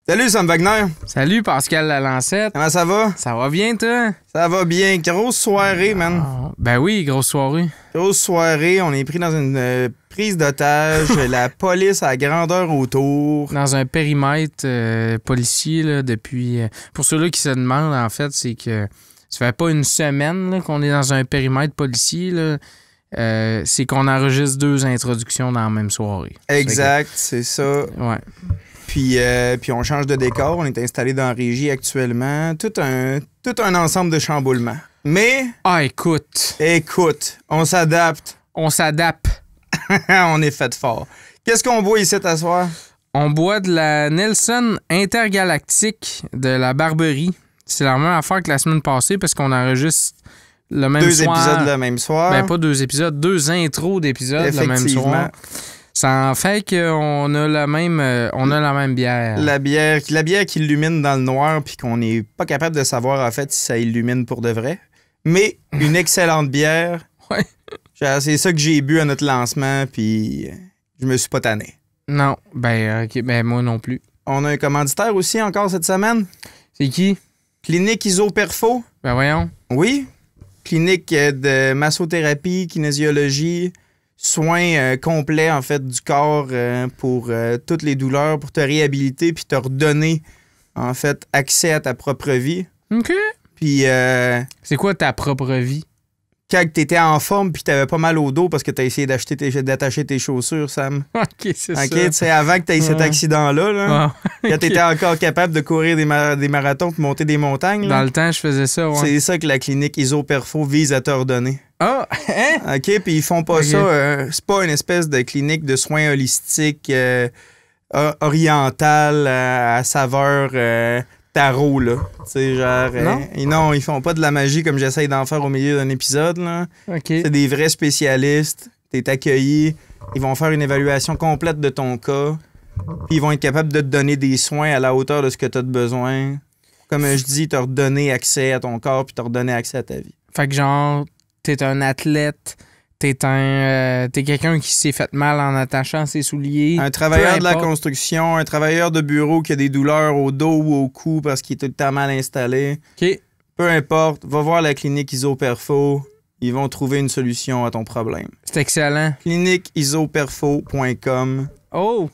Salut Sam Wagner. Salut Pascal Lalancette. Comment ça va? Ça va bien, toi? Ça va bien. Grosse soirée, man. Ben oui, grosse soirée. Grosse soirée. On est pris dans une prise d'otage. La police à grandeur autour. Dans un périmètre policier, là, depuis... pour ceux-là qui se demandent, en fait, c'est que ça fait pas une semaine là, qu'on est dans un périmètre policier, là. C'est qu'on enregistre 2 introductions dans la même soirée. Exact, c'est ça. Ouais. Puis on change de décor. On est installé dans la régie actuellement. Tout un ensemble de chamboulements. Mais... écoute, on s'adapte. on s'adapte. On est fait fort. Qu'est-ce qu'on boit ici à soir? On boit de la Nelson Intergalactique de la Barberie. C'est la même affaire que la semaine passée parce qu'on enregistre le même 2 soir. épisodes le même soir. Ben, pas 2 épisodes, 2 intros d'épisodes le même soir. Ça en fait qu'on a la même bière. La bière qui illumine dans le noir puis qu'on n'est pas capable de savoir en fait si ça illumine pour de vrai. Mais une excellente bière. Ouais. C'est ça que j'ai bu à notre lancement puis je me suis pas tanné. Non, ok, moi non plus. On a un commanditaire aussi encore cette semaine. C'est qui? Clinique Isoperfo. Ben voyons. Oui. Clinique de massothérapie, kinésiologie, soins complets en fait du corps pour toutes les douleurs, pour te réhabiliter puis te redonner en fait accès à ta propre vie. OK. Puis c'est quoi ta propre vie? Quand t'étais en forme puis t'avais pas mal au dos parce que t'as essayé d'attacher tes chaussures, Sam. OK, c'est ça. OK, tu sais, avant que t'aies cet accident-là, là, quand t'étais encore capable de courir des marathons puis monter des montagnes. Là, dans le temps, je faisais ça, ouais. C'est ça que la clinique Isoperfo vise à te redonner. Ah! Hein? OK, puis ils font pas ça. C'est pas une espèce de clinique de soins holistiques orientale à saveur tarot, là. Tu sais, genre... non, ils font pas de la magie comme j'essaye d'en faire au milieu d'un épisode, là. OK. C'est des vrais spécialistes. T'es accueilli. Ils vont faire une évaluation complète de ton cas. Puis ils vont être capables de te donner des soins à la hauteur de ce que t'as de besoin. Comme je dis, te redonner accès à ton corps puis te redonner accès à ta vie. Fait que genre, t'es un athlète... T'es quelqu'un qui s'est fait mal en attachant ses souliers. Un travailleur de la construction, un travailleur de bureau qui a des douleurs au dos ou au cou parce qu'il est tout le temps mal installé. OK. Peu importe, va voir la clinique Isoperfo. Ils vont trouver une solution à ton problème. C'est excellent. cliniqueisoperfo.com. Oh!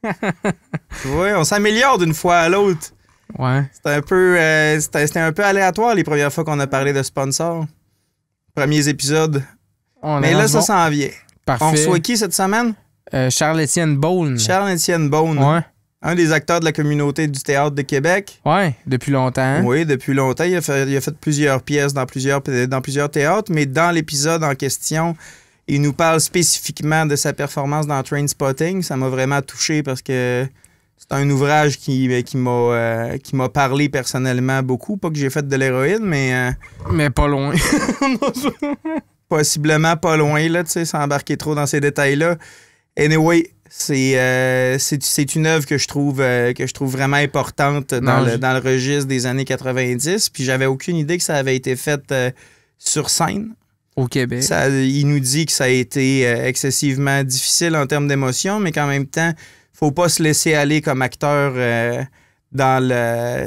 Oui, on s'améliore d'une fois à l'autre. Ouais. C'était un peu aléatoire les premières fois qu'on a parlé de sponsors. Premiers épisodes. Mais là, ça s'en vient. Parfait. On reçoit qui cette semaine? Charles-Étienne Beaune. Charles-Étienne Beaune. Ouais. Un des acteurs de la communauté du théâtre de Québec. Ouais, depuis longtemps. Oui, depuis longtemps. Il a fait plusieurs pièces dans plusieurs théâtres, mais dans l'épisode en question, il nous parle spécifiquement de sa performance dans Trainspotting. Ça m'a vraiment touché parce que c'est un ouvrage qui m'a parlé personnellement beaucoup. Pas que j'ai fait de l'héroïne, mais... Mais pas loin. Possiblement pas loin, là, tu sais, sans embarquer trop dans ces détails-là. Anyway, c'est une œuvre que je trouve vraiment importante dans le registre des années 90. Puis j'avais aucune idée que ça avait été fait sur scène. Au Québec. Il nous dit que ça a été excessivement difficile en termes d'émotion, mais qu'en même temps, faut pas se laisser aller comme acteur dans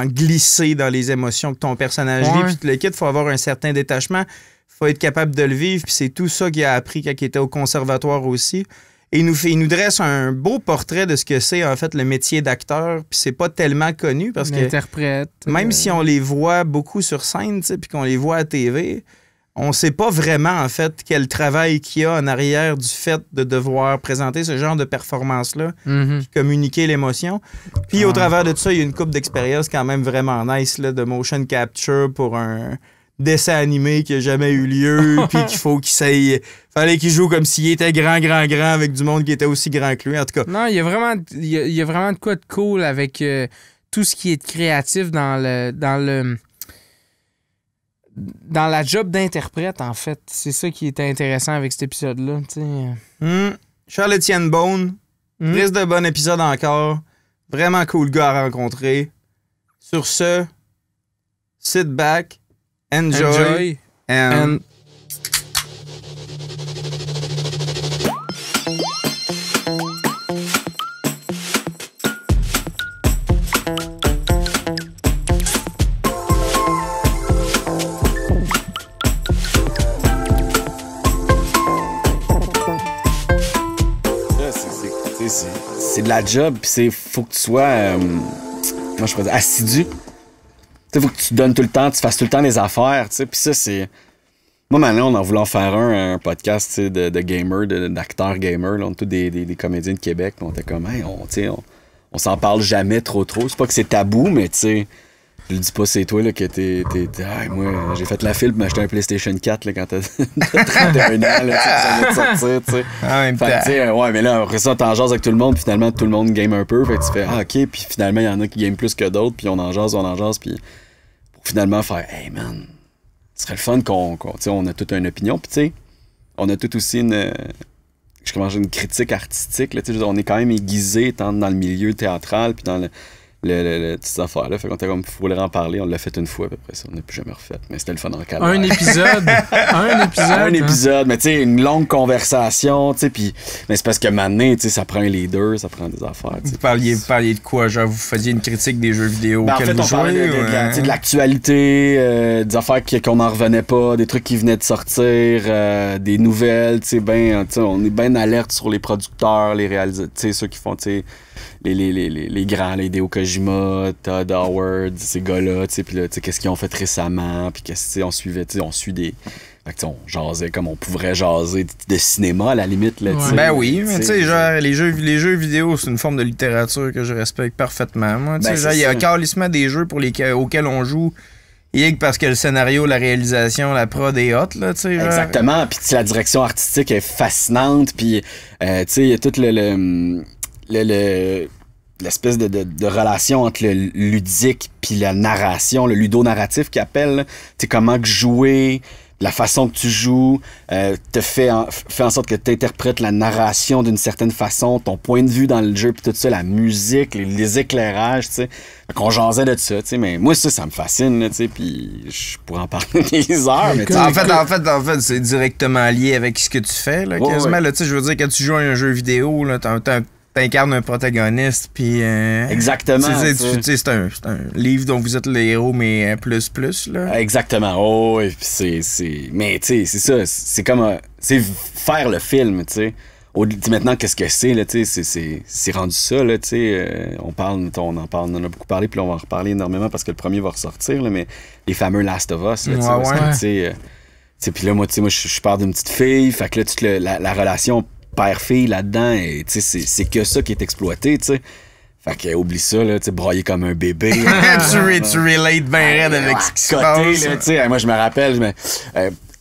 glisser dans les émotions que ton personnage vit. Puis le kit, faut avoir un certain détachement. Faut être capable de le vivre, puis c'est tout ça qu'il a appris quand il était au conservatoire aussi. Et il nous dresse un beau portrait de ce que c'est, en fait, le métier d'acteur, puis c'est pas tellement connu, parce que... L'interprète. Même si on les voit beaucoup sur scène, tu sais, puis qu'on les voit à TV, on sait pas vraiment, en fait, quel travail qu'il y a en arrière du fait de devoir présenter ce genre de performance-là, puis communiquer l'émotion. Puis au travers de tout ça, il y a une couple d'expériences quand même vraiment nice, là, de motion capture pour un dessin animé qui a jamais eu lieu, puis fallait qu'il joue comme s'il était grand avec du monde qui était aussi grand que lui, en tout cas. Non, il y a vraiment de quoi de cool avec tout ce qui est créatif dans la job d'interprète, en fait. C'est ça qui est intéressant avec cet épisode-là, tu sais. Charles-Étienne Beaune, risque de bon épisode encore. Vraiment cool gars à rencontrer. Sur ce, sit back, enjoy and... c'est de la job, puis faut que tu sois, moi je pourrais dire, assidu. Il faut que tu donnes tout le temps, tu fasses tout le temps les affaires, tu sais, puis ça, c'est... Moi, maintenant, on en voulait en faire un podcast de gamers, d'acteurs gamers. Là, on est tous des comédiens de Québec. On était comme, hey, on s'en parle jamais trop. C'est pas que c'est tabou, mais tu sais, je le dis pas, c'est toi là, que t'es moi, j'ai fait la file pour m'acheter un PlayStation 4 là, quand t'as 31 ans, là, ça vient de sortir, tu sais. En même temps. Ouais, mais là, après ça, t'en jases avec tout le monde, puis finalement, tout le monde game un peu. Fait que tu fais, OK, puis finalement, il y en a qui game plus que d'autres, puis on en jase, puis pour finalement faire, hey man, ce serait le fun on a toute une opinion, puis tu sais, on a tout aussi une critique artistique, là, on est quand même aiguisé tant dans le milieu théâtral, puis dans petites affaires là, fait qu'on était comme, faut leur en parler, on l'a fait une fois, après ça, on n'a plus jamais refait, mais c'était le fun en calme. Un épisode, mais tu sais, une longue conversation, tu sais, puis, mais c'est parce que maintenant, tu sais, ça prend un leader, ça prend des affaires. Vous parliez de quoi, genre, vous faisiez une critique des jeux vidéo en fait, on parlait de l'actualité, des affaires qu'on n'en revenait pas, des trucs qui venaient de sortir, des nouvelles, tu sais, on est bien alerte sur les producteurs, les réalisateurs, tu sais, ceux qui font, tu sais, les grands, les Hideo Kojima, Todd Howard, ces gars-là, tu sais, puis là, tu sais, qu'est-ce qu'ils ont fait récemment, puis qu'est-ce on suivait, tu sais, on suit des... Fait que, on jasait comme on pourrait jaser de cinéma, à la limite, là, tu sais. Ben oui, mais tu sais, genre, les jeux vidéo, c'est une forme de littérature que je respecte parfaitement, moi, tu sais, genre, il y a carrément des jeux auxquels on joue, et parce que le scénario, la réalisation, la prod est hot, là, tu sais. Exactement, puis la direction artistique est fascinante, puis, tu sais, il y a tout l'espèce de relation entre le ludique puis la narration, le ludonarratif qu'ils appellent, tu sais, comment jouer, la façon que tu joues, fait en sorte que tu interprètes la narration d'une certaine façon, ton point de vue dans le jeu, puis tout ça, la musique, les éclairages, tu sais. Qu'on jasait de ça, tu sais, mais moi, ça me fascine, tu sais, puis je pourrais en parler des heures, mais en fait, c'est directement lié avec ce que tu fais, là, quasiment, là, tu sais, je veux dire, quand tu joues à un jeu vidéo, là, t'incarnes un protagoniste, puis... Exactement. C'est un livre dont vous êtes le héros, mais plus, là. Exactement. Oh, et puis mais, tu sais, c'est ça. C'est comme... c'est faire le film, tu sais. Maintenant, qu'est-ce que c'est, là, tu sais, c'est rendu ça, là, tu sais. On en a beaucoup parlé, puis on va en reparler énormément parce que le premier va ressortir, là, mais les fameux Last of Us, là, tu sais, puis là, moi, tu sais, je pars d'une petite fille, fait que là, toute la relation père-fille là-dedans, et tu sais, c'est que ça qui est exploité, tu sais. Fait que oublie ça, là, tu sais, broyer comme un bébé. Tu relates bien raide avec ce qui se passe. Là, tu sais, moi, je me rappelle,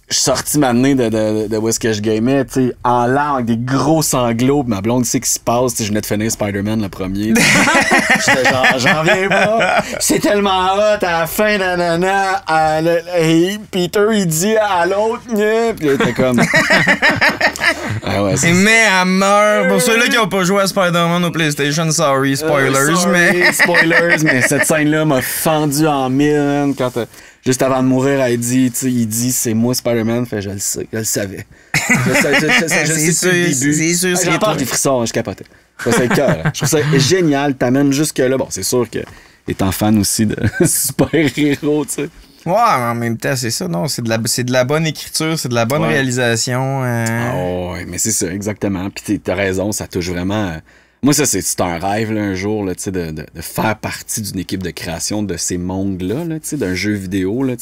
je suis sorti maintenant de où est-ce que je gamais, tu sais, en larmes, avec des gros sanglots, pis ma blonde sait ce qui se passe, tu sais, je venais de finir Spider-Man le premier. J'étais genre, j'en viens pas. C'est tellement hot à la fin, nanana. Peter, il dit à l'autre, pis là, il était comme... Mais elle meurt. Pour ceux-là qui n'ont pas joué à Spider-Man au PlayStation, sorry, spoilers, spoilers, mais cette scène-là m'a fendu en mille, quand juste avant de mourir, il dit c'est moi Spider-Man, fait je le sais, je le savais. Je sais depuis le début. C'est sûr, j'ai encore des frissons, je capotais. C'est cœur. Je trouve ça génial, t'amènes jusque là. Bon, c'est sûr que étant fan aussi de super-héros, tu sais. Ouais, mais en même temps, c'est ça, non? C'est de la bonne écriture, c'est de la bonne réalisation. Ouais, mais c'est ça, exactement. Puis t'as raison, ça touche vraiment... Moi, ça, c'est un rêve, là, un jour, là, de faire partie d'une équipe de création de ces mondes-là, là, d'un jeu vidéo, là,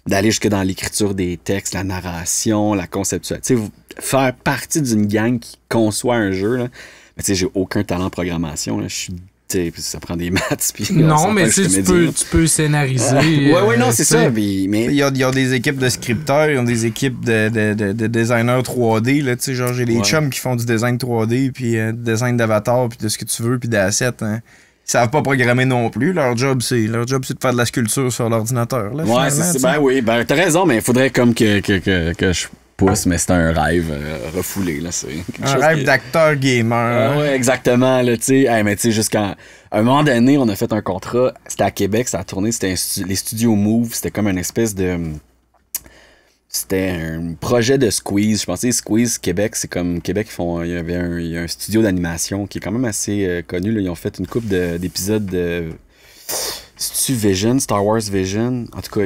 d'aller jusque dans l'écriture des textes, la narration, la conception. Faire partie d'une gang qui conçoit un jeu, là. Mais j'ai aucun talent en programmation, là. Je suis... ça prend des maths. Non, mais tu peux scénariser. Oui, non, c'est ça. Mais... Il y a des équipes de scripteurs, il y a des équipes de designers 3D. Là, genre, j'ai des chums qui font du design 3D, puis du design d'avatar, puis de ce que tu veux, puis d'assets. Hein. Ils savent pas programmer non plus. Leur job, c'est de faire de la sculpture sur l'ordinateur. Là, ouais, c'est ben oui. Ben, t'as raison, mais il faudrait comme que je pousse, mais c'est un rêve refoulé, là, c'est un rêve d'acteur gamer. Ouais, exactement, là, tu sais. Hey, mais tu sais, jusqu'à un moment donné, on a fait un contrat, c'était à Québec, ça a tourné, c'était les studios Move, c'était comme une espèce de... C'était un projet de Squeeze. Je pensais Squeeze Québec, c'est comme Québec, il y a un studio d'animation qui est quand même assez connu, là. Ils ont fait une couple d'épisodes de... C'est-tu Vision, Star Wars Vision? En tout cas,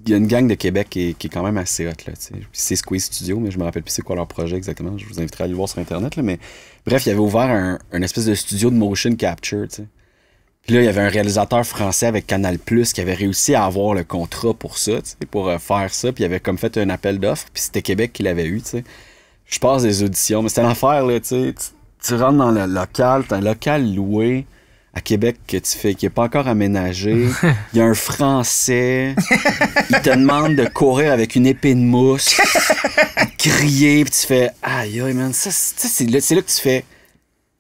y a une gang de Québec qui est quand même assez hot, là, tu sais. C'est Squeeze Studio, mais je me rappelle plus c'est quoi leur projet exactement. Je vous inviterai à aller le voir sur Internet, là, mais bref, il avait ouvert un espèce de studio de motion capture, tu sais. Puis là, il y avait un réalisateur français avec Canal+, qui avait réussi à avoir le contrat pour ça, tu sais, pour faire ça. Puis il avait comme fait un appel d'offres, puis c'était Québec qui l'avait eu, tu sais. Je passe des auditions, mais c'était l'affaire, là, tu sais. Tu rentres dans le local, t'as un local loué à Québec que tu fais, qui n'est pas encore aménagé. Il y a un Français. Il te demande de courir avec une épée de mousse, crier, puis tu fais aïe, aïe, man. Ça, c'est là que tu fais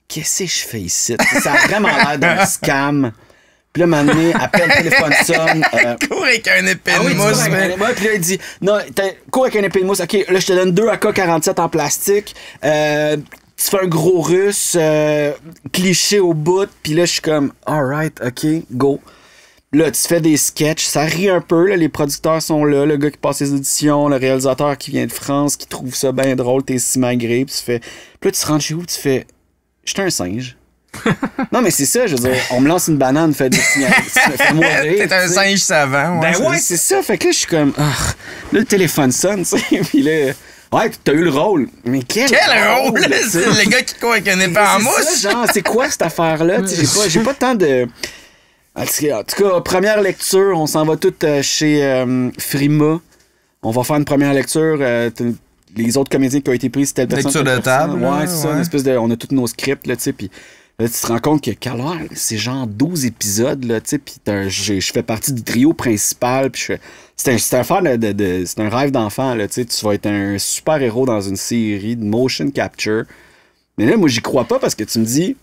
qu'est-ce que je fais ici? Ça a vraiment l'air d'un scam. Puis là, un moment donné, appelle, téléphone sonne. Cours avec un épée de mousse, mais. Puis là, il dit non, cours avec un épée de mousse. OK, là, je te donne 2 AK-47 en plastique. Tu fais un gros russe, cliché au bout. Puis là, je suis comme, alright, OK, go. Là, tu fais des sketchs, ça rit un peu, là, les producteurs sont là, le gars qui passe les auditions, le réalisateur qui vient de France, qui trouve ça bien drôle, t'es si malgré, puis tu fais... Puis là, tu rentres chez vous, tu fais... J'étais un singe. Non, mais c'est ça, je veux dire, on me lance une banane, fait mourir. T'es un singe savant, ouais. Ben ouais, c'est ça. Fait que là, je suis comme, là, le téléphone sonne, tu sais, puis là, ouais, t'as eu le rôle. Mais quel rôle? C'est le gars qui court avec un épée en mousse. Ça, genre, c'est quoi cette affaire-là? J'ai pas tant de... En tout cas, première lecture, on s'en va tous chez Frima. On va faire une première lecture. Les autres comédiens qui ont été pris, c'était le lecture de table. Ouais, c'est ça, une espèce de... On a tous nos scripts, là, tu sais, puis... Là, tu te rends compte que c'est genre 12 épisodes, là, tu sais, puis je fais partie du trio principal, puis c'est un rêve d'enfant, là, tu sais, tu vas être un super héros dans une série de motion capture. Mais là, moi, j'y crois pas parce que tu me dis,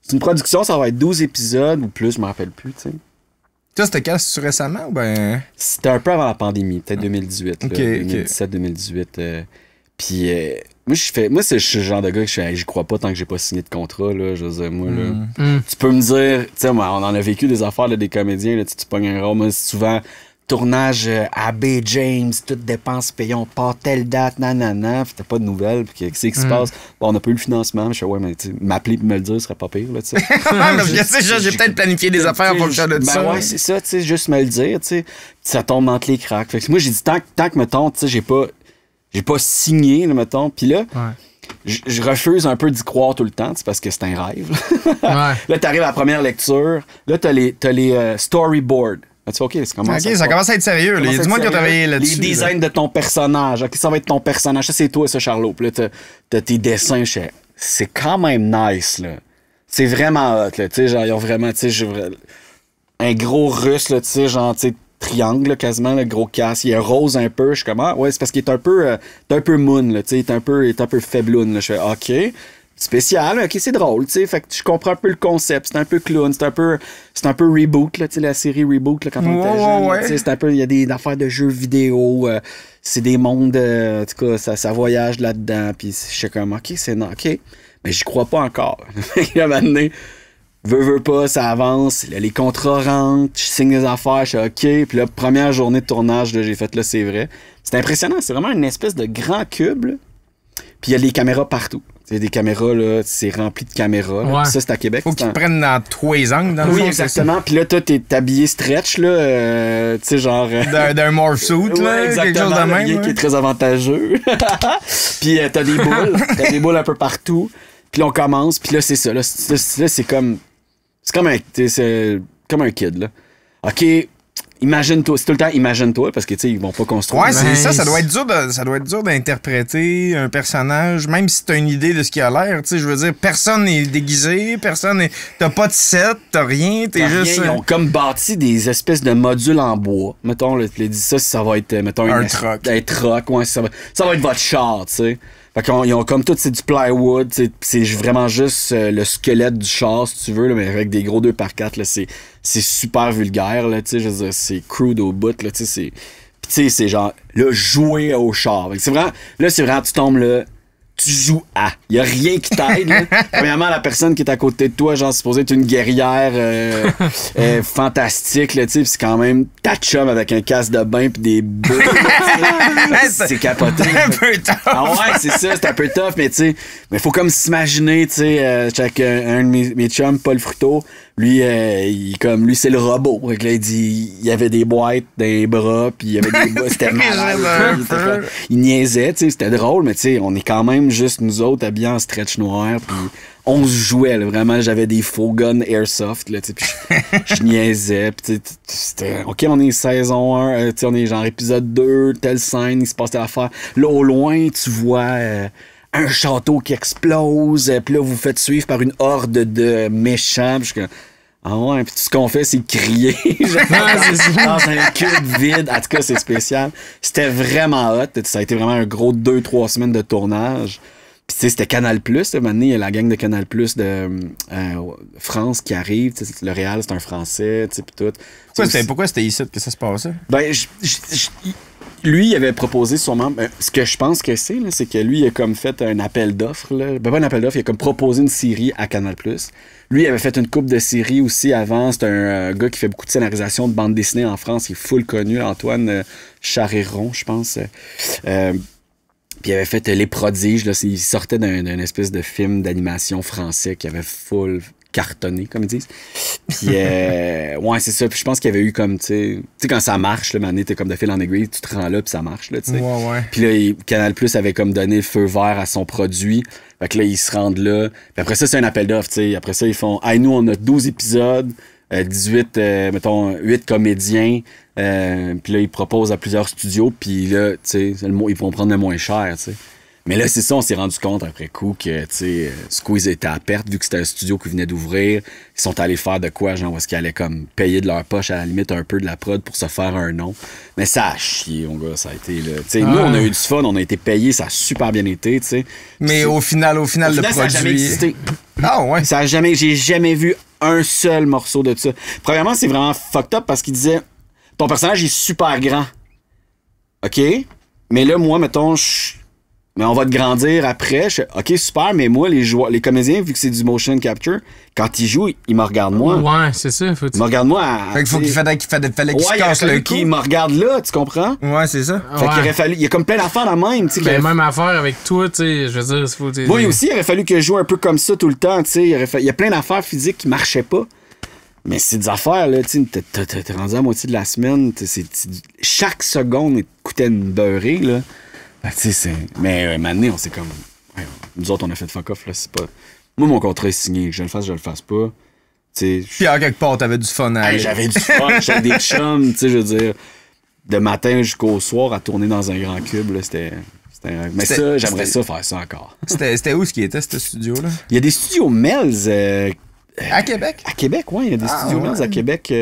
c'est une production, ça va être 12 épisodes ou plus, je m'en rappelle plus, tu sais. Toi, c'était quand? C'est récemment ou ben... C'était un peu avant la pandémie, peut-être 2018, okay, 2017-2018. Puis... Moi, c'est ce genre de gars que j'y crois pas tant que j'ai pas signé de contrat, là. Je veux dire, moi, là. Tu peux me dire, tu sais, on en a vécu des affaires, là, des comédiens, là, tu pognes un rôle, moi, souvent, tournage à Bay James, toutes dépenses payées, on part telle date, nanana, pis t'as pas de nouvelles, pis qu'est-ce qui se passe? Bon, on a pas eu le financement, mais je suis ouais, mais m'appeler pis me le dire, ce serait pas pire, là, tu sais. Parce que j'ai peut-être planifié des affaires en fonction de ça. Ben ouais, c'est ça, tu sais, juste me le dire, tu sais. Ça tombe entre les cracks. Fait que moi, j'ai dit, tant que, mettons, tu sais, j'ai pas signé, là, mettons. Puis là, je refuse un peu d'y croire tout le temps, parce que c'est un rêve. Là, t'arrives à la première lecture. Là, t'as les storyboards. Tu fais, OK, ça commence à être sérieux. Il y a du monde qui a travaillé là-dessus. Les designs de ton personnage. OK, ça va être ton personnage. Ça, c'est toi, ça, Charlot. Puis là, t'as tes dessins. C'est quand même nice, là. C'est vraiment hot, là. Tu sais, genre, ils ont vraiment, tu sais, un gros russe, là, tu sais, genre, tu sais, triangle, là, quasiment, le gros casse. Il est rose un peu. Je suis comme, ouais, c'est parce qu'il est un peu moon, là, tu sais, il est un peu faibloune, là. Je fais, OK. Spécial, ok, c'est drôle, tu sais, fait que je comprends un peu le concept, c'est un peu clown, c'est un peu Reboot, là, tu sais, la série Reboot, là, quand on était jeune, tu sais, c'est un peu, il y a des affaires de jeux vidéo, c'est des mondes, en tout cas, ça voyage là-dedans, puis je suis comme, ok, ok, mais j'y crois pas encore. À un moment donné, veux pas, ça avance, là, les contrats rentrent, je signe des affaires, je suis ok, puis là, première journée de tournage, là, j'ai fait, là, c'est vrai. C'est impressionnant, c'est vraiment une espèce de grand cube, là, puis il y a les caméras partout. Il y a des caméras, là, c'est rempli de caméras. Là. Ça, c'est à Québec. Faut qu'ils te prennent dans tous les angles, dans le fond. Oui, exactement. Puis là, toi, t'es habillé stretch, là, tu sais, genre... d'un morph suit, là, quelque chose de même. Qui est très avantageux. Puis t'as des boules. T'as des boules un peu partout. Puis là, on commence. Puis là, c'est ça. Là, c'est comme... C'est comme un kid, là. OK... Imagine-toi, c'est tout le temps imagine-toi parce que tu sais ils vont pas construire. Ouais, c'est ça doit être dur d'interpréter un personnage même si t'as une idée de ce qu'il a l'air, tu sais, je veux dire personne n'est déguisé, t'as pas de set, t'as rien, t'es juste Ils ont comme bâti des espèces de modules en bois. Mettons là, tu dis ça va être mettons un truck. Un truck, ouais, ça va être votre char, tu sais. Fait qu'ils ont comme tout, c'est du plywood, c'est vraiment juste le squelette du char, si tu veux, là, mais avec des gros 2x4, là, c'est super vulgaire, là, tu sais, je veux dire, c'est crude au bout, là, tu sais, c'est genre, là, jouer au char. C'est vraiment, tu tombes là, tu joues à. Il y a rien qui t'aide. Là. Premièrement, la personne qui est à côté de toi, genre, supposée être une guerrière fantastique, là, tu sais, c'est quand même ta chum avec un casque de bain pis des boules. C'est capoté. C'est un peu tough. Ah ouais, c'est ça, c'est un peu tough, mais tu sais, mais faut comme s'imaginer, tu sais, un de mes chums, Paul Fruteau, lui, lui, c'est le robot. Fait que là, il dit, il y avait des boîtes dans les bras, puis il y avait des boîtes, c'était malade. Il niaisait, tu sais, c'était drôle, mais tu sais, on est quand même juste nous autres habillés en stretch noir, puis on se jouait, là, vraiment, j'avais des faux guns airsoft, là, tu sais, puis je niaisais, puis tu sais, c'était, OK, on est saison 1, tu sais, on est genre épisode 2, telle scène, il se passe telle affaire. Là, au loin, tu vois un château qui explose, puis là, vous vous faites suivre par une horde de méchants, puis je suis comme, ah ouais, puis tout ce qu'on fait, c'est crier. Dans un cube vide. En tout cas, c'est spécial. C'était vraiment hot. Ça a été vraiment un gros 2-3 semaines de tournage. Puis tu sais, c'était Canal+. Maintenant, il y a la gang de Canal+ de France qui arrive. Le Réal, c'est un Français, tu sais, puis tout. Pourquoi c'était ici que ça se passait? Ben, lui, il avait proposé sûrement... ce que je pense que c'est que lui, il a comme fait un appel d'offres. Ben, pas un appel d'offres, il a comme proposé une série à Canal+. Lui, il avait fait une couple de séries aussi avant. C'est un gars qui fait beaucoup de scénarisation de bande dessinée en France. Il est full connu, Antoine Charéron, je pense. Puis il avait fait Les Prodiges. Là, il sortait d'un espèce de film d'animation français qui avait full cartonné, comme ils disent. Puis, ouais, c'est ça. Puis je pense qu'il y avait eu comme, tu sais, quand ça marche, là, t'es comme de fil en aiguille, tu te rends là, puis ça marche, là, tu sais. Ouais. Puis là, Canal+ avait comme donné le feu vert à son produit. Fait que là, ils se rendent là. Puis après ça, c'est un appel d'offres, tu sais. Après ça, ils font, hey, nous, on a 12 épisodes, 8 comédiens. Puis là, ils proposent à plusieurs studios, puis là, tu sais, ils vont prendre le moins cher, tu sais. Mais là, c'est ça, on s'est rendu compte après coup que, tu sais, Squeeze était à perte, vu que c'était un studio qui venait d'ouvrir. Ils sont allés faire de quoi, genre, parce qu'ils allaient comme payer de leur poche, à la limite, un peu de la prod pour se faire un nom. Mais ça a chié, mon gars, ça a été, là. Tu sais, nous, on a eu du fun, on a été payés, ça a super bien été, tu sais. Mais au final, le produit... ça a jamais existé. Ah ouais? J'ai jamais vu un seul morceau de ça. Premièrement, c'est vraiment fucked up parce qu'il disait, ton personnage est super grand. OK? Mais là, moi, mettons, mais on va te grandir après. OK, super, mais moi, les comédiens, vu que c'est du motion capture, quand ils jouent, ils me regardent moi. Ouais, c'est ça. Ils me regardent moi. Fait qu'il fallait qu'il se casse le cou. Ils me regardent là, tu comprends? Ouais, c'est ça. Fait qu'il aurait fallu... Il y a comme plein d'affaires la même, tu sais. Même affaire avec toi, tu sais, je veux dire... Moi aussi, il aurait fallu que je joue un peu comme ça tout le temps, tu sais. Il y a plein d'affaires physiques qui marchaient pas. Mais c'est des affaires, là, tu sais, t'es rendu à la moitié de la semaine, chaque seconde coûtait une beurrée, là. Ben, tu sais, mais maintenant, on s'est comme... Ouais, nous autres, on a fait fuck off, là, c'est pas... Moi, mon contrat est signé, que je le fasse, je le fasse pas. Tu sais... Puis en quelque part, t'avais du fun à aller. J'avais du fun, j'avais des chums, tu sais, je veux dire, de matin jusqu'au soir, à tourner dans un grand cube, là, c'était... Mais ça, j'aimerais ça faire ça encore. C'était où ce qui était, ce studio-là? Il y a des studios Melz... à Québec? À Québec, oui, il y a des studios Melz à Québec.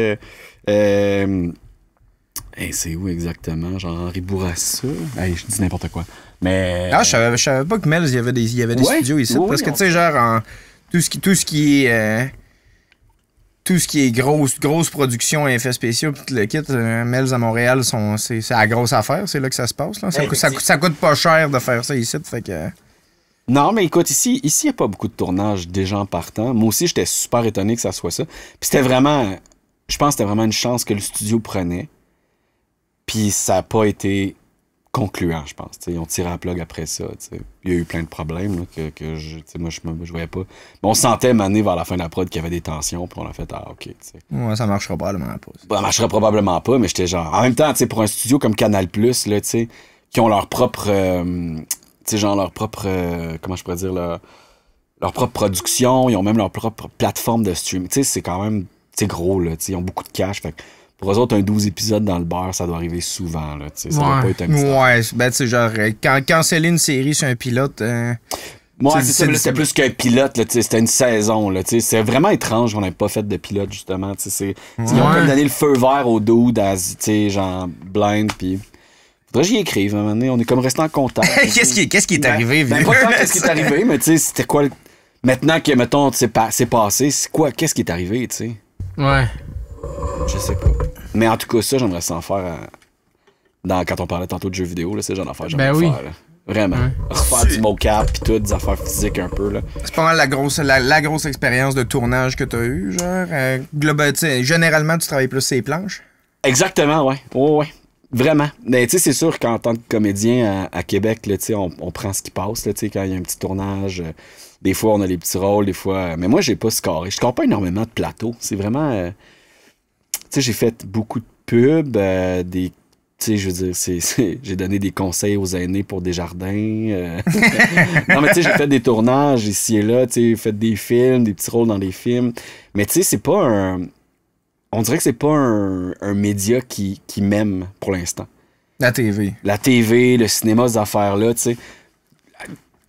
C'est où exactement? Genre Henri Bourassa? Je dis n'importe quoi. Mais... Ah, je savais pas que Melz, il y avait des studios ici. Parce que, tu sais, genre, tout ce qui est grosse production et effets spéciaux, puis le kit, Melz à Montréal, c'est la grosse affaire. C'est là que ça se passe. Là. Ça coûte pas cher de faire ça ici. Fait que... Non, mais écoute, ici, il n'y a pas beaucoup de tournage des gens partant. Moi aussi, j'étais super étonné que ça soit ça. Puis c'était vraiment... Je pense que c'était vraiment une chance que le studio prenait. Puis ça n'a pas été concluant, je pense. T'sais, ils ont tiré la plug après ça. T'sais. Il y a eu plein de problèmes là, moi, je voyais pas. Mais on sentait maner vers la fin de la prod qu'il y avait des tensions. Puis on a fait, OK. T'sais. Ouais, ça marchera probablement pas. Ça marchera probablement pas, mais j'étais genre... En même temps, pour un studio comme Canal+, là, qui ont leur propre... leur propre... comment je pourrais dire? Leur propre production. Ils ont même leur propre plateforme de streaming. C'est quand même gros, là. Ils ont beaucoup de cash. Fait pour eux autres, un 12 épisodes dans le beurre, ça doit arriver souvent, là. Ça doit pas être un petit... Ouais, ben, tu sais, genre, canceller une série sur un pilote... Moi, c'était plus qu'un pilote, là, c'était une saison, là. C'est vraiment étrange qu'on n'ait pas fait de pilote, justement. Ils ont comme donné le feu vert au dude, genre, blind, puis... Faudrait que j'y écrive, à un moment donné. On est comme resté en contact. Qu'est-ce qui est arrivé, pas tant qu'est-ce qui est arrivé, mais tu sais, c'était quoi... Maintenant que, mettons, c'est passé, qu'est-ce qui est arrivé, tu sais? Ouais. Je sais pas. Mais en tout cas, ça, j'aimerais s'en faire quand on parlait tantôt de jeux vidéo, là, c'est le genre d'affaire j'aimerais faire. Vraiment. Refaire du mocap pis tout, des affaires physiques un peu, là. C'est pas mal la grosse expérience de tournage que t'as eue, genre. Global, généralement, tu travailles plus ces planches. Exactement, ouais. Ouais. Vraiment. Mais tu sais, c'est sûr qu'en tant que comédien à Québec, là, on prend ce qui passe, là, quand il y a un petit tournage. Des fois, on a les petits rôles, des fois... Mais moi, j'ai pas scoré. Je score pas énormément de plateaux. C'est vraiment... Tu sais, j'ai fait beaucoup de pubs, des... Tu sais, je veux dire, j'ai donné des conseils aux aînés pour des jardins. Non, mais tu sais, j'ai fait des tournages ici et là, tu sais, j'ai fait des films, des petits rôles dans des films. Mais tu sais, c'est pas un... On dirait que c'est pas un média qui m'aime pour l'instant. La TV. La TV, le cinéma, ces affaires-là, tu sais.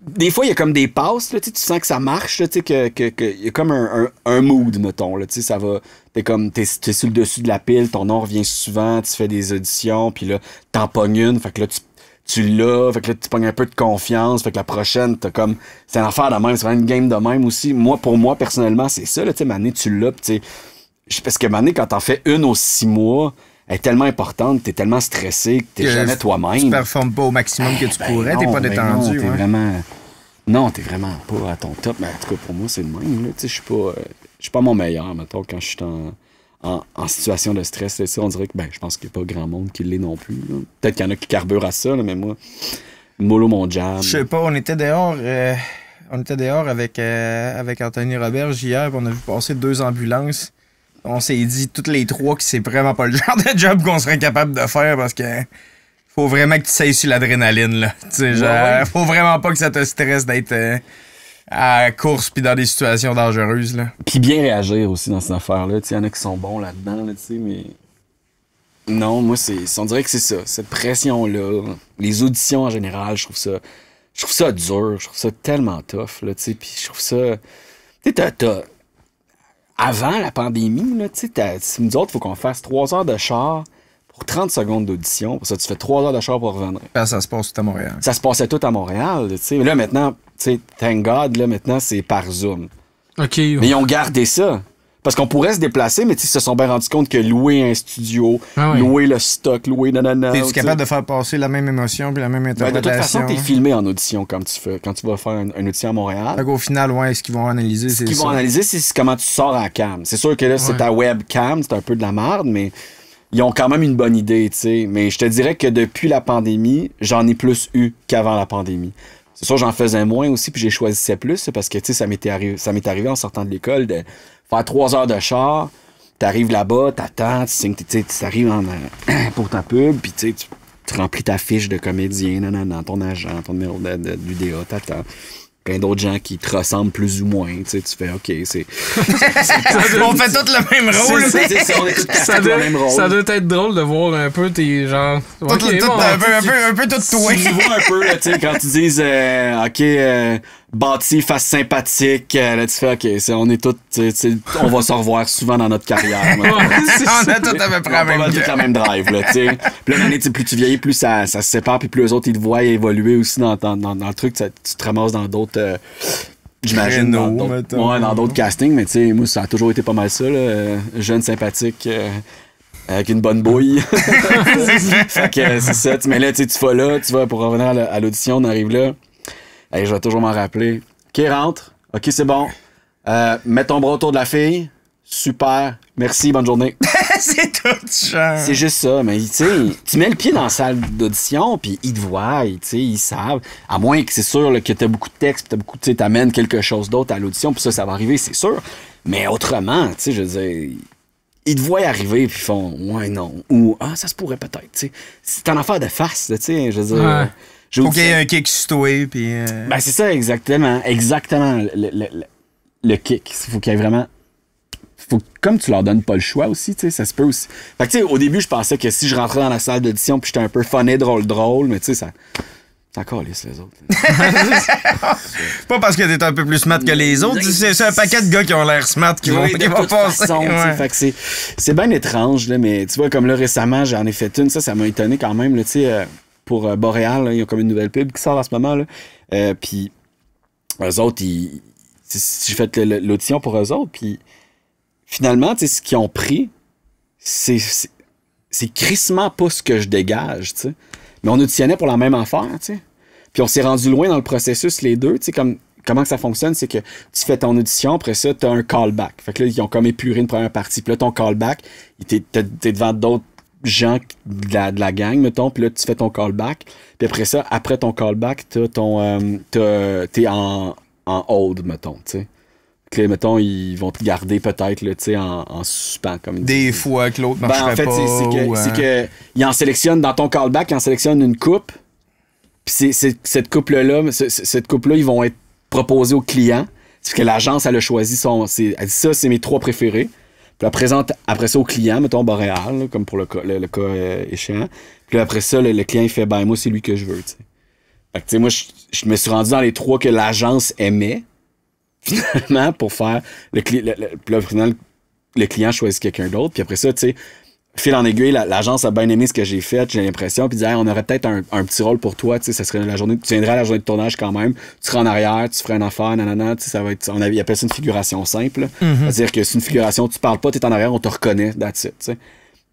Des fois, il y a comme des passes, là, tu sens que ça marche, tu sais, qu'il y a comme un mood, mettons, là, tu sais, ça va... T'es sur le dessus de la pile, ton nom revient souvent, tu fais des auditions, puis là, t'en pognes une, fait que là, tu l'as, fait que là, tu pognes un peu de confiance, fait que la prochaine, t'as comme... C'est une affaire de même, c'est vraiment une game de même aussi. Pour moi, personnellement, c'est ça, là, tu sais, Mané, tu l'as, tu sais... Parce que Mané, quand t'en fais une aux 6 mois... Elle est tellement importante, t'es tellement stressé que t'es jamais toi-même. Tu performes pas au maximum que tu pourrais, t'es pas détendu. Non, t'es vraiment... Non, t'es vraiment pas à ton top. Mais en tout cas, pour moi, c'est le même. Je suis pas mon meilleur, mettons, quand je suis en situation de stress. Là, on dirait que je pense qu'il n'y a pas grand monde qui l'est non plus. Là. Peut-être qu'il y en a qui carburent à ça, là, mais moi, mollo mon jab. Je sais pas, on était dehors avec Anthony Roberge hier, on a vu passer 2 ambulances. On s'est dit toutes les 3 que c'est vraiment pas le genre de job qu'on serait capable de faire parce que faut vraiment que tu sailles sur l'adrénaline, là. Faut vraiment pas que ça te stresse d'être à la course pis dans des situations dangereuses, là. Puis bien réagir aussi dans ces affaires-là. Il y en a qui sont bons là-dedans, là, mais... Non, moi, on dirait que c'est ça. Cette pression-là, les auditions en général, je trouve ça dur. Je trouve ça tellement tough, là, puis je trouve ça... Tu sais, avant la pandémie, là, nous autres, il faut qu'on fasse 3 heures de char pour 30 secondes d'audition. Pour ça, tu fais 3 heures de char pour revenir. Ça se passe tout à Montréal. Ça se passait tout à Montréal. Mais là, maintenant, thank God, là, maintenant, c'est par Zoom. OK. Mais ils ont gardé ça. Parce qu'on pourrait se déplacer, mais ils se sont bien rendus compte que louer un studio, louer le stock, louer nanana... T'es-tu capable de faire passer la même émotion puis la même interprétation? De toute façon, t'es filmé en audition quand tu vas faire une audition à Montréal. Fait qu'au final, ce qu'ils vont analyser, c'est ça. Ce qu'ils vont analyser, c'est comment tu sors à la cam. C'est sûr que là, c'est ta webcam, c'est un peu de la merde, mais ils ont quand même une bonne idée, tu sais. Mais je te dirais que depuis la pandémie, j'en ai plus eu qu'avant la pandémie. C'est sûr, j'en faisais moins aussi, puis j'ai choisi plus, parce que, tu sais, ça m'est arrivé en sortant de l'école de faire 3 heures de char, t'arrives là-bas, t'attends, tu arrives pour ta pub, puis tu remplis ta fiche de comédien, ton agent, ton numéro d'UDA, t'attends. Plein d'autres gens qui te ressemblent plus ou moins, tu fais OK, c'est on fait tous le même rôle. On est tous castés le même rôle. Ça doit être drôle de voir un peu tes gens. Un peu tout toi. Tu vois un peu, là, tu sais, quand tu dis OK, bâti, face sympathique, là, tu fais OK, on est tous, on va se revoir souvent dans notre carrière. On a tous à peu près la même drive, là, tu sais. Puis là, plus tu vieillis, plus ça se sépare, puis plus les autres, ils te voient évoluer aussi dans le truc, tu te ramasses dans d'autres... J'imagine dans d'autres castings, mais tu sais, moi, ça a toujours été pas mal ça, là, jeune, sympathique, avec une bonne bouille. Fait que c'est ça. Mais là, tu vas pour revenir à l'audition, on arrive là. Hey, je vais toujours m'en rappeler. OK, rentre. OK, c'est bon. Mets ton bras autour de la fille. Super. Merci, bonne journée. C'est tout, genre. C'est juste ça, mais tu sais, tu mets le pied dans la salle d'audition, puis ils te voient, tu sais, ils savent. À moins que c'est sûr là, que t'as beaucoup de texte, puis tu t'amènes quelque chose d'autre à l'audition, puis ça va arriver, c'est sûr. Mais autrement, tu sais, je veux dire, ils te voient arriver, puis ils font « Ouais, non. » Ou « Ah, ça se pourrait peut-être. » Tu sais, c'est une affaire de face, tu sais, je veux dire. Ouais. Faut qu'il y ait un kick sur toi, puis... Ben, c'est ça, exactement. Exactement, le kick. Il faut qu'il y ait vraiment... Comme tu leur donnes pas le choix aussi, tu sais, ça se peut aussi. Fait que, tu sais, au début, je pensais que si je rentrais dans la salle d'audition puis j'étais un peu funné, drôle, mais tu sais, ça calisse les autres. Pas parce que t'es un peu plus smart que les autres, c'est un paquet de gars qui ont l'air smart qui vont passer. Fait que c'est bien étrange, là, mais tu vois, comme là, récemment, j'en ai fait une, ça m'a étonné quand même, là, tu sais, pour Boréal, là, il y a comme une nouvelle pub qui sort en ce moment, là. Puis, eux autres, j'ai fait l'audition pour eux autres, puis finalement, tu sais, ce qu'ils ont pris, c'est crissement pas ce que je dégage, tu sais. Mais on auditionnait pour la même affaire, tu sais. Puis on s'est rendu loin dans le processus, les deux. Tu sais, comment que ça fonctionne, c'est que tu fais ton audition, après ça, tu as un callback. Fait que là, ils ont comme épuré une première partie. Puis là, ton callback, t'es devant d'autres gens de la gang, mettons, puis là, tu fais ton callback. Puis après ça, après ton callback, t'es en hold, mettons, tu sais. Que, mettons, ils vont te garder peut-être là, en suspens. Comme des fois que l'autre marcherait en fait, pas. C'est que ils en sélectionnent, dans ton callback, ils en sélectionnent une coupe. Puis cette couple-là, ils vont être proposés aux clients. C'est que l'agence, elle a choisi elle dit ça, c'est mes 3 préférés. Puis elle présente après ça au client, mettons Boréal, là, comme pour le cas échéant. Puis là, après ça, le client, il fait, moi, c'est lui que je veux, tu sais. Fait que, tu sais, moi, je me suis rendu dans les 3 que l'agence aimait. Finalement, pour faire puis là, au final, le client choisit quelqu'un d'autre. Puis après ça, tu sais, fil en aiguille, l'agence a bien aimé ce que j'ai fait, j'ai l'impression. Puis disait, on aurait peut-être un petit rôle pour toi. Tu sais, ça serait la journée, tu viendrais à la journée de tournage quand même. Tu serais en arrière, tu ferais une affaire, nanana. Tu sais, ça va être, il appelle ça une figuration simple. C'est-à-dire que c'est une figuration, tu parles pas, t'es en arrière, on te reconnaît, that's it, tu sais.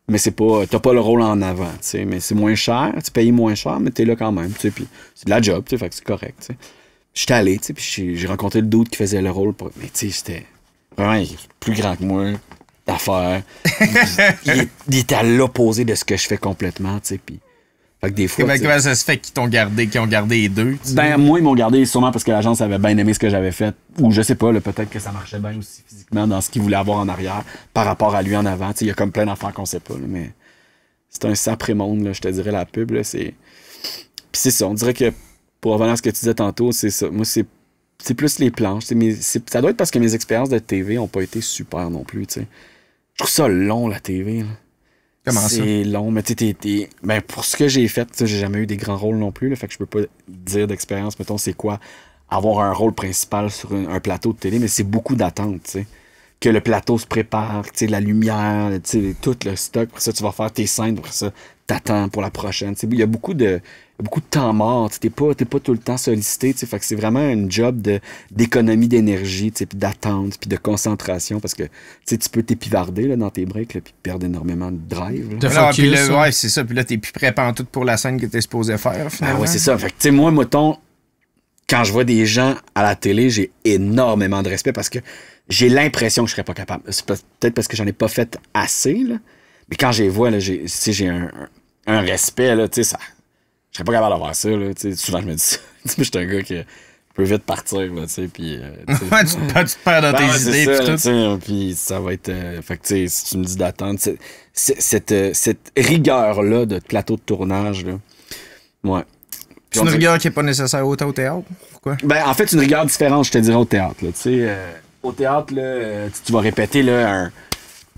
Mais c'est pas, t'as pas le rôle en avant, tu sais. Mais c'est moins cher, tu payes moins cher, mais t'es là quand même, tu sais. Puis c'est de la job, tu sais, fait que c'est correct, tu sais. J'étais allé, tu sais, puis j'ai rencontré le dude qui faisait le rôle. Mais tu sais, c'était vraiment plus grand que moi, d'affaires. il était à l'opposé de ce que je fais complètement, tu sais, puis... Fait que des fois... Comment ça se fait qu'ils ont gardé les deux? Ben, moi, ils m'ont gardé sûrement parce que l'agence avait bien aimé ce que j'avais fait. Ou je sais pas, là, peut-être que ça marchait bien aussi physiquement dans ce qu'il voulait avoir en arrière par rapport à lui en avant. Tu sais, il y a comme plein d'affaires qu'on sait pas, là, mais... C'est un sacré monde, là, je te dirais, la pub, là, c'est... Puis c'est ça, on dirait que... Pour revenir à ce que tu disais tantôt, c'est ça. Moi, c'est plus les planches. Ça doit être parce que mes expériences de TV n'ont pas été super non plus. T'sais. Je trouve ça long, la TV. Là. Comment ça? C'est long, mais ben, pour ce que j'ai fait, j'ai jamais eu des grands rôles non plus. Là, fait que je peux pas dire d'expérience. Mettons, c'est quoi avoir un rôle principal sur un plateau de télé, mais c'est beaucoup d'attente. T'sais. Que le plateau se prépare, la lumière, tout le stock. Pour ça, tu vas faire tes scènes. Pour ça, t'attends pour la prochaine. Il y a beaucoup de temps mort. T'es pas tout le temps sollicité. Fait que c'est vraiment un job d'économie d'énergie, puis d'attente, puis de concentration. Parce que tu peux t'épivarder là, dans tes breaks, puis perdre énormément de drive. Ouais, c'est ça. Puis là, t'es plus prêt pantoute pour la scène que t'es supposé faire. Ah ouais, c'est ça. Fait que moi, mettons, quand je vois des gens à la télé, j'ai énormément de respect parce que j'ai l'impression que je serais pas capable. C'est peut-être parce que j'en ai pas fait assez, là. Mais quand je les vois, là, j'ai un respect, là, tu sais, ça. Je serais pas capable d'avoir ça, là. Tu sais, souvent, je me dis ça. Je suis un gars qui peut vite partir, là, tu sais, puis... tu te perds dans tes idées, puis tout. Puis ça va être... fait que, tu sais, si tu me dis d'attendre, cette rigueur-là de plateau de tournage, là, ouais. C'est une rigueur qui est pas nécessaire autant au théâtre? Pourquoi? Ben, en fait, c'est une rigueur différente, je te dirais, au théâtre, là, tu sais... Au théâtre, là, tu vas répéter là,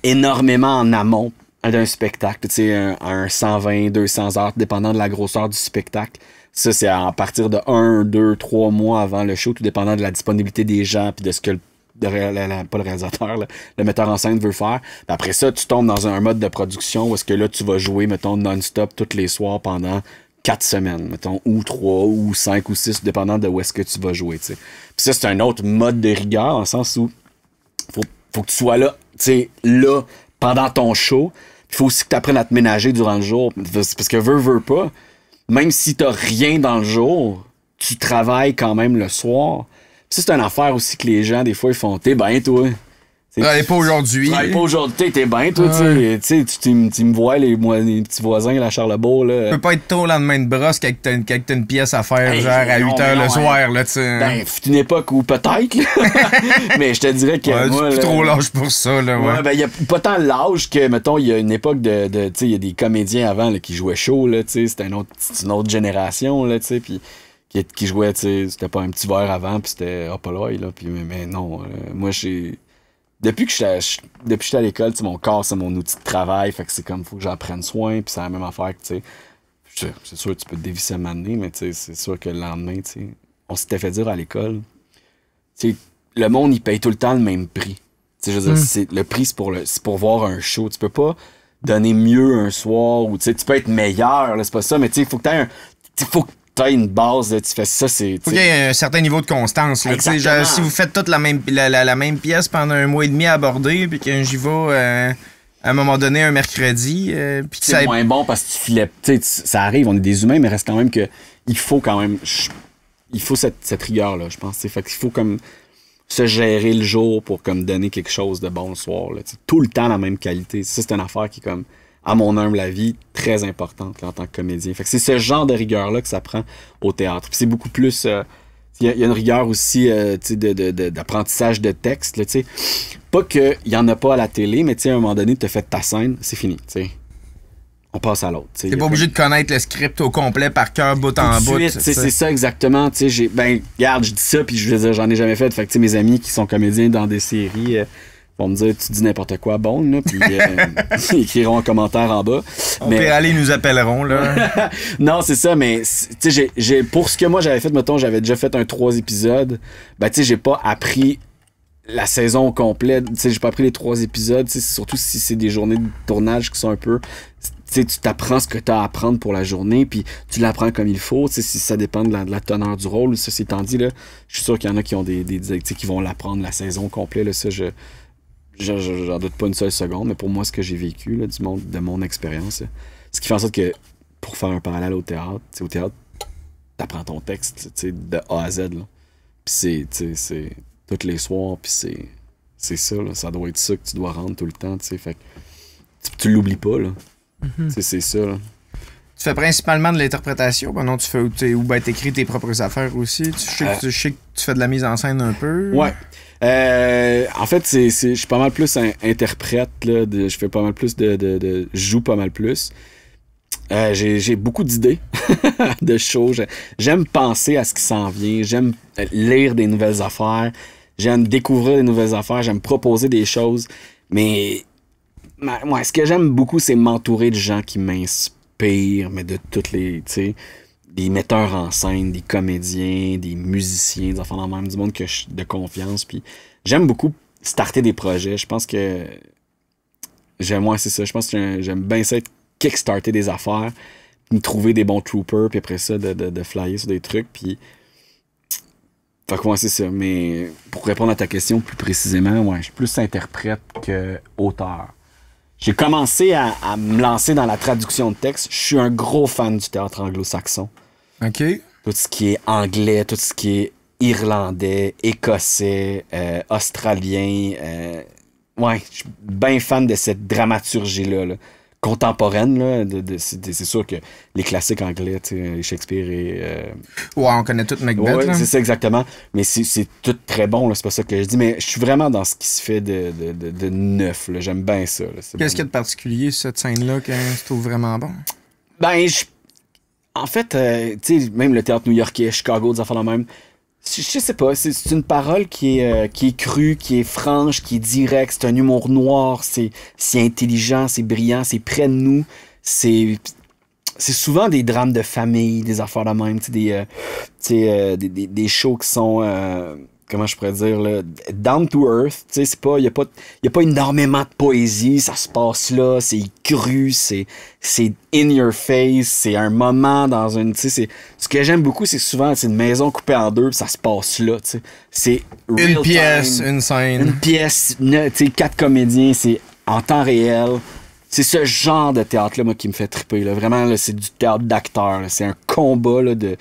énormément en amont d'un spectacle. Tu sais, un 120, 200 heures, dépendant de la grosseur du spectacle. Ça, c'est à partir de 1, 2, 3 mois avant le show, tout dépendant de la disponibilité des gens puis de ce que pas le réalisateur, le metteur en scène veut faire. Puis après ça, tu tombes dans un mode de production où est-ce que là, tu vas jouer, mettons, non-stop tous les soirs pendant 4 semaines, mettons, ou 3, ou 5, ou 6, dépendant de où est-ce que tu vas jouer, tu sais. Puis ça, c'est un autre mode de rigueur, dans le sens où faut que tu sois là, tu sais, là, pendant ton show. Il faut aussi que tu apprennes à te ménager durant le jour. Parce que veux pas, même si t'as rien dans le jour, tu travailles quand même le soir. Puis ça, c'est une affaire aussi que les gens, des fois, ils font « T'es bien, toi? » Pas aujourd'hui. Pas aujourd'hui. T'es bien, toi, tu sais. Tu me vois, les petits voisins, la Charlebourg, là. Tu peux pas être tôt le lendemain de brosse quand t'as une pièce à faire, genre, à 8h le soir, là, tu sais. Ben, c'est une époque où peut-être, mais je te dirais que. Ouais, moi, c'est plus trop l'âge pour ça, là, ouais. Ben, il y a pas tant l'âge que, mettons, il y a une époque tu sais, il y a des comédiens avant, là, qui jouaient chaud, là, tu sais. C'était une autre génération, là, tu sais, puis qui jouait, tu sais, c'était pas un petit verre avant, puis c'était hop là, puis mais non, moi, depuis que j'étais à l'école, mon corps, c'est mon outil de travail, fait que c'est comme, faut que j'en prenne soin, puis c'est la même affaire que, tu sais, c'est sûr que tu peux te dévisser à m'amener, mais tu sais, c'est sûr que le lendemain, tu sais, on s'était fait dire à l'école, tu sais, le monde, il paye tout le temps le même prix. Tu sais, je veux dire, le prix, c'est pour voir un show. Tu peux pas donner mieux un soir, ou tu sais, tu peux être meilleur, là, c'est pas ça, mais tu sais, faut que t'aies une base, là, tu fais ça, c'est... Faut qu'il y ait un certain niveau de constance. Là, genre, si vous faites toute la même pièce pendant un mois et demi à aborder, puis que j'y vais à un moment donné, un mercredi. Puis c'est moins bon parce que tu filais. Tu sais, ça arrive, on est des humains, mais reste quand même que il faut quand même. Il faut cette rigueur-là, je pense. Fait qu'il faut comme se gérer le jour pour comme donner quelque chose de bon le soir. Là, tout le temps la même qualité. Ça, c'est une affaire qui est comme, à mon humble avis, très importante là, en tant que comédien. Fait que c'est ce genre de rigueur-là que ça prend au théâtre. Puis c'est beaucoup plus. Il y a une rigueur aussi d'apprentissage de texte. Là, pas qu'il n'y en a pas à la télé, mais à un moment donné, tu as fait ta scène, c'est fini. T'sais. On passe à l'autre. T'es pas obligé de connaître le script au complet par cœur, bout en bout. C'est ça exactement. Regarde, je dis ça, puis je veux dire, j'en ai jamais fait. Fait que mes amis qui sont comédiens dans des séries vont me dire, tu dis n'importe quoi, bon, là, puis ils écriront un commentaire en bas. On peut aller, ils nous appelleront, là. Non, c'est ça, mais pour ce que moi j'avais fait, mettons, j'avais déjà fait 3 épisodes, j'ai pas appris la saison au complet, j'ai pas appris les 3 épisodes, surtout si c'est des journées de tournage qui sont un peu... tu t'apprends ce que tu as à apprendre pour la journée, puis tu l'apprends comme il faut. Si ça dépend de la teneur du rôle. Ceci étant dit, là, je suis sûr qu'il y en a qui ont qui vont l'apprendre la saison au complet. Là, ça, j'en doute pas une seule seconde, mais pour moi, ce que j'ai vécu là, de mon expérience, ce qui fait en sorte que, pour faire un parallèle au théâtre, t'apprends ton texte de A à Z. Là. Puis c'est tous les soirs, puis c'est ça. Là, ça doit être ça que tu dois rendre tout le temps. Fait que tu l'oublies pas. Là. Mm-hmm. C'est ça. Là. Tu fais principalement de l'interprétation. Ben non, tu fais ou t'écris tes propres affaires aussi. Je sais que tu fais de la mise en scène un peu. Ouais. En fait, je suis pas mal plus interprète. Là, je fais pas mal plus je joue pas mal plus. J'ai beaucoup d'idées de shows. J'aime penser à ce qui s'en vient. J'aime lire des nouvelles affaires. J'aime découvrir des nouvelles affaires. J'aime proposer des choses. Mais moi, ce que j'aime beaucoup, c'est m'entourer de gens qui m'inspirent, mais de toutes les, des metteurs en scène, des comédiens, des musiciens, des enfants même, du monde de confiance. Puis j'aime beaucoup starter des projets. Je pense que c'est ça. Je pense que j'aime bien ça, kickstarter des affaires, me trouver des bons troopers, puis après ça, de flyer sur des trucs. Puis fait que c'est ça. Mais pour répondre à ta question plus précisément, je suis plus interprète que auteur. J'ai commencé à me lancer dans la traduction de texte. Je suis un gros fan du théâtre anglo-saxon. OK. Tout ce qui est anglais, tout ce qui est irlandais, écossais, australien. Je suis bien fan de cette dramaturgie-là. Là. Contemporaine, là, c'est sûr que les classiques anglais, les Shakespeare et... on connaît tout Macbeth. Ouais, c'est ça, exactement. Mais c'est tout très bon, là, c'est pas ça que je dis. Mais je suis vraiment dans ce qui se fait de neuf. Là. J'aime bien ça. Qu'est-ce qu'il y a de particulier sur cette scène-là que tu trouves vraiment bon? En fait, même le théâtre new-yorkais, Chicago, des affaires la même... Je sais pas, c'est une parole qui est crue, qui est franche, qui est directe, c'est un humour noir, c'est intelligent, c'est brillant, c'est près de nous, c'est souvent des drames de famille, des affaires de même, des shows qui sont, comment je pourrais dire, là, down to earth, il y a pas énormément de poésie, ça se passe là, c'est cru, c'est in your face, c'est un moment dans une, ce que j'aime beaucoup, c'est souvent, c'est une maison coupée en deux, ça se passe là, c'est une pièce, une scène. Une pièce, 4 comédiens, c'est en temps réel. C'est ce genre de théâtre-là, moi, qui me fait triper, là. Vraiment, là, c'est du théâtre d'acteurs, c'est un combat, là, de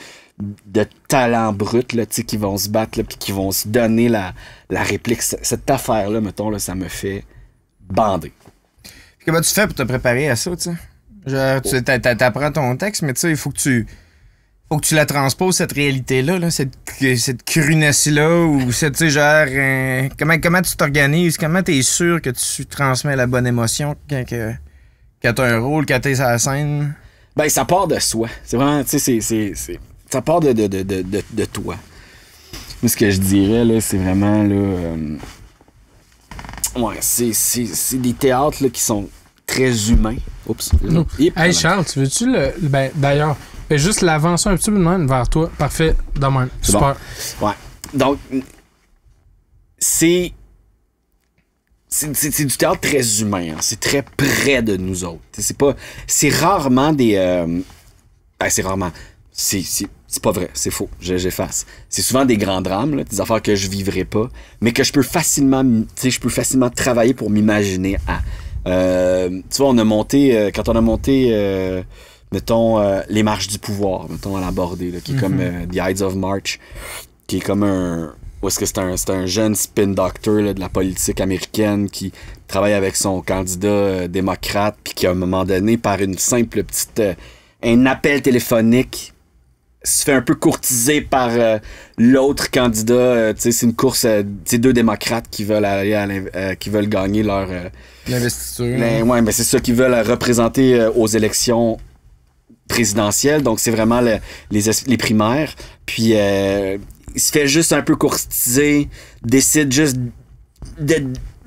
talents bruts là, qui vont se battre puis qui vont se donner la réplique. Cette affaire-là, mettons, là, ça me fait bander. Comment tu fais pour te préparer à ça? Genre, tu t'apprends ton texte, mais il faut que tu la transposes, cette réalité-là, là, cette crunesse-là, ou cette, comment tu t'organises, comment tu es sûr que tu transmets la bonne émotion quand t'as un rôle, quand t'es sur la scène? Ça part de soi. C'est vraiment, ça part de toi. Mais ce que je dirais, là, c'est vraiment, là... c'est des théâtres, là, qui sont très humains. Oups. Hey, Charles, tu veux-tu d'ailleurs, fais juste l'avancer un petit peu de même vers toi. Parfait, de même. Super. Bon. Ouais. Donc, c'est du théâtre très humain. Hein. C'est très près de nous autres. C'est rarement des... c'est rarement... C'est pas vrai, c'est faux, j'efface. C'est souvent des grands drames, là, des affaires que je vivrai pas, mais que je peux facilement travailler pour m'imaginer à. Tu vois, on a monté, quand on a monté, mettons, les marches du pouvoir, mettons, à l'abordé, qui est comme The Ides of March, qui est comme un... Où est-ce que c'est un jeune spin doctor là, de la politique américaine qui travaille avec son candidat démocrate, puis qui, à un moment donné, par une simple petite... un appel téléphonique, se fait un peu courtiser par l'autre candidat. Tu sais, c'est une course, c'est deux démocrates qui veulent aller qui veulent gagner leur... L'investiture. Ouais, mais c'est ça, qui veulent représenter aux élections présidentielles. Donc, c'est vraiment les primaires. Puis, il se fait juste un peu courtiser, décide juste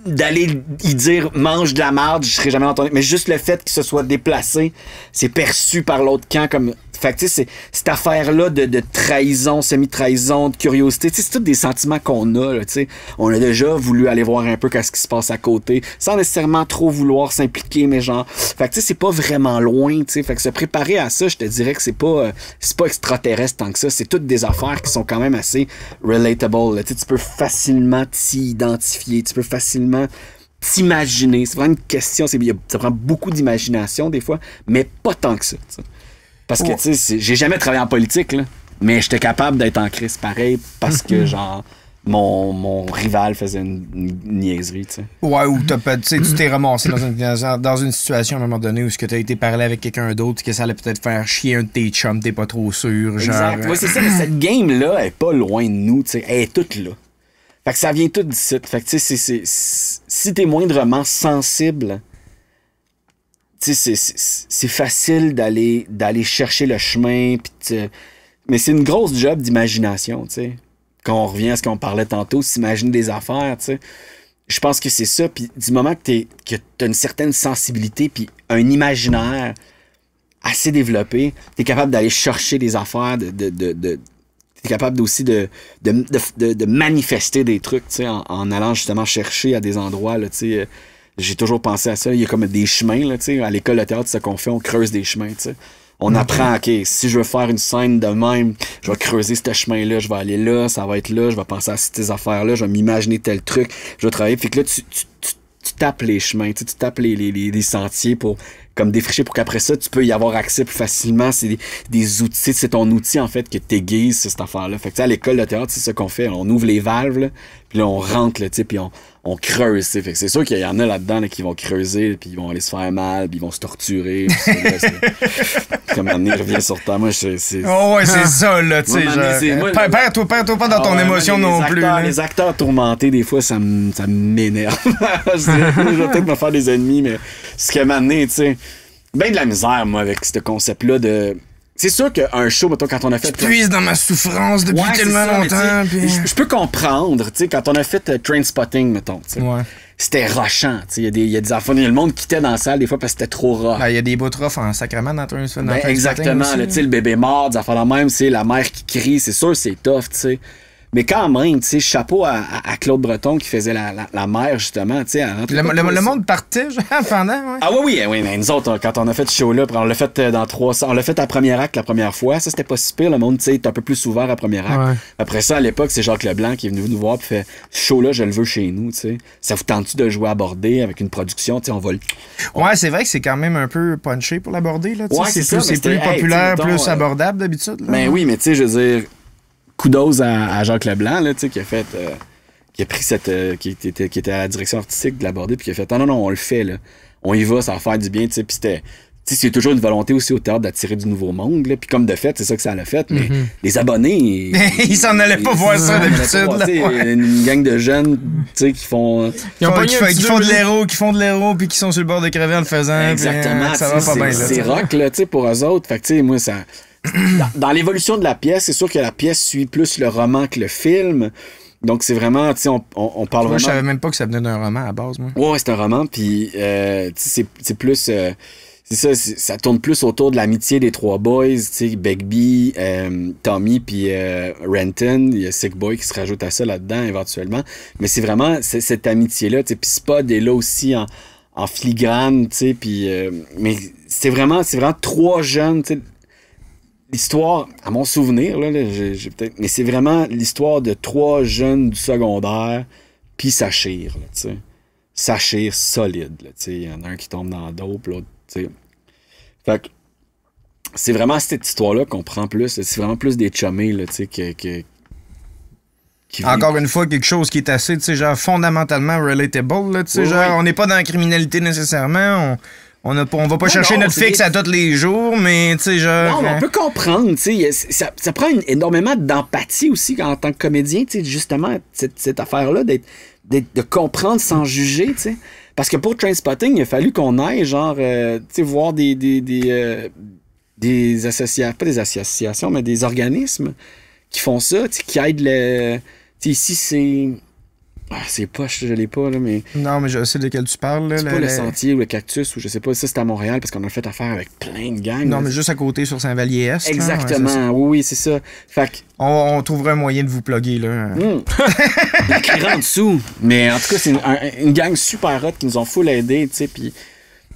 d'aller y dire « mange de la marde, je serai jamais entendu ». Mais juste le fait qu'il se soit déplacé, c'est perçu par l'autre camp comme... Fait que tu sais, c'est cette affaire-là de trahison, semi-trahison, de curiosité, tu sais, c'est tous des sentiments qu'on a, là, tu sais. On a déjà voulu aller voir un peu qu'est-ce qui se passe à côté, sans nécessairement trop vouloir s'impliquer, mais genre... Fait que tu sais, c'est pas vraiment loin, tu sais. Fait que se préparer à ça, je te dirais que c'est pas extraterrestre tant que ça. C'est toutes des affaires qui sont quand même assez relatable, là. Tu sais, tu peux facilement t'y identifier, tu peux facilement t'imaginer. C'est vraiment une question, ça prend beaucoup d'imagination des fois, mais pas tant que ça, t'sais. Parce que, tu sais, j'ai jamais travaillé en politique, là, mais j'étais capable d'être en crise pareil parce que, genre, mon rival faisait une niaiserie, tu sais. Ouais, ou tu t'es ramassé dans une situation à un moment donné où tu as été parler avec quelqu'un d'autre que ça allait peut-être faire chier un de tes chums, t'es pas trop sûr, genre... Exact. Ouais, c'est ça, mais cette game-là, elle est pas loin de nous, tu sais. Elle est toute là. Fait que ça vient tout d'ici. Fait que, tu sais, si t'es moindrement sensible... Tu sais, c'est facile d'aller chercher le chemin, mais c'est une grosse job d'imagination, tu sais. Quand on revient à ce qu'on parlait tantôt, s'imaginer des affaires, tu sais. Je pense que c'est ça, puis du moment que t'as une certaine sensibilité, puis un imaginaire assez développé, t'es capable d'aller chercher des affaires, t'es capable aussi de manifester des trucs, tu sais, en allant justement chercher à des endroits, là, tu sais. J'ai toujours pensé à ça. Il y a comme des chemins, là, tu sais. À l'école de théâtre, c'est ce qu'on fait, on creuse des chemins, tu sais. On apprend, OK, si je veux faire une scène de même, je vais creuser ce chemin-là, je vais aller là, ça va être là, je vais penser à ces affaires-là, je vais m'imaginer tel truc, je vais travailler. Fait que là, tu tapes les chemins, tu tapes les sentiers pour comme défricher pour qu'après ça, tu peux y avoir accès plus facilement. C'est des outils, c'est ton outil, en fait, que t'aiguise, cette affaire-là. Fait que, tu sais, à l'école de théâtre, c'est ce qu'on fait. On ouvre les valves, là, puis là, on rentre, là, tu sais, puis on creuse, tu sais. Fait que c'est sûr qu'il y en a là-dedans, là, qui vont creuser, puis ils vont aller se faire mal, puis ils vont se torturer. Comme un moment donné, je reviens sur toi. Moi, oh, ouais, c'est ça, là, tu sais. Perds-toi pas dans ton émotion non plus. Les acteurs tourmentés, des fois, ça m'énerve. Je vais peut-être me faire des ennemis, mais ce qui m'a amené, tu sais, ben de la misère, moi, avec ce concept-là de... C'est sûr qu'un show, mettons, quand on a fait... Tu puises dans ma souffrance depuis tellement longtemps. Puis... Je peux comprendre, tu sais, quand on a fait Trainspotting, mettons, tu sais. Ouais. C'était rushant, tu sais. Il y a des enfants, le monde quittait dans la salle des fois parce que c'était trop rough. Ben, il y a des bouts rough en sacrement dans Trainspotting. Exactement, tu sais, le bébé mort, des affaires la même, c'est la mère qui crie, c'est sûr, c'est tough, tu sais. Mais quand même, tu sais, chapeau à Claude Breton qui faisait la mère, justement, tu sais. Le monde partait, genre, pendant, ouais. Ah oui, mais nous autres, quand on a fait ce show-là, on l'a fait dans 300, on l'a fait à premier acte la première fois, ça, c'était pas si pire, le monde, tu sais, est un peu plus ouvert à premier acte. Ouais. Après ça, à l'époque, c'est Jacques Leblanc qui est venu nous voir pis fait, ce show-là, je le veux chez nous, tu sais. Ça vous tente-tu de jouer à Bordé avec une production, tu sais, on va le... Ouais, c'est vrai que c'est quand même un peu punché pour l'aborder, là, tu sais. Ouais, c'est plus populaire, plus abordable, d'habitude, là. Ben oui, mais tu sais, je veux dire... Kudos à Jacques Leblanc, là, tu sais, qui a fait... qui a pris qui était à la direction artistique de l'aborder, puis qui a fait « Non, on le fait, là. On y va, ça va faire du bien, tu sais. » Puis c'était... Tu sais, c'est toujours une volonté aussi au théâtre d'attirer du nouveau monde, là. Puis comme de fait, c'est ça que ça l'a fait, mais les abonnés... Ils s'en allaient pas voir ça d'habitude, là. Ouais. Une gang de jeunes, tu sais, qui font... Qui font de l'héros, puis qui sont sur le bord de crever en le faisant. Exactement. Ça va pas bien, là. C'est rock, là, tu sais, pour eux autres. Fait que, tu sais, moi, ça... Dans l'évolution de la pièce, c'est sûr que la pièce suit plus le roman que le film. Donc, c'est vraiment, tu sais, on parle vraiment... Je savais même pas que ça venait d'un roman à la base, moi. Ouais, c'est un roman, puis, tu sais, c'est plus... c'est ça, ça tourne plus autour de l'amitié des trois boys, tu sais, Begbie, Tommy, puis Renton. Il y a Sick Boy qui se rajoute à ça là-dedans, éventuellement. Mais c'est vraiment cette amitié-là, tu sais, puis Spud est là aussi en filigrane, tu sais, puis... mais c'est vraiment trois jeunes, tu sais. L'histoire, à mon souvenir, là, j'ai peut-être... Mais c'est vraiment l'histoire de trois jeunes du secondaire, puis Saphir, là, tu sais. s'achire solide. Il y en a un qui tombe dans la dope, l'autre. T'sais. Fait que c'est vraiment cette histoire-là qu'on prend plus. C'est vraiment plus des chummés là, qui encore une fois, quelque chose qui est assez, genre, fondamentalement relatable, là, genre, on n'est pas dans la criminalité nécessairement, on va pas chercher notre fixe à tous les jours, mais, genre... Non, on peut comprendre, ça prend énormément d'empathie aussi en tant que comédien, justement, cette affaire-là, de comprendre sans juger, parce que pour Trainspotting, il a fallu qu'on aille, genre, voir des associations, pas des associations, mais des organismes qui font ça, qui aident le... ici, c'est... c'est poche, je l'ai pas, là, mais... Non, mais je sais de quel tu parles. Là, c'est pas le Sentier ou le Cactus, ou je sais pas. Ça, c'est à Montréal, parce qu'on a fait affaire avec plein de gangs. Non, là. mais juste à côté, sur Saint-Vallier-Est. Exactement, là, oui, c'est ça. Fait que... on trouvera un moyen de vous plugger, là. Écrire en dessous. Mais en tout cas, c'est une gang super hot qui nous ont full aidé, tu sais, puis...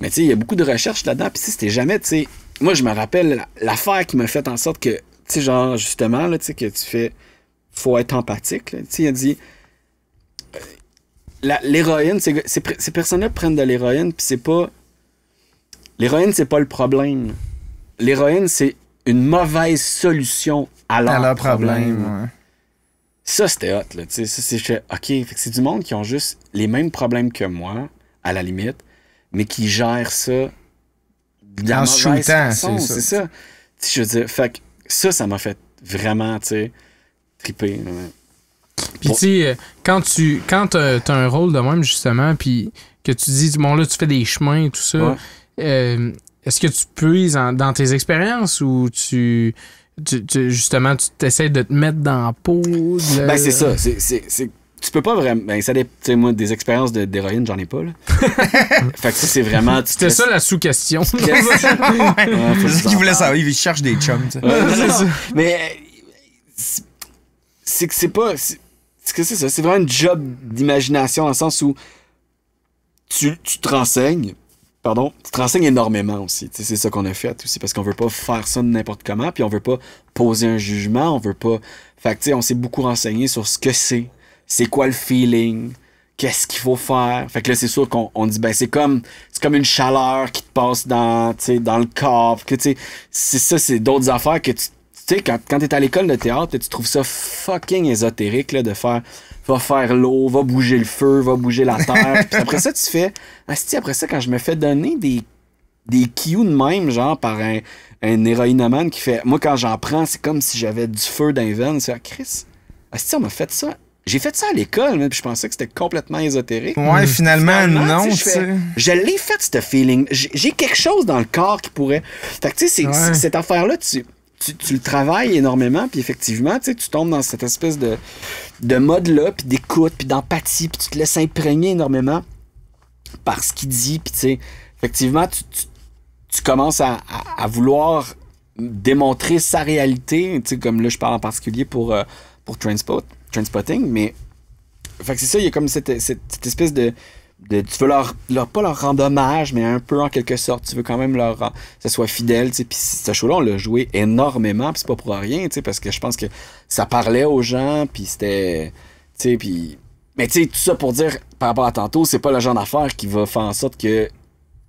Mais tu sais, il y a beaucoup de recherches là-dedans, puis c'était jamais, tu sais... Moi, je me rappelle l'affaire qui m'a fait en sorte que, tu sais, genre, justement, là, tu sais, que tu fais... Faut être empathique, là. Tu sais, il a dit... L'héroïne, ces personnes-là prennent de l'héroïne, puis c'est pas... L'héroïne, c'est pas le problème. L'héroïne, c'est une mauvaise solution à leur problème. Ouais. Ça, c'était hot, là. Tu sais, ça, c'est... OK, fait que c'est du monde qui ont juste les mêmes problèmes que moi, à la limite, mais qui gèrent ça de la mauvaise façon. C'est ça. Tu sais, je veux dire, fait que ça m'a fait vraiment, tu sais, triper. Puis tu sais, quand t'as un rôle de même, justement, puis que tu dis, bon là, tu fais des chemins et tout ça, est-ce que tu puises dans tes expériences ou justement, tu t'essaies de te mettre dans la peau? Ben, c'est ça. Tu peux pas vraiment... Ben, ça tu sais, moi, des expériences d'héroïne, j'en ai pas, là. Fait que ça, c'est vraiment... C'était ça la sous-question. C'est ce qu'il voulait savoir. Il cherche des chums, tu sais. Mais... c'est que c'est pas... C'est ça. C'est vraiment un job d'imagination dans le sens où tu te renseignes. Pardon, tu te renseignes énormément aussi. T'sais, c'est ça qu'on a fait aussi, parce qu'on veut pas faire ça de n'importe comment, puis on veut pas poser un jugement, on veut pas... Fait que, tu sais, on s'est beaucoup renseigné sur ce que c'est quoi le feeling, qu'est-ce qu'il faut faire. Fait que là, c'est sûr qu'on dit, ben, c'est comme une chaleur qui te passe dans le corps, que, tu sais, c'est ça, c'est d'autres affaires que tu sais, quand t'es à l'école de théâtre, là, tu trouves ça fucking ésotérique, là, de faire... Va faire l'eau, va bouger le feu, va bouger la terre. Puis après ça, tu fais... après ça, quand je me fais donner des cues de même, genre, par un héroïnomane qui fait... Moi, quand j'en prends, c'est comme si j'avais du feu dans les veines. C'est Chris, on m'a fait ça. J'ai fait ça à l'école, puis je pensais que c'était complètement ésotérique. Ouais, finalement non, tu sais. Je l'ai fait, ce feeling. J'ai quelque chose dans le corps qui pourrait... Fait que, tu sais, cette affaire-là, tu le travailles énormément, puis effectivement, tu tombes dans cette espèce de mode-là, puis d'écoute, puis d'empathie, puis tu te laisses imprégner énormément par ce qu'il dit, puis tu sais, effectivement, tu commences à vouloir démontrer sa réalité, tu sais, comme là, je parle en particulier pour Trainspotting, mais fait que c'est ça, il y a comme cette espèce de tu veux pas leur rendre hommage, mais un peu en quelque sorte, tu veux quand même que ça soit fidèle, tu sais. Puis ce show-là, on l'a joué énormément, puis c'est pas pour rien, tu sais, parce que je pense que ça parlait aux gens, puis c'était, tu sais, puis... Mais tu sais, tout ça pour dire, par rapport à tantôt, c'est pas le genre d'affaire qui va faire en sorte que, tu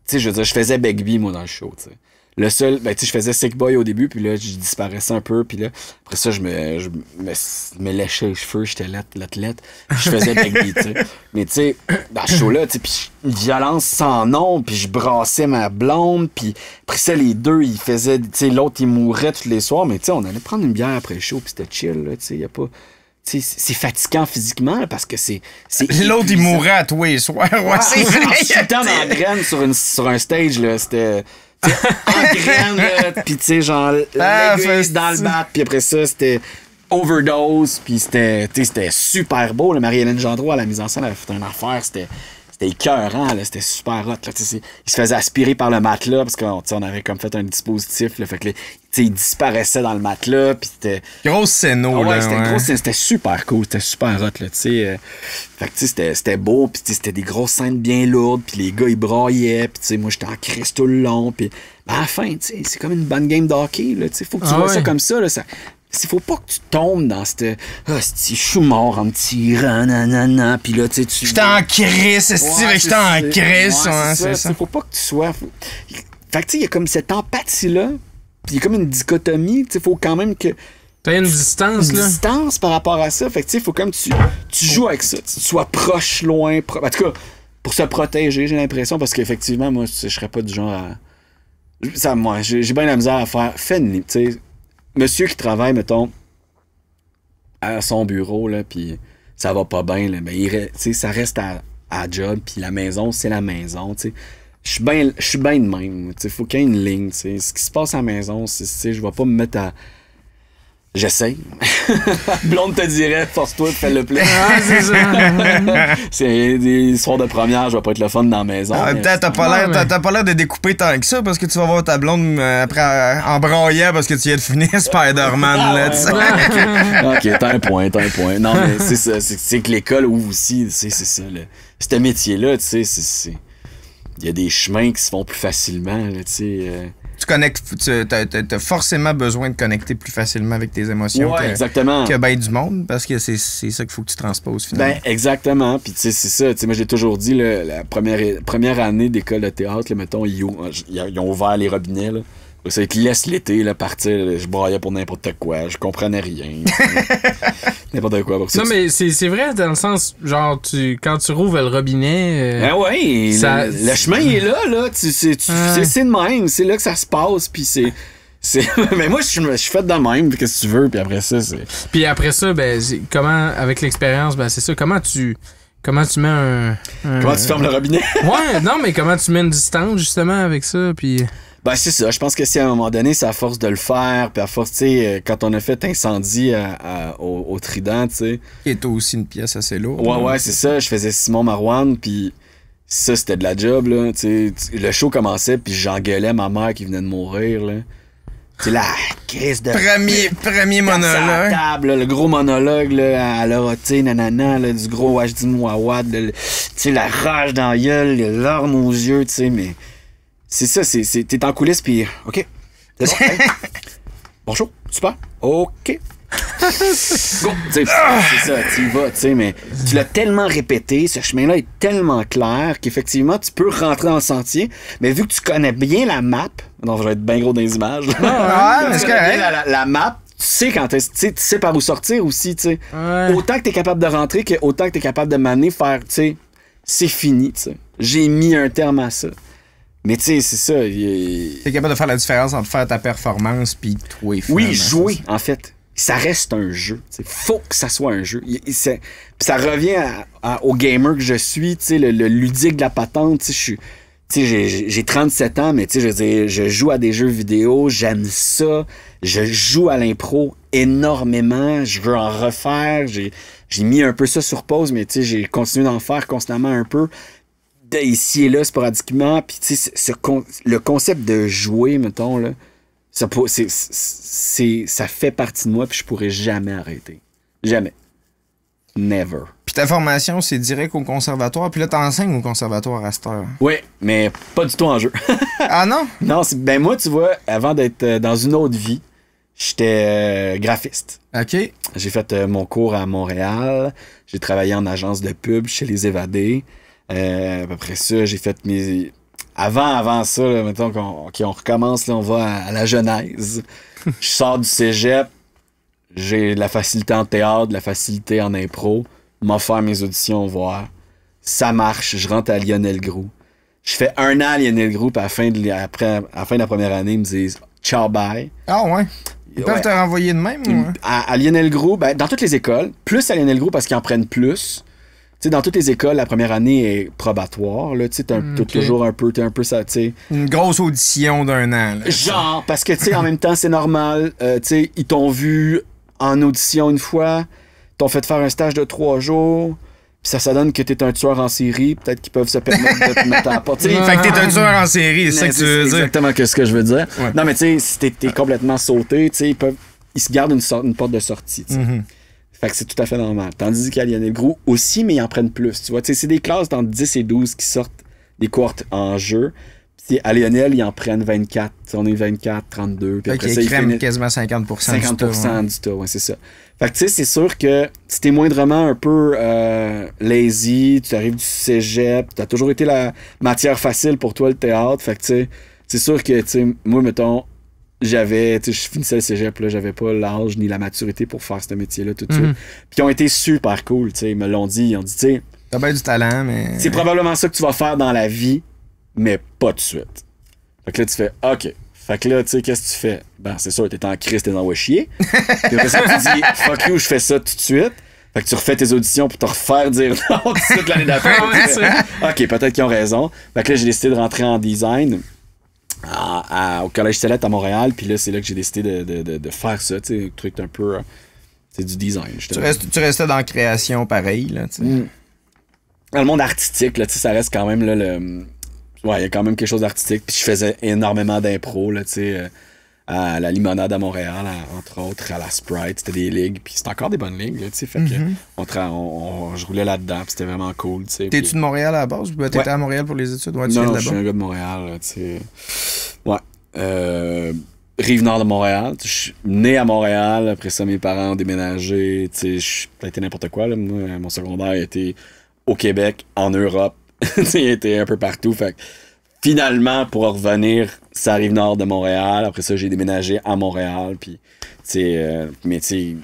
sais, je veux dire, je faisais Begbie, moi, dans le show, tu sais. Le seul, ben, tu sais, je faisais Sick Boy au début, puis là, je disparaissais un peu, puis là, après ça, je me léchais les cheveux, j'étais l'athlète, je faisais Begbie, tu sais. Mais tu sais, dans ce show-là, tu sais, puis une violence sans nom, puis je brassais ma blonde, puis après ça, les deux, ils faisaient, tu sais, l'autre, il mourait tous les soirs, mais tu sais, on allait prendre une bière après le show, puis c'était chill, là, tu sais, y a pas... C'est fatigant physiquement là, parce que c'est l'autre il mourrait à tous les soirs. Ouais, c'est tout le temps dans la graine sur un stage là, c'était en graine là, puis tu sais genre l'aiguille dans le bat, puis après ça c'était overdose, puis c'était super beau. Marie-Hélène Gendreau à la mise en scène avait fait une affaire, c'était écœurant, là, c'était super hot. Là, il se faisait aspirer par le matelas parce qu'on avait comme fait un dispositif. Là, fait que il disparaissait dans le matelas. Puis c'était. Grosse scène, là. C'était super cool, c'était super hot. Là, fait que c'était beau, puis c'était des grosses scènes bien lourdes, puis les gars ils braillaient, puis moi j'étais en crise tout le long. Puis à la fin, c'est comme une bonne game de hockey. Faut que tu vois ça comme ça. Là, faut pas que tu tombes dans cette je suis mort en me tirant, nanana, puis là, tu sais, J'étais en crise, j'étais en crise. C'est ça. Faut pas que tu sois... Fait que, tu sais, il y a comme cette empathie-là, puis il y a comme une dichotomie, tu sais, faut quand même que... T'as une distance, là. Une distance par rapport à ça. Fait que, tu sais, faut comme tu joues avec ça. Tu sois proche, loin, en tout cas, pour se protéger, j'ai l'impression, parce qu'effectivement, moi, je serais pas du genre à... moi, j'ai bien la misère à faire... Fais une limite, tu sais. Monsieur qui travaille, mettons, à son bureau, là, puis ça va pas bien, là, mais ça reste à job, puis la maison, c'est la maison, tu sais. Je suis bien de même, tu sais. Faut qu'il y ait une ligne, tu sais. Ce qui se passe à la maison, je vais pas me mettre à... J'essaye. Blonde te dirait, force-toi, fais-le plein. Ah, c'est ça. C'est des soirs de première, je vais pas être le fun dans la maison. En même temps, t'as pas l'air de découper tant que ça parce que tu vas voir ta blonde après en braillant parce que tu viens de finir Spider-Man. Là, Ok, t'as un point. Non, mais c'est ça. C'est que l'école ouvre aussi. C'est ça. Ce métier-là, tu sais, il y a des chemins qui se font plus facilement. Là, tu sais. Tu connectes, t'as forcément besoin de connecter plus facilement avec tes émotions que ben du monde, parce que c'est ça qu'il faut que tu transposes finalement. Ben, exactement. Puis, tu sais, c'est ça. Tu sais, moi, j'ai toujours dit, là, la première année d'école de théâtre, là, mettons, ils ont ouvert les robinets, là. Ça, ils te laissent l'été, là, partir. Là, je braillais pour n'importe quoi. Je comprenais rien. N'importe quoi. Pour ça, non, mais c'est vrai, dans le sens, genre, quand tu rouvres le robinet... Ben ouais, ça, le chemin il est là. C'est de même. C'est là que ça se passe. Puis c'est... Mais moi, je suis fait de même. Puis qu'est-ce que tu veux? Puis après ça, c'est... Puis après ça, ben, comment, avec l'expérience, ben, c'est ça. Comment tu mets un... Comment tu fermes le robinet? Ouais, non, mais comment tu mets une distance, justement, avec ça, puis... Ben, c'est ça. Je pense que si à un moment donné, c'est à force de le faire, puis à force, tu sais, quand on a fait incendie au Trident, tu sais. Qui était aussi une pièce assez lourde. Ouais, c'est ça. Je faisais Simon Marouane, puis ça, c'était de la job, là. Tu sais, le show commençait, puis j'engueulais ma mère qui venait de mourir, là. Tu sais, la crise de... Premier monologue. Table, là, le gros monologue, là, à l'oroté, nanana, là, du gros Wajdi Mouawad, tu sais, la rage dans la gueule, les larmes aux yeux, tu sais, mais... C'est ça, t'es en coulisses, puis OK, c'est bon, hey. Bonjour, super, OK. Go! C'est ça, tu y vas, tu sais, mais tu l'as tellement répété, ce chemin-là est tellement clair qu'effectivement, tu peux rentrer dans le sentier, mais vu que tu connais bien la map, non, je vais être bien gros dans les images, là. Mais c'est correct. La map, tu sais quand tu sais par où sortir aussi, tu sais. Ouais. Autant que t'es capable de rentrer, autant que t'es capable de m'amener faire, tu sais, c'est fini, tu sais. J'ai mis un terme à ça. Mais tu sais, c'est ça. T'es capable de faire la différence entre faire ta performance puis toi. Oui, jouer, en fait. Ça reste un jeu. T'sais. Faut que ça soit un jeu. Ça revient au gamer que je suis, le ludique de la patente. J'ai 37 ans, mais je joue à des jeux vidéo, j'aime ça. Je joue à l'impro énormément. Je veux en refaire. J'ai mis un peu ça sur pause, mais j'ai continué d'en faire constamment un peu. Ici et là, sporadiquement. Puis, tu sais, le concept de jouer, mettons, là, ça fait partie de moi, puis je pourrais jamais arrêter. Jamais. Never. Puis ta formation, c'est direct au conservatoire, puis là, t'enseignes au conservatoire à cette heure. Oui, mais pas du tout en jeu. Ah non? Non, ben moi, tu vois, avant d'être dans une autre vie, j'étais graphiste. OK. J'ai fait mon cours à Montréal. J'ai travaillé en agence de pub chez Les Évadés. Après ça, j'ai fait mes... Avant ça, là, mettons qu'on recommence, là, on va à la genèse. Je sors du cégep, j'ai de la facilité en théâtre, de la facilité en impro, m'en faire mes auditions, voir. Ça marche, je rentre à Lionel Groux. Je fais 1 an à Lionel Groux, puis à la fin de la première année, ils me disent « ciao, bye ». Ah ouais? Ils peuvent te renvoyer de même? Ou... À Lionel Groux, ben, dans toutes les écoles, plus à Lionel Groux parce qu'ils en prennent plus. T'sais, dans toutes les écoles, la première année est probatoire. T'as toujours un peu ça, tu sais. Une grosse audition d'1 an. Là. Genre, parce que, tu sais, en même temps, c'est normal. Ils t'ont vu en audition une fois, t'ont fait faire un stage de 3 jours, puis ça donne que t'es un tueur en série. Peut-être qu'ils peuvent se permettre de te mettre à la porte. Fait que t'es un tueur en série, c'est ça que tu veux dire. Exactement ce que je veux dire. Ouais. Non, mais tu sais, si t'es complètement sauté, tu sais, ils se gardent une porte de sortie, tu sais. Fait que c'est tout à fait normal. Tandis qu'à Lionel Groux aussi, mais ils en prennent plus. Tu vois, c'est des classes dans 10 et 12 qui sortent des cohortes en jeu. à Lionel, ils en prennent 24. On est 24, 32. Puis après ça, ils crèment quasiment 50%, 50% du tas, ouais, c'est ça. Fait que tu sais, c'est sûr que si t'es moindrement un peu lazy, tu arrives du cégep, t'as toujours été la matière facile pour toi, le théâtre. Fait que tu sais, c'est sûr que, tu sais, moi, mettons, je finissais le cégep, là, j'avais pas l'âge ni la maturité pour faire ce métier-là tout de suite. Puis ils ont été super cool, tu sais, ils me l'ont dit. Ils ont dit, tu sais, t'as bien du talent, mais... c'est probablement ça que tu vas faire dans la vie, mais pas tout de suite. Fait que là, tu fais, OK. Fait que là, tu sais, qu'est-ce que tu fais? Ben, c'est sûr, t'es en crise, t'es en chier. Puis après ça, tu dis, fuck you, je fais ça tout de suite. Fait que tu refais tes auditions pour te refaire dire non tout de suite l'année d'après. OK, peut-être qu'ils ont raison. Fait que là, j'ai décidé de rentrer en design au Collège Stellette à Montréal. Puis là, c'est là que j'ai décidé de faire ça, tu sais, un truc un peu... c'est du design. Tu restais dans la création pareil, là, tu sais. Dans le monde artistique, là, tu sais, ça reste quand même là, ouais, il y a quand même quelque chose d'artistique. Puis je faisais énormément d'impro, là, tu sais, à la Limonade à Montréal, entre autres, à la Sprite. C'était des ligues. Puis c'était encore des bonnes ligues, là, tu sais. Fait que je roulais là-dedans. Puis c'était vraiment cool, tu sais. T'es-tu de Montréal à la base? T'étais à Montréal pour les études? Ouais, non, je suis un gars de Montréal, là, tu sais. Ouais. Rive-Nord de Montréal. Je suis né à Montréal. Après ça, mes parents ont déménagé. Tu sais, ça a été n'importe quoi, là. Moi, mon secondaire a été au Québec, en Europe. Il était un peu partout. Fait que finalement, pour revenir, ça arrive nord de Montréal. Après ça, j'ai déménagé à Montréal. Puis, mais tu sais,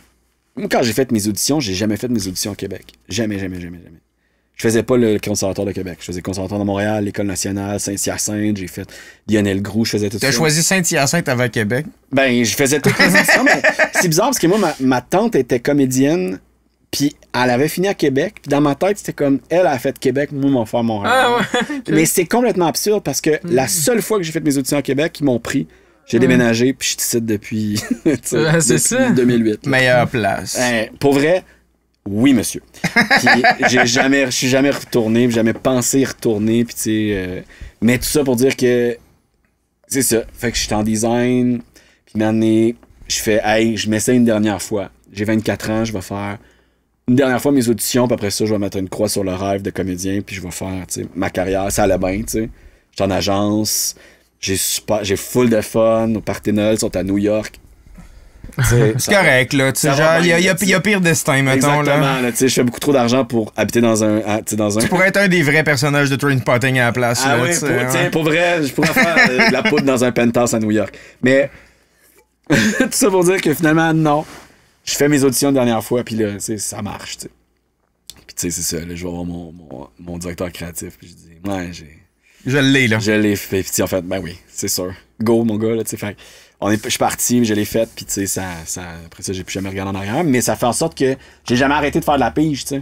quand j'ai fait mes auditions, j'ai jamais fait mes auditions au Québec. Jamais. Je faisais pas le Conservatoire de Québec. Je faisais le Conservatoire de Montréal, l'École nationale, Saint-Hyacinthe. J'ai fait Lionel Groux. Je faisais tout ça. T'as choisi Saint-Hyacinthe avant Québec? Ben, je faisais toutes les auditions. Mais c'est bizarre parce que moi, ma tante était comédienne. Puis elle avait fini à Québec. Puis dans ma tête, c'était comme, elle a fait Québec, moi, mon frère Montréal. Ah ouais, okay. Mais c'est complètement absurde parce que la seule fois que j'ai fait mes auditions à Québec, ils m'ont pris. J'ai déménagé, puis je suis ici depuis, c'est ça. 2008. Là. Meilleure place. Pour vrai, oui, monsieur. Puis je suis jamais retourné, puis jamais pensé y retourner. Puis tu sais, mais tout ça pour dire que c'est ça. Fait que je suis en design. Puis maintenant, je fais, hey, je m'essaie une dernière fois. J'ai 24 ans, je vais faire une dernière fois mes auditions, puis après ça, je vais mettre une croix sur le rêve de comédien, puis je vais faire, tu sais, ma carrière. Ça allait bien, tu sais. J'étais en agence, j'ai full de fun. Nos partenaires sont à New York. C'est correct, là. Tu sais, genre, il y a pire destin, mettons. Exactement, là. Tu sais, je fais beaucoup trop d'argent pour habiter dans un. Tu pourrais être un des vrais personnages de Trainspotting à la place. Ah là, oui, pour vrai, je pourrais faire de la poudre dans un penthouse à New York. Mais, tout ça pour dire que finalement, non. Je fais mes auditions la dernière fois, puis là, ça marche, tu sais. Puis tu sais, c'est ça, là, je vais voir mon directeur créatif, puis je dis, ouais, je l'ai, là. Je l'ai fait, puis en fait, ben oui, c'est sûr. Go, mon gars, là, tu sais, fait je suis parti, je l'ai fait, puis tu sais, après ça, j'ai plus jamais regardé en arrière, mais ça fait en sorte que j'ai jamais arrêté de faire de la pige, tu sais.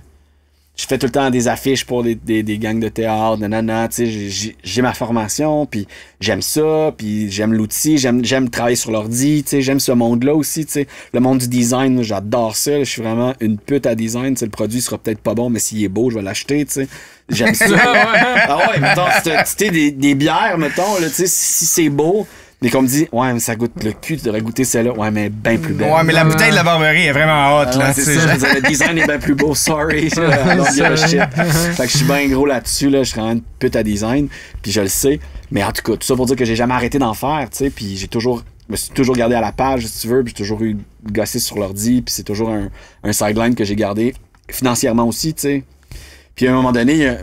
Je fais tout le temps des affiches pour des gangs de théâtre, nanana, tu sais, j'ai ma formation, puis j'aime ça, puis j'aime l'outil, j'aime travailler sur l'ordi, tu sais, j'aime ce monde-là aussi, tu sais. Le monde du design, moi, j'adore ça, là, je suis vraiment une pute à design, tu sais, le produit sera peut-être pas bon, mais s'il est beau, je vais l'acheter, tu sais. J'aime ça. Ah ouais, mettons, tu sais, des bières, mettons, là, tu sais, si c'est beau. Mais qu'on me dit, ouais, mais ça goûte le cul, tu devrais goûter celle-là. Ouais, mais bien plus belle. Ouais, mais la bouteille de la Barberie est vraiment hot, là. C'est ça, le design est bien plus beau, sorry. Fait que je suis bien gros là-dessus, là. Je suis vraiment une pute à design, puis je le sais. Mais en tout cas, tout ça pour dire que j'ai jamais arrêté d'en faire, tu sais, puis je me suis toujours gardé à la page, si tu veux, puis j'ai toujours eu gossé sur l'ordi, puis c'est toujours un sideline que j'ai gardé financièrement aussi, tu sais. Puis à un moment donné,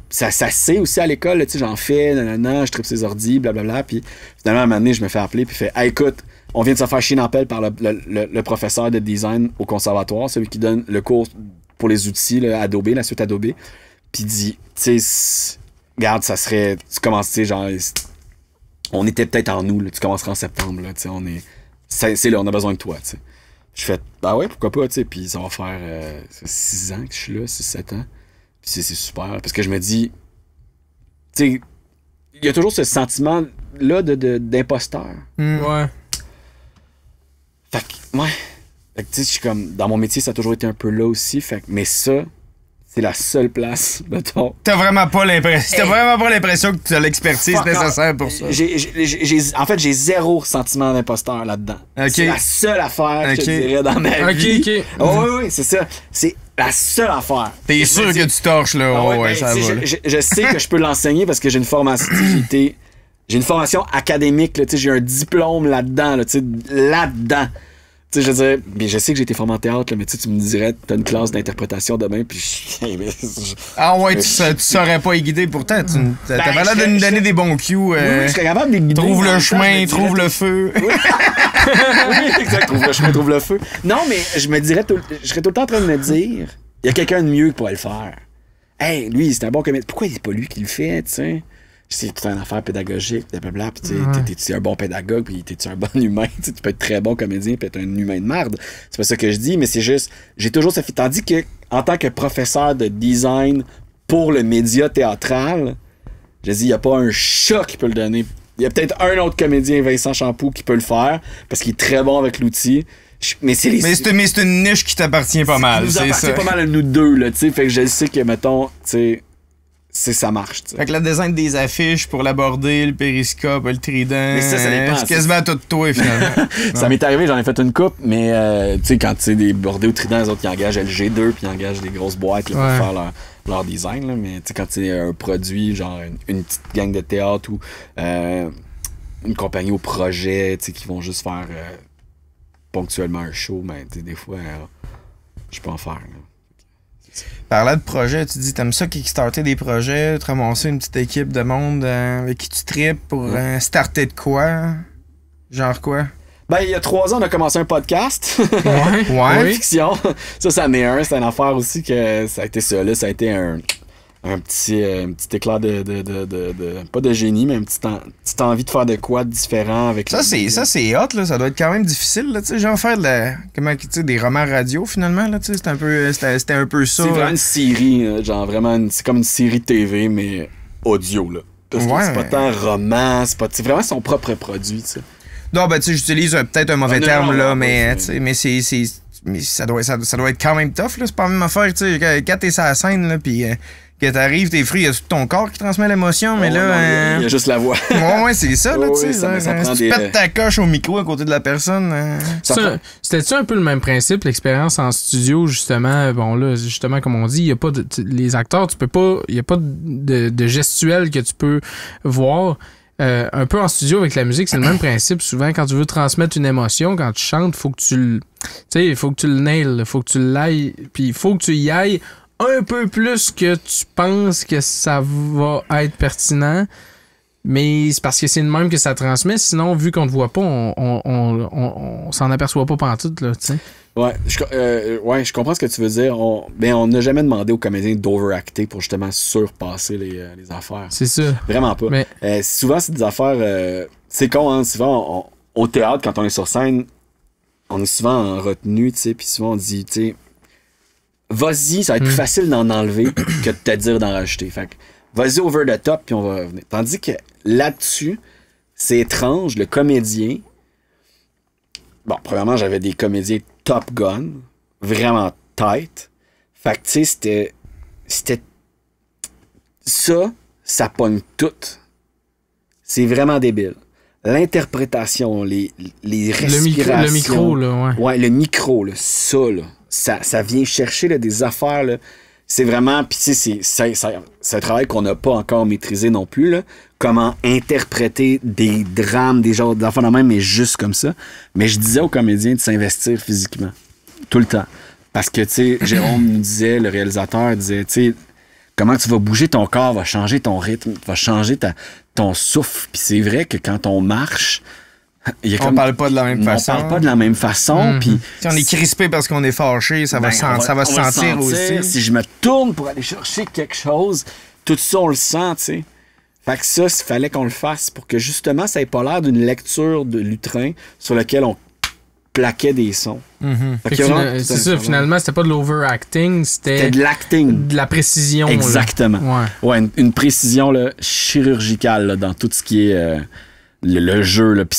ça sait aussi à l'école, tu sais, j'en fais, nanana, je tripe ses ordi, blablabla, puis finalement, à un moment donné, je me fais appeler, puis fait « Hey, écoute, on vient de se faire chier dans pelle par le professeur de design au conservatoire, celui qui donne le cours pour les outils, là, Adobe, la suite Adobe, puis il dit, tu sais, regarde, ça serait, tu commences, tu sais, genre, on était peut-être en août, là, tu commenceras en septembre, là, tu sais, c'est là, on a besoin de toi, tu sais. » Je fais « Bah ouais, pourquoi pas, tu sais, puis ça va faire 6 ans que je suis là, 6-7 ans. C'est super, parce que je me dis, tu sais, il y a toujours ce sentiment-là d'imposteur. Ouais. Fait que, ouais. Fait que, tu sais, je suis comme, dans mon métier, ça a toujours été un peu là aussi, fait que, mais ça, c'est la seule place, mettons. T'as vraiment pas l'impression que tu as l'expertise nécessaire pour ça. En fait, j'ai zéro sentiment d'imposteur là-dedans. Okay. C'est la seule affaire que je dirais dans ma vie. OK. Oh, oui, c'est ça. C'est la seule affaire. T'es sûr que tu torches, là. Ouais, ça va. Je sais que je peux l'enseigner parce que j'ai une formation. J'ai été J'ai une formation académique, là, j'ai un diplôme là-dedans, là, là-dedans. Tu sais, je veux dire, bien, je sais que j'ai été formé en théâtre, là, mais tu me dirais, t'as une classe d'interprétation demain, puis ah ouais, tu saurais pas y guider, pourtant, t'avais l'air de nous donner des bons cues. Oui, je serais capable de les guider. Trouve le chemin, trouve le feu. Oui. Oui, exact, trouve le chemin, trouve le feu. Non, mais je me dirais, je serais tout le temps en train de me dire, il y a quelqu'un de mieux qui pourrait le faire. Hey, lui, c'est un bon comédien. Pourquoi c'est pas lui qui le fait, tu sais? C'est toute une affaire pédagogique, blablabla, puis t'es un bon pédagogue, puis t'es un bon humain, tu peux être très bon comédien, puis être un humain de merde. C'est pas ça que je dis, mais c'est juste, j'ai toujours ça fait. Tandis que, en tant que professeur de design pour le média théâtral, je dis, il n'y a pas un chat qui peut le donner. Il y a peut-être un autre comédien, Vincent Champoux, qui peut le faire, parce qu'il est très bon avec l'outil. Mais c'est une niche qui t'appartient pas mal. Ça nous appartient pas mal à nous deux, là, tu sais. Fait que je sais que, mettons, tu sais, ça marche, t'sais. Fait que le design des affiches pour l'aborder, le périscope, le trident. Mais ça dépend. C'est quasiment tout de toi, finalement. Ça m'est arrivé, j'en ai fait une coupe, mais tu sais, quand c'est des bordés au trident, les autres, ils engagent LG2, puis ils engagent des grosses boîtes là, pour faire leur design, là. Mais tu sais, quand c'est un produit, genre une petite gang de théâtre ou une compagnie au projet, tu sais, qui vont juste faire ponctuellement un show, mais des fois, je peux en faire, là. Parlant de projet, tu dis t'aimes ça kickstarter des projets, te ramasser une petite équipe de monde avec qui tu tripes pour starter de quoi? Genre quoi? Ben, il y a 3 ans, on a commencé un podcast. Ouais. Fiction. Ça en est un. C'est une affaire aussi que ça a été ça. Là, ça a été un petit éclat de pas de génie, mais une petite envie de faire de quoi de différent avec ça. C'est hot, là. Ça doit être quand même difficile, là. Tu sais, genre faire des romans radio, finalement, là. Tu sais, c'était un peu ça. C'est vraiment une série, genre vraiment, c'est comme une série TV, mais audio, là. Parce que c'est pas tant roman, c'est vraiment son propre produit, tu sais. Non, ben, tu sais, j'utilise peut-être un mauvais terme, là, mais ça doit être quand même tough, là. C'est pas la même affaire, tu sais, quand t'es sur la scène, là, pis que t'arrives, t'es fru, il y a tout ton corps qui transmet l'émotion, mais là... Il y a juste la voix. Ouais, c'est ça, là, tu sais. Si tu pètes ta coche au micro à côté de la personne... C'était-tu un peu le même principe, l'expérience en studio, justement? Bon, là, justement, comme on dit, il y a pas les acteurs, tu peux pas... Il y a pas de gestuelle que tu peux voir. Un peu en studio avec la musique, c'est le même principe. Souvent, quand tu veux transmettre une émotion, quand tu chantes, faut que tu le nail, faut que tu l'ailles, puis il faut que tu y ailles un peu plus que tu penses que ça va être pertinent, mais c'est parce que c'est le même que ça transmet. Sinon, vu qu'on te voit pas, on s'en aperçoit pas pantoute, là, tu sais. Ouais, je comprends ce que tu veux dire. On n'a jamais demandé aux comédiens d'overacter pour justement surpasser les affaires. C'est ça. Vraiment pas. Mais... souvent, c'est des affaires... c'est con, hein? Souvent, au théâtre, quand on est sur scène, on est souvent en retenue, tu sais, puis souvent on dit, tu sais, vas-y, ça va être plus facile d'en enlever que de te dire d'en rajouter. Fait que vas-y over the top, puis on va revenir. Tandis que là-dessus, c'est étrange, le comédien... Bon, premièrement, j'avais des comédiens Top Gun, vraiment tight. Fait que, tu sais, c'était... Ça pogne tout. C'est vraiment débile. L'interprétation, les respirations... Le micro, là, ouais. Ouais, le micro, là, ça vient chercher là, des affaires, là. C'est vraiment... Puis, tu sais, c'est un travail qu'on n'a pas encore maîtrisé non plus, là. Comment interpréter des drames, des genres d'enfants de même, mais juste comme ça. Mais je disais aux comédiens de s'investir physiquement. Tout le temps. Parce que, tu sais, Jérôme nous disait, le réalisateur disait, tu sais, comment tu vas bouger ton corps, va changer ton rythme, va changer ton souffle. Puis c'est vrai que quand on marche... On parle pas de la même façon. On parle pas de la même façon. Puis si on est crispé parce qu'on est fâché, ça va se sentir aussi. Si je me tourne pour aller chercher quelque chose, tout ça, on le sent, tu sais. Fait que ça, il fallait qu'on le fasse pour que justement, ça n'ait pas l'air d'une lecture de lutrin sur lequel on plaquait des sons. C'est ça, finalement, c'était pas de l'overacting, c'était de l'acting. De la précision. Exactement. Là. Ouais, une précision là, chirurgicale là, dans tout ce qui est le jeu. Là, puis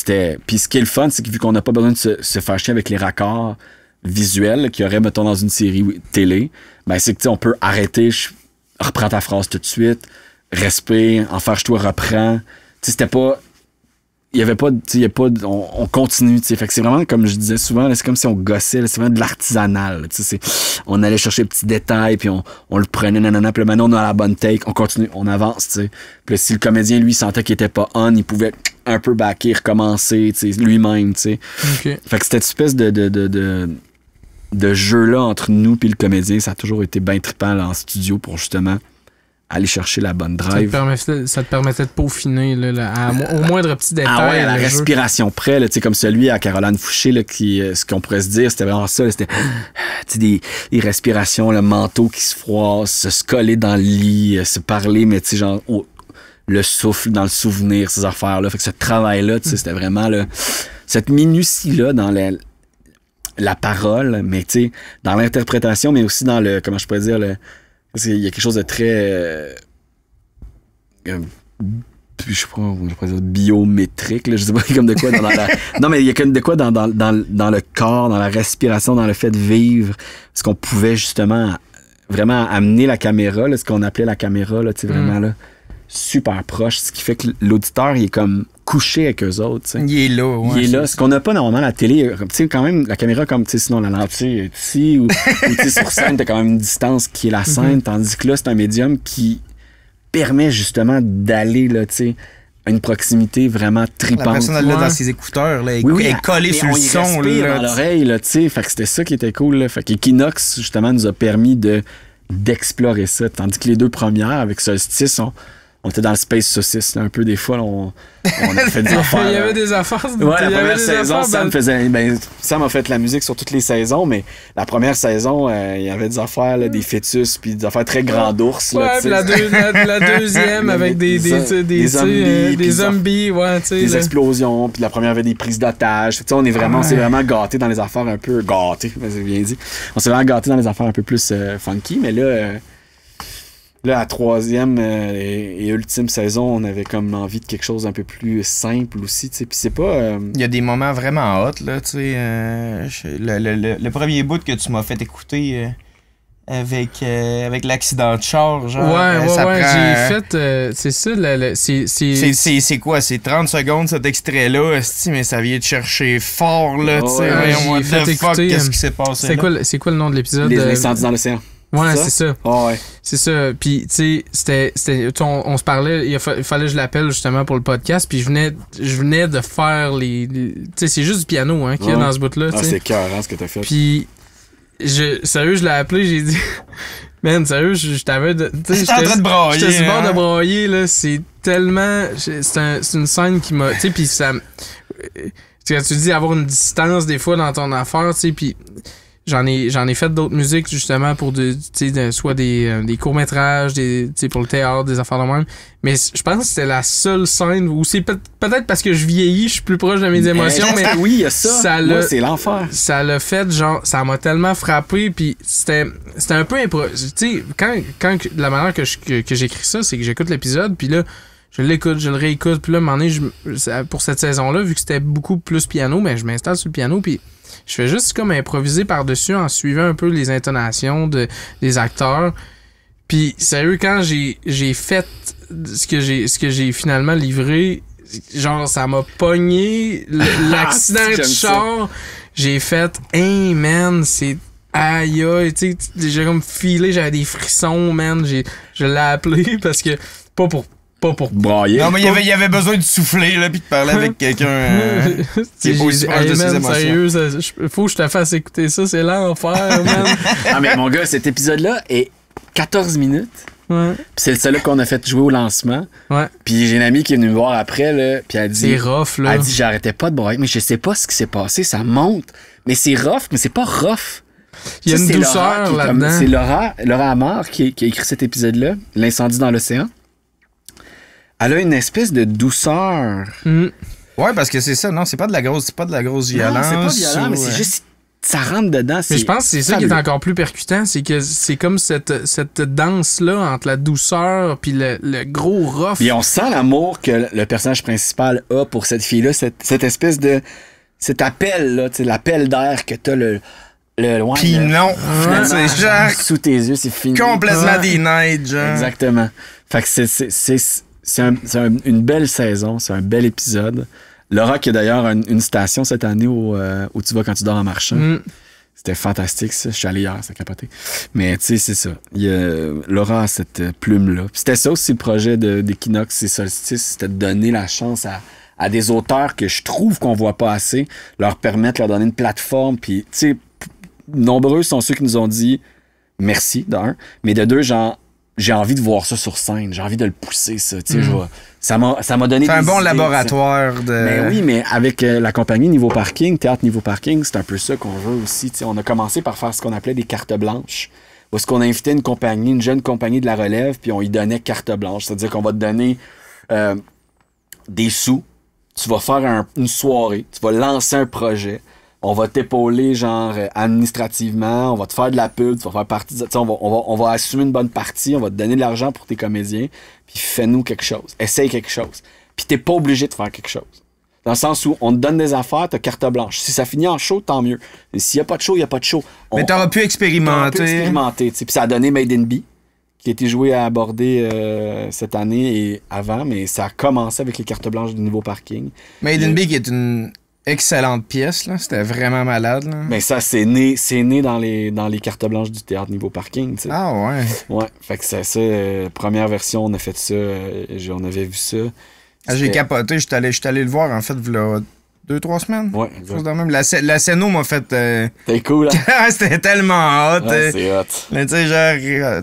ce qui est le fun, c'est que vu qu'on n'a pas besoin de se faire chier avec les raccords visuels qu'il y aurait, mettons, dans une série télé, ben c'est que on peut arrêter, reprends ta phrase tout de suite, respire, en faire je toi reprends. Tu sais, c'était pas... il y avait pas, tu sais, on continue, tu sais. Fait que c'est vraiment, comme je disais souvent, là, c'est comme si on gossait, là, c'est vraiment de l'artisanal, tu sais. On allait chercher des petits détails, puis on le prenait, nanana, puis là, maintenant, on a la bonne take, on continue, on avance, tu sais. Puis là, si le comédien, lui, sentait qu'il était pas on, il pouvait un peu backer, recommencer, tu sais, lui-même, tu sais. Okay. Fait que cette espèce de jeu-là entre nous puis le comédien, ça a toujours été bien trippant là, en studio pour justement aller chercher la bonne drive. Ça te permettait de peaufiner au moindre petit détail. Ah ouais, à la respiration près, là, comme celui à Caroline Fouché, là, ce qu'on pourrait se dire, c'était vraiment ça. Là, c'était des respirations, le manteau qui se froisse, se coller dans le lit, se parler, mais tu sais, genre le souffle dans le souvenir, ces affaires-là. Fait que ce travail-là, c'était vraiment là, cette minutie-là dans la parole, mais tu sais, dans l'interprétation, mais aussi dans le, comment je pourrais dire, parce qu'il y a quelque chose de très je sais pas, je pourrais dire biométrique, là, je sais pas comme de quoi dans la non, mais il y a comme de quoi dans le corps, dans la respiration, dans le fait de vivre, parce qu'on pouvait justement vraiment amener la caméra, là, ce qu'on appelait la caméra, là, tu sais, vraiment là, super proche, ce qui fait que l'auditeur, il est comme couché avec eux autres. T'sais. Il est là, ouais. Il est là. Ce qu'on n'a pas normalement à la télé, tu sais, quand même, la caméra, comme, tu sais, sinon la lentille est ici, ou tu sais, sur scène, t'as quand même une distance qui est la scène, tandis que là, c'est un médium qui permet justement d'aller, là, tu sais, à une proximité vraiment tripante. La personne, elle l'a dans ses écouteurs, là, elle est collée sur le son, là. Dans l'oreille, là, tu sais. Fait que c'était ça qui était cool, là. Fait qu'Equinox, justement, nous a permis d'explorer ça. Tandis que les deux premières, avec Solstice, on était dans le space saucisse, là, un peu des fois, on a fait des affaires. Il y avait des affaires. Ouais, la première saison, Sam a fait la musique sur toutes les saisons, mais la première saison, il y avait des affaires, là, des fœtus, puis des affaires très grand ours. Ouais, puis la deuxième avec des zombies, ouais, tu sais. Des explosions, puis la première avait des prises d'otages. On est vraiment, on s'est vraiment gâtés dans les affaires un peu gâtés, c'est bien dit. On s'est vraiment gâtés dans les affaires un peu plus funky, mais là, la troisième et ultime saison, on avait comme envie de quelque chose d'un peu plus simple aussi, tu sais. Puis c'est pas... Il y a des moments vraiment hot, là, tu sais. Le premier bout que tu m'as fait écouter avec l'accident de char, genre... Ouais, ça prend... j'ai fait... c'est ça, c'est quoi? C'est 30 secondes, cet extrait-là, mais ça vient te chercher fort, là, tu sais. J'ai fait écouter... Qu'est-ce qui s'est passé, c'est quoi le nom de l'épisode? Les incendies dans l'océan. Ouais, c'est ça. Oh, ouais. C'est ça. Puis, tu sais, on se parlait, il fallait que je l'appelle justement pour le podcast, puis je venais de faire tu sais, c'est juste du piano, hein, qu'il y a dans ce bout-là. Ah, c'est cœurant ce que t'as fait. Puis, sérieux, je l'ai appelé, j'ai dit, man, sérieux, je t'avais. J'étais en train de brailler. J'étais sur le bord de brailler, là. C'est tellement. C'est une scène qui m'a. Tu sais, puis ça. Quand tu dis avoir une distance des fois dans ton affaire, tu sais, puis. J'en ai fait d'autres musiques justement pour soit des courts-métrages, pour le théâtre, des affaires de même. Mais je pense que c'était la seule scène où c'est peut-être parce que je vieillis, je suis plus proche de mes émotions, mais oui, il y a ça. Moi, c'est l'enfer. Ça l'a fait, genre, ça m'a tellement frappé, puis c'était un peu improvisé. Tu sais, quand la manière que j'écris ça, c'est que j'écoute l'épisode, puis là, je l'écoute, je le réécoute, puis là, à un moment donné, pour cette saison-là, vu que c'était beaucoup plus piano, ben, je m'installe sur le piano, puis je fais juste comme improviser par-dessus en suivant un peu les intonations des acteurs. Puis sérieux, quand j'ai fait ce que j'ai finalement livré, genre ça m'a pogné l'accident de char. J'ai fait hey man, c'est aïe aïe, tu sais, j'ai comme filé, j'avais des frissons, man. Je l'ai appelé parce que pas pour brailler. Non, mais il y avait besoin de souffler, là, puis de parler avec quelqu'un qui est aussi proche de ses émotions. Sérieux, faut que je te fasse écouter ça, c'est l'enfer, man. Ah, mais mon gars, cet épisode-là est 14 minutes. Ouais. Puis c'est le seul qu'on a fait jouer au lancement. Ouais. Puis j'ai une amie qui est venue me voir après, là, puis elle dit... C'est rough, là. Elle dit, j'arrêtais pas de brailler, mais je sais pas ce qui s'est passé, ça monte. Mais c'est rough, mais c'est pas rough. Il y a une douceur là-dedans. C'est Laura Amar qui a écrit cet épisode-là, L'incendie dans l'océan. Elle a une espèce de douceur. Ouais, parce que c'est ça, non, c'est pas de la grosse violence. Non, c'est pas violent, mais c'est juste ça rentre dedans. Mais je pense que c'est ça qui est encore plus percutant, c'est que c'est comme cette danse-là entre la douceur puis le gros rough. Puis on sent l'amour que le personnage principal a pour cette fille-là, cette espèce de cet appel là, tu sais, l'appel d'air que t'as le loin. Puis non, c'est genre sous tes yeux, c'est fini. Complètement des nights, genre. Exactement. Fait que c'est une belle saison, c'est un bel épisode. Laura, qui a d'ailleurs une station cette année où tu vas quand tu dors en marchant. C'était fantastique, ça. Je suis allé hier, ça a capoté. Mais tu sais, c'est ça. Laura a cette plume-là. Puis c'était ça aussi le projet d'Equinox et Solstice, c'était de donner la chance à des auteurs que je trouve qu'on voit pas assez, leur permettre, leur donner une plateforme. Puis, tu sais, nombreux sont ceux qui nous ont dit merci, d'un, mais de deux, genre, j'ai envie de voir ça sur scène, j'ai envie de le pousser, ça. Tu sais, ça m'a donné c'est des un bon idées, laboratoire de... Mais oui, mais avec la compagnie Niveau Parking, Théâtre Niveau Parking, c'est un peu ça qu'on veut aussi. Tu sais, on a commencé par faire ce qu'on appelait des cartes blanches. Où est-ce qu'on invitait une jeune compagnie de la relève, puis on y donnait carte blanche. C'est-à-dire qu'on va te donner des sous, tu vas faire une soirée, tu vas lancer un projet, on va t'épauler genre administrativement, on va te faire de la pub, tu vas faire partie de, on va assumer une bonne partie, on va te donner de l'argent pour tes comédiens, puis fais-nous quelque chose, essaye quelque chose. Puis t'es pas obligé de faire quelque chose. Dans le sens où on te donne des affaires, t'as carte blanche. Si ça finit en show, tant mieux. Mais s'il y a pas de show, il y a pas de show. Mais t'auras pu expérimenter. Puis ça a donné Made in Bee, qui a été joué à aborder cette année et avant, mais ça a commencé avec les cartes blanches du Niveau Parking. Made in Bee qui est une excellente pièce, là. C'était vraiment malade, là. Mais ça, c'est né dans les cartes blanches du Théâtre Niveau Parking, tu sais. Ah ouais. Ouais, fait que c'est ça. Première version, on a fait ça. On avait vu ça. J'ai capoté. J'étais allé le voir, en fait, il y a 2-3 semaines. Ouais, chose de même. La scéno m'a fait... C'était cool, hein? C'était tellement hot. Ouais, c'est hot. Mais tu sais, genre...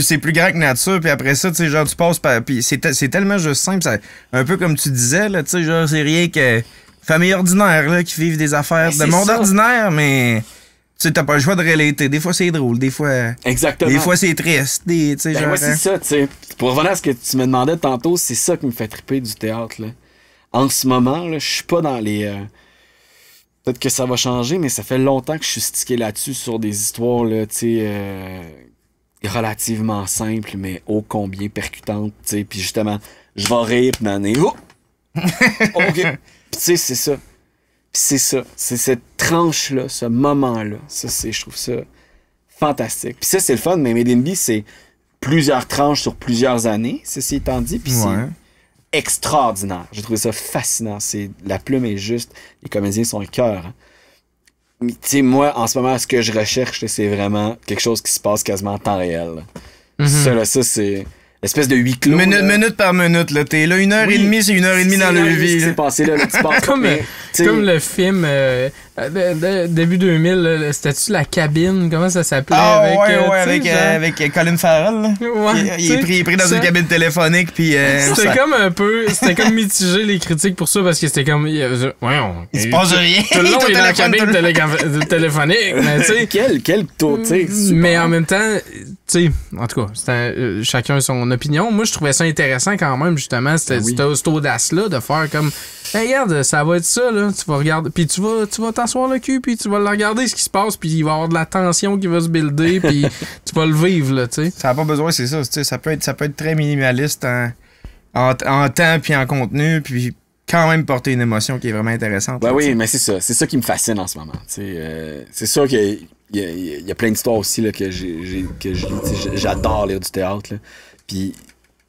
c'est plus grand que nature, puis après ça, tu sais, genre, tu passes par... Puis c'est tellement juste simple, un peu comme tu disais, là, tu sais, genre, c'est rien que... Famille ordinaire, là, qui vivent des affaires de monde ordinaire, mais... Tu sais, t'as pas le choix de relater. Des fois, c'est drôle, des fois... Exactement. Des fois, c'est triste, tu sais, genre... Ouais, c'est ça, tu sais. Pour revenir à ce que tu me demandais tantôt, c'est ça qui me fait triper du théâtre, là. En ce moment, là, je suis pas dans les... Peut-être que ça va changer, mais ça fait longtemps que je suis stické là-dessus sur des histoires, là, tu sais, relativement simples, mais ô combien percutantes, tu sais. Puis justement, je vais rire, puis m'en aller, oh! OK. Puis tu sais, c'est ça. Puis c'est ça. C'est cette tranche-là, ce moment-là. Ça, je trouve ça fantastique. Puis ça, c'est le fun, mais Made in Bee, c'est plusieurs tranches sur plusieurs années, ceci étant dit. Puis c'est extraordinaire. J'ai trouvé ça fascinant. La plume est juste. Les comédiens sont un cœur. Hein. Mais tu sais, moi, en ce moment, ce que je recherche, c'est vraiment quelque chose qui se passe quasiment en temps réel. Ça, c'est... Espèce de huis clos. Minute par minute, là. T'es là 1h30, c'est 1h30 dans le vie. C'est passé là, tu passes comme le film début 2000, c'était-tu La Cabine? Comment ça s'appelait? Avec Colin Farrell. Là. Ouais, il est pris dans une cabine téléphonique. Puis, c'était comme un peu... C'était comme mitigé, les critiques pour ça, parce que c'était comme... il se passe rien. Tout le long, il est dans la cabine téléphonique. Mais tu sais... Quel taux, tu sais. Mais en même temps, tu sais, en tout cas, chacun son opinion. Moi, je trouvais ça intéressant quand même, justement, cette audace-là de faire comme... Hey, regarde, ça va être ça, là. Tu vas regarder. Puis tu vas t'asseoir le cul, puis tu vas le regarder ce qui se passe, puis il va y avoir de la tension qui va se builder, puis tu vas le vivre, là, tu sais. Ça n'a pas besoin, c'est ça. Ça peut être très minimaliste en temps puis en contenu, puis quand même porter une émotion qui est vraiment intéressante. Ben oui, mais c'est ça. C'est ça qui me fascine en ce moment. C'est sûr qu'il y a plein d'histoires aussi là, que je lis. J'adore lire du théâtre. Là. Puis,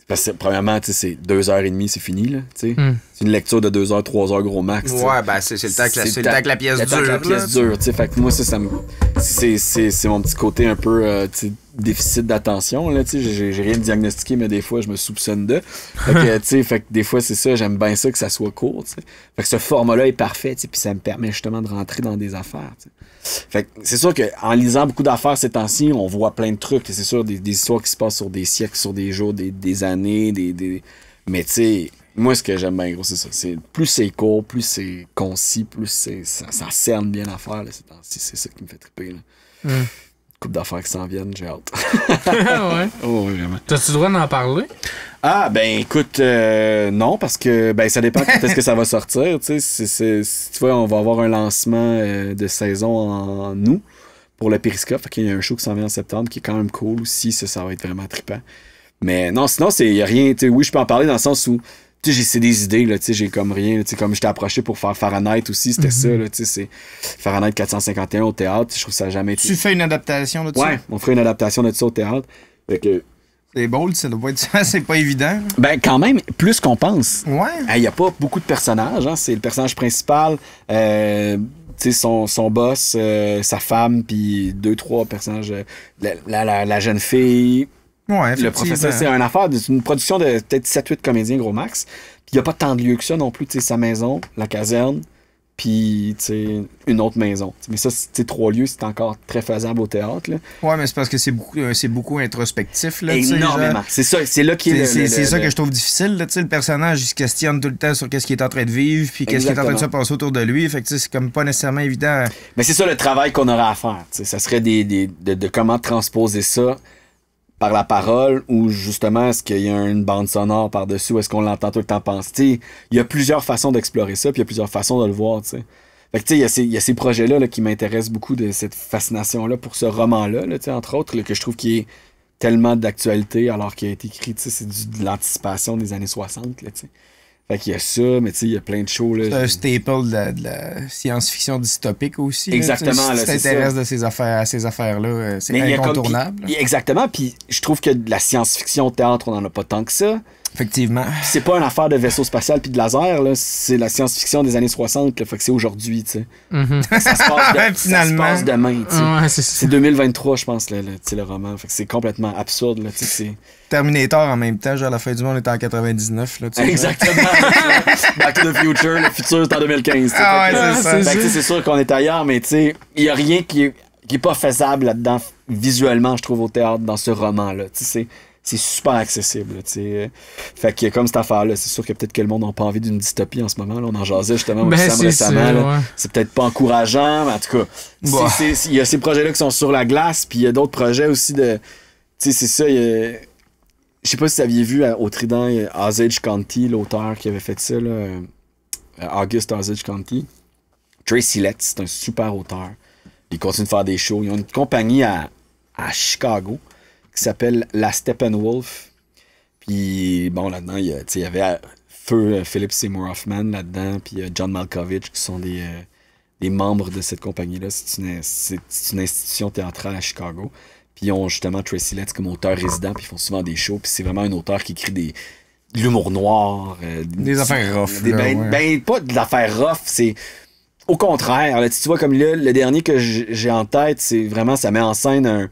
parce que premièrement, c'est 2h30, c'est fini. Là, c'est une lecture de 2h, 3h gros max. Ouais, ben c'est le temps que la pièce dure. La pièce dure. Fait que moi, ça me. C'est mon petit côté un peu déficit d'attention. Là, j'ai rien diagnostiqué, mais des fois, je me soupçonne de. Fait que des fois, c'est ça, j'aime bien ça que ça soit court. T'sais. Fait que ce format-là est parfait, puis ça me permet justement de rentrer dans des affaires. T'sais. Fait que c'est sûr qu'en lisant beaucoup d'affaires ces temps-ci, on voit plein de trucs. C'est sûr, des histoires qui se passent sur des siècles, sur des jours, des années, mais tu sais, moi, ce que j'aime bien, gros, c'est ça. Plus c'est court, plus c'est concis, plus ça cerne bien l'affaire, là, ces temps-ci. C'est ça qui me fait triper, là. Couple d'affaires qui s'en viennent, j'ai hâte. Ouais. Oh, oui, vraiment. T'as-tu le droit d'en parler? Ah, ben écoute, non, parce que ça dépend quand est-ce que ça va sortir. Tu vois, on va avoir un lancement de saison en août pour le Périscope. Fait qu'il y a un show qui s'en vient en septembre qui est quand même cool aussi. Ça va être vraiment trippant. Mais non, sinon, il n'y a rien. Oui, je peux en parler dans le sens où c'est des idées, là, j'ai comme rien. Comme je t'ai approché pour faire Fahrenheit aussi, c'était ça. Là, c'est Fahrenheit 451 au théâtre. Je trouve que ça n'a jamais été. Tu fais une adaptation de ça? Ouais, on ferait une adaptation de ça au théâtre. Fait que C'est bold, ça doit pas être ça, c'est pas évident. Ben, quand même, plus qu'on pense. Ouais. Il n'y a pas beaucoup de personnages. Hein. C'est le personnage principal, son boss, sa femme, puis 2-3 personnages. La jeune fille, Ouais, le professeur. C'est une affaire, une production de peut-être 7-8 comédiens, gros max. Puis il n'y a pas tant de lieux que ça non plus. Sa maison, la caserne, puis une autre maison. Mais ça, 3 lieux, c'est encore très faisable au théâtre. Là. Ouais, mais c'est parce que c'est beaucoup introspectif. Là, énormément. C'est ça, c'est là qui est c'est ça que je trouve difficile. Là, le personnage, il se questionne tout le temps sur qu'est-ce qu'il est en train de vivre, puis qu'est-ce qui est en train de se passer autour de lui. Fait que c'est comme pas nécessairement évident. Mais c'est ça le travail qu'on aurait à faire. Ça serait de comment transposer ça par la parole, ou justement, est-ce qu'il y a une bande sonore par-dessus, ou est-ce qu'on l'entend tout le temps penser? Il y a plusieurs façons d'explorer ça, puis il y a plusieurs façons de le voir, t'sais. Fait que, il y a ces projets-là là, qui m'intéressent beaucoup, de cette fascination-là pour ce roman-là, là, entre autres, là, que je trouve qui est tellement d'actualité, alors qu'il a été écrit, c'est de l'anticipation des années 60, là, t'sais. Fait qu'il y a ça, mais il y a plein de shows. Là, c'est un staple de la science-fiction dystopique aussi. Exactement. Là, si tu t'intéresses à ces affaires-là, c'est incontournable. Exactement. Puis je trouve que de la science-fiction au théâtre, on n'en a pas tant que ça. Effectivement. Puis c'est pas une affaire de vaisseau spatial puis de laser, là. C'est la science-fiction des années 60, là. Fait que c'est aujourd'hui, tu sais. Ça se passe demain, tu sais. Ouais, c'est 2023, je pense, le roman. Fait que c'est complètement absurde, là, tu sais. Terminator en même temps, genre la fin du monde était en 99. Là, exactement. Back to the Future, le futur c'est en 2015. Ah ouais, c'est ça. Fait que c'est sûr qu'on est ailleurs, mais tu sais, il y a rien qui est pas faisable là-dedans, visuellement, je trouve, au théâtre, dans ce roman-là. Tu sais, c'est super accessible. T'sais. Fait que comme cette affaire-là, c'est sûr que peut-être que le monde n'a pas envie d'une dystopie en ce moment. Là. On en jasait justement avec Sam récemment. Ouais. C'est peut-être pas encourageant, mais en tout cas, il y a ces projets-là qui sont sur la glace, puis il y a d'autres projets aussi de... Tu sais, c'est ça, je sais pas si vous aviez vu au Trident, Osage County, l'auteur qui avait fait ça, là, August Osage County. Tracy Letts, c'est un super auteur. Il continue de faire des shows. Ils ont une compagnie à Chicago qui s'appelle La Steppenwolf. Puis, bon, là-dedans, il y avait feu Philip Seymour Hoffman là-dedans, puis John Malkovich, qui sont des membres de cette compagnie-là. C'est une institution théâtrale à Chicago. Puis ils ont justement Tracy Letts comme auteur résident, puis ils font souvent des shows. Puis c'est vraiment un auteur qui écrit de l'humour noir. Des affaires rough. Pas de l'affaire rough, c'est... Au contraire, là, tu vois, comme là, le dernier que j'ai en tête, c'est vraiment, ça met en scène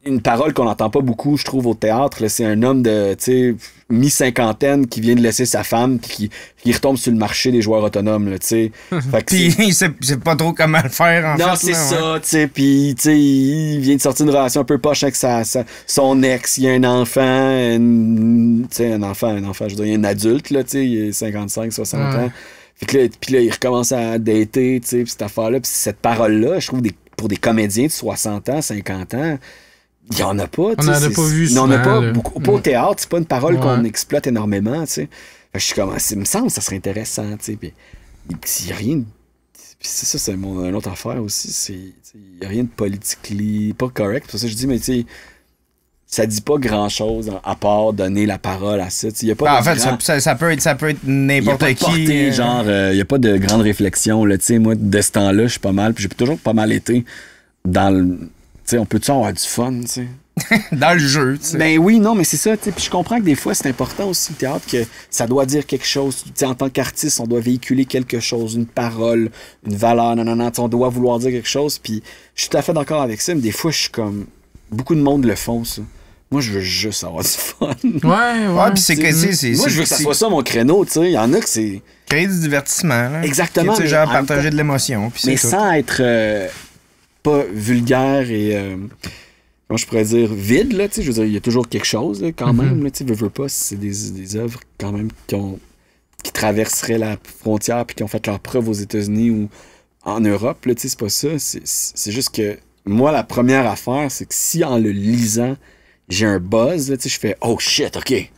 une parole qu'on n'entend pas beaucoup, je trouve, au théâtre. Là, c'est un homme de, mi-cinquantaine qui vient de laisser sa femme puis qui retombe sur le marché des joueurs autonomes, là, tu sais. Puis il sait pas trop comment le faire, en fait. Non, c'est ça, tu sais. Puis, tu sais, il vient de sortir d'une relation un peu poche avec son ex. Il y a un enfant, un enfant, je veux dire, il y a un adulte, là, tu sais, il est 55, 60 ans. Puis là, il recommence à dater, tu sais, cette affaire-là. Puis cette parole-là, je trouve, pour des comédiens de 60 ans, 50 ans, il n'y en a pas. On n'en a pas vu souvent. On n'en a pas beaucoup. Pas au théâtre, c'est pas une parole qu'on exploite énormément, tu sais. Je suis comme, il me semble que ça serait intéressant, tu sais. Puis il n'y a rien... Puis c'est ça, c'est une autre affaire aussi. Il n'y a rien de politically... pas correct. C'est pour ça que je dis, mais tu sais... Ça dit pas grand-chose à part donner la parole à ça. Y a pas en fait, ça peut être n'importe qui. Il n'y a pas de grande réflexion. Là, moi, de ce temps-là, je suis pas mal. Puis j'ai toujours pas mal été dans le... on peut-tu avoir du fun, tu sais? Dans le jeu, tu sais. Ben oui, non, mais c'est ça. Puis je comprends que des fois, c'est important aussi, le théâtre, que ça doit dire quelque chose. T'sais, en tant qu'artiste, on doit véhiculer quelque chose, une parole, une valeur. Non, on doit vouloir dire quelque chose. Puis je suis tout à fait d'accord avec ça, mais des fois, je suis comme... Beaucoup de monde le font, ça. Moi, je veux juste avoir du fun. Ouais. Puis c'est que moi, je veux que ça soit ça mon créneau, tu sais. Il y en a que c'est... Créer du divertissement, là. Exactement. Tu sais, genre partager de l'émotion. Mais sans être pas vulgaire et... comment je pourrais dire? Vide, là, tu sais. Je veux dire, il y a toujours quelque chose, là, quand même, là, tu sais. Veux pas, c'est des œuvres, quand même, qui traverseraient la frontière puis qui ont fait leur preuve aux États-Unis ou en Europe, là, tu sais. C'est pas ça. C'est juste que... Moi, la première affaire, c'est que si en le lisant... j'ai un buzz, là, tu sais, je fais « Oh shit, OK,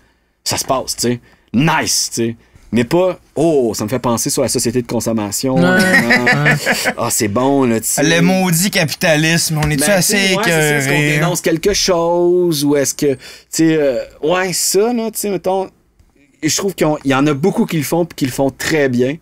ça se passe, tu sais, nice, tu sais. » Mais pas « Oh, ça me fait penser sur la société de consommation. Ah, c'est bon, là, tu sais. » Le maudit capitalisme, on est-tu assez écœuré? Est-ce qu'on dénonce quelque chose ou est-ce que, tu sais, ça, là, tu sais, mettons, je trouve qu'il y en a beaucoup qui le font et qui le font très bien.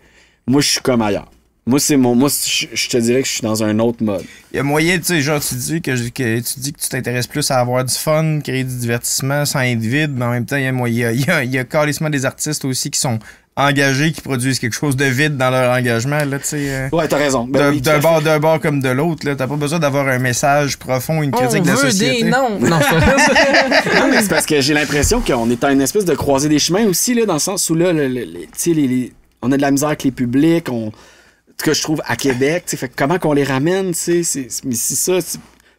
Moi, je suis comme ailleurs. Moi, je te dirais que je suis dans un autre mode. Il y a moyen, tu sais, genre, tu dis que tu t'intéresses plus à avoir du fun, créer du divertissement sans être vide, mais en même temps, il y a carrément des artistes aussi qui sont engagés, qui produisent quelque chose de vide dans leur engagement, là, tu sais. Ouais, t'as raison. D'un bord comme de l'autre, là. T'as pas besoin d'avoir un message profond, une critique de la société. Non, c'est pas ça. Non, mais c'est parce que j'ai l'impression qu'on est à une espèce de croisée des chemins aussi, là, dans le sens où, là, tu sais, on a de la misère avec les publics, que je trouve à Québec, tu sais, fait comment qu'on les ramène, tu sais, mais c'est ça,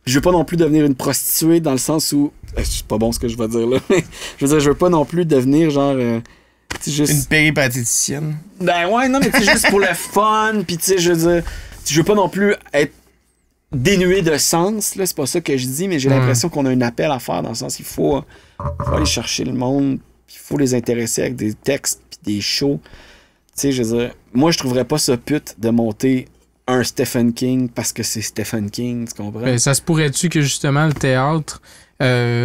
je veux pas non plus devenir une prostituée dans le sens où, c'est pas bon ce que je vais dire là, mais je veux dire, je veux pas non plus devenir genre, juste... Une péripatéticienne. Ben ouais, non, mais tu sais, juste pour le fun, pis tu sais, je veux dire, je veux pas non plus être dénué de sens, là, c'est pas ça que je dis, mais j'ai l'impression qu'on a un appel à faire dans le sens qu'il faut aller chercher le monde, pis il faut les intéresser avec des textes pis des shows. Tu sais, je veux dire, moi, je trouverais pas ça pute de monter un Stephen King parce que c'est Stephen King, tu comprends? Ben, ça se pourrait-tu que, justement, le théâtre,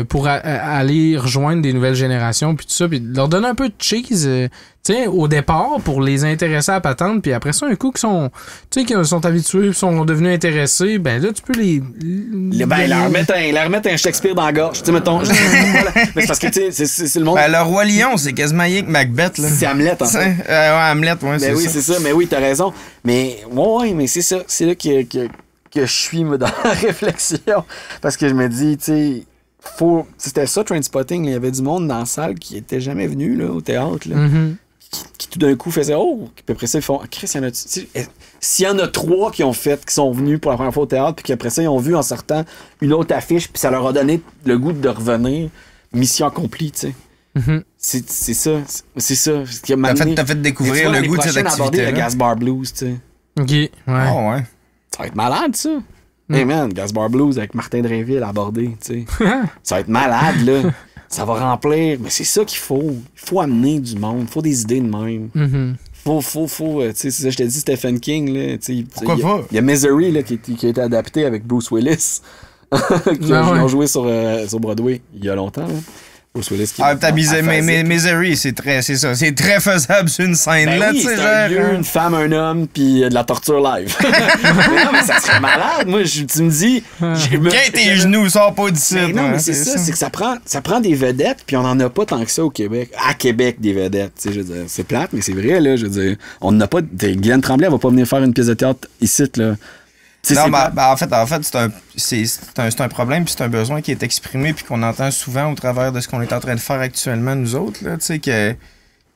pour aller rejoindre des nouvelles générations, puis tout ça, puis leur donner un peu de cheese, tu sais, au départ, pour les intéresser à la patente, puis après ça, un coup, qu'ils sont habitués, sont devenus intéressés, ben là, tu peux leur remettre un Shakespeare dans la gorge, tu sais, mettons. Voilà. Mais c'est parce que, tu sais, c'est le monde... Ben, le Roi Lion, c'est quasiment rien que Macbeth, là. C'est Hamlet, en fait. Ouais, Hamlet, ouais, ben oui, c'est ça. Mais oui, t'as raison. Mais, ouais, mais c'est ça. C'est là que je suis, moi, dans la réflexion. Parce que je me dis, tu sais... C'était ça, Trainspotting. Il y avait du monde dans la salle qui était jamais venu là, au théâtre. Là, qui tout d'un coup faisait oh! Puis après ça, ils font Chris, il y en a. S'il y en a 3 qui sont venus pour la première fois au théâtre, puis qu'après ça, ils ont vu en sortant une autre affiche, puis ça leur a donné le goût de revenir, mission accomplie, tu sais. C'est ça. C'est ça. T'as fait découvrir le goût de cette activité. Le Gasbar Blues, tu sais. OK, ouais. Oh, ouais. Ça va être malade, ça. Hey man, Gasbar Blues avec Martin Drainville abordé, tu sais. Ça va être malade, là. Ça va remplir. Mais c'est ça qu'il faut. Il faut amener du monde. Il faut des idées de même. Faut, tu sais, c'est ça, je t'ai dit Stephen King, là. Pourquoi pas? Il y a Misery, là, qui a été adapté avec Bruce Willis. Qui ont joué sur Broadway il y a longtemps, là. Bruce Willis qui Misery, c'est très faisable sur une scène, ben là, oui, tu sais. c'est un lieu, une femme, un homme, puis de la torture live. Mais non, mais ça serait malade. Moi, tu me dis... Quand tes genoux, sors pas d'ici. Non, mais c'est ça, c'est que ça prend des vedettes, puis on en a pas tant que ça au Québec. À Québec, des vedettes, tu sais, je veux dire, c'est plate, mais c'est vrai, là, je veux dire, on n'a pas... Guylaine Tremblay, elle va pas venir faire une pièce de théâtre ici, là. Non, en fait, c'est un problème, puis c'est un besoin qui est exprimé, puis qu'on entend souvent au travers de ce qu'on est en train de faire actuellement, nous autres, là, tu sais, que...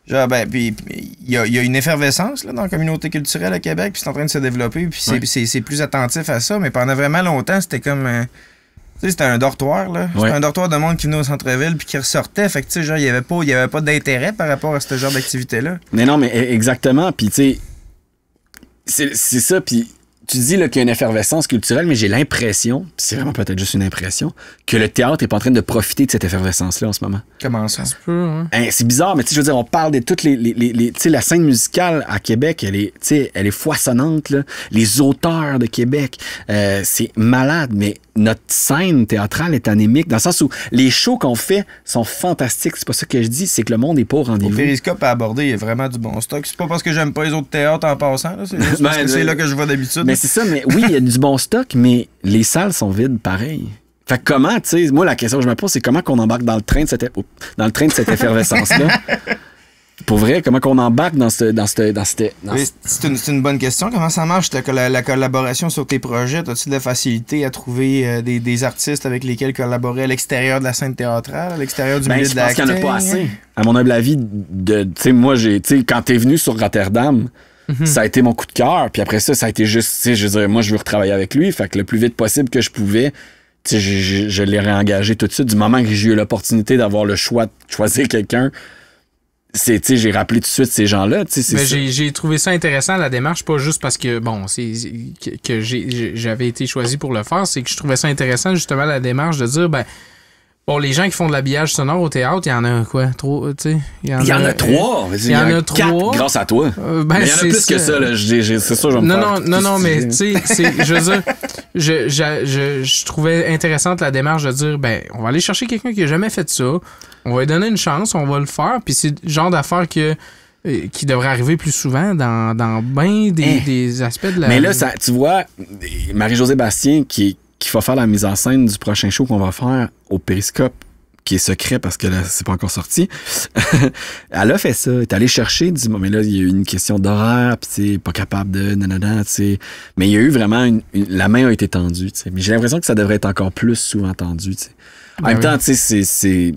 Genre, puis il y a une effervescence là, dans la communauté culturelle à Québec, puis c'est en train de se développer, puis c'est plus attentif à ça, mais pendant vraiment longtemps, c'était comme... tu sais, c'était un dortoir, là. C'était un dortoir de monde qui venait au centre-ville, puis qui ressortait, fait que, tu sais, genre, il y avait pas d'intérêt par rapport à ce genre d'activité-là. Mais non, mais exactement, puis tu sais, c'est ça, puis... Tu dis là, qu'il y a une effervescence culturelle, mais j'ai l'impression, puis c'est vraiment peut-être juste une impression, que le théâtre est pas en train de profiter de cette effervescence-là en ce moment. Comment ça? C'est bizarre, mais tu sais, je veux dire, on parle de toutes les tu sais, la scène musicale à Québec, elle est foisonnante, là. Les auteurs de Québec, c'est malade, mais notre scène théâtrale est anémique, dans le sens où les shows qu'on fait sont fantastiques. C'est pas ça que je dis, c'est que le monde est pas au rendez-vous. Au Périscope à aborder, il y a vraiment du bon stock. C'est pas parce que j'aime pas les autres théâtres en passant, là. C'est juste parce que c'est là que je vais d'habitude. Mais c'est ça, mais oui, il y a du bon stock, mais les salles sont vides pareil. Fait que comment, tu sais, moi, la question que je me pose, c'est comment qu'on embarque dans le train de cette effervescence-là? Pour vrai, comment qu'on embarque dans cette... C'est une bonne question. Comment ça marche, la collaboration sur tes projets? As-tu de la facilité à trouver des artistes avec lesquels collaborer à l'extérieur de la scène théâtrale, à l'extérieur du milieu de l'acting? Je pense qu'il n'y en a pas assez. À mon humble avis, tu sais, moi, quand t'es venu sur Rotterdam, ça a été mon coup de cœur. Puis après ça a été juste, tu sais, je veux dire, moi, je veux retravailler avec lui. Fait que le plus vite possible que je pouvais, tu sais, je l'ai réengagé tout de suite. Du moment que j'ai eu l'opportunité d'avoir le choix de choisir quelqu'un, tu sais, j'ai rappelé tout de suite ces gens-là. Mais j'ai trouvé ça intéressant, la démarche, pas juste parce que, bon, que j'avais été choisi pour le faire, c'est que je trouvais ça intéressant, justement, la démarche de dire, ben, bon, les gens qui font de l'habillage sonore au théâtre, il y en a quoi? Trop, tu sais? Il y en a 3. Il y en a 3. Grâce à toi. Mais il y en a plus que ça, là. C'est ça, je vais me faire. Non, mais tu sais, je veux dire, je trouvais intéressante la démarche de dire, ben, on va aller chercher quelqu'un qui a jamais fait ça. On va lui donner une chance, on va le faire. Puis c'est le genre d'affaire que qui devrait arriver plus souvent dans bien des aspects de la... Mais là, tu vois, Marie-Josée Bastien, qui va faire la mise en scène du prochain show qu'on va faire au Périscope, qui est secret parce que là, c'est pas encore sorti. Elle a fait ça. Elle est allée chercher, dit, mais là, il y a eu une question d'horaire, puis tu sais, pas capable de, nanana, tu sais. Mais il y a eu vraiment la main a été tendue, tu sais. Mais j'ai l'impression que ça devrait être encore plus souvent tendu, tu sais. En même temps, tu sais, c'est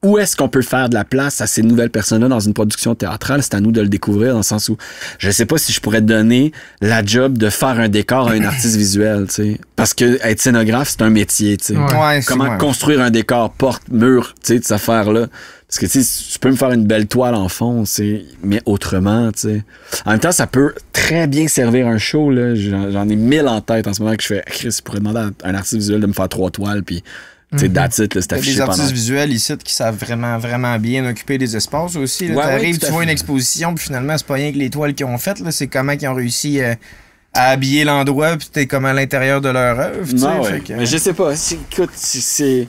où est-ce qu'on peut faire de la place à ces nouvelles personnes-là dans une production théâtrale? C'est à nous de le découvrir, dans le sens où je sais pas si je pourrais te donner la job de faire un décor à un artiste visuel, tu sais. Parce que être scénographe, c'est un métier, tu sais. Ouais, comment construire un décor, porte, mur, tu sais, de cette affaire-là. Parce que, tu sais, tu peux me faire une belle toile en fond, tu sais, mais autrement, tu sais. En même temps, ça peut très bien servir un show, là. J'en ai 1000 en tête en ce moment que je fais, Chris, je pourrais demander à un artiste visuel de me faire 3 toiles, puis c'est that's it, là, c'est affiché pendant. Des artistes pendant. visuels ici qui savent vraiment, vraiment bien occuper des espaces aussi. Là, t'arrives, tu vois une exposition, puis finalement, c'est pas rien que les toiles qu'ils ont faites, là, c'est comment ils ont réussi à habiller l'endroit, puis t'es comme à l'intérieur de leur œuvre. Non, ouais. Mais je sais pas. Écoute, c'est.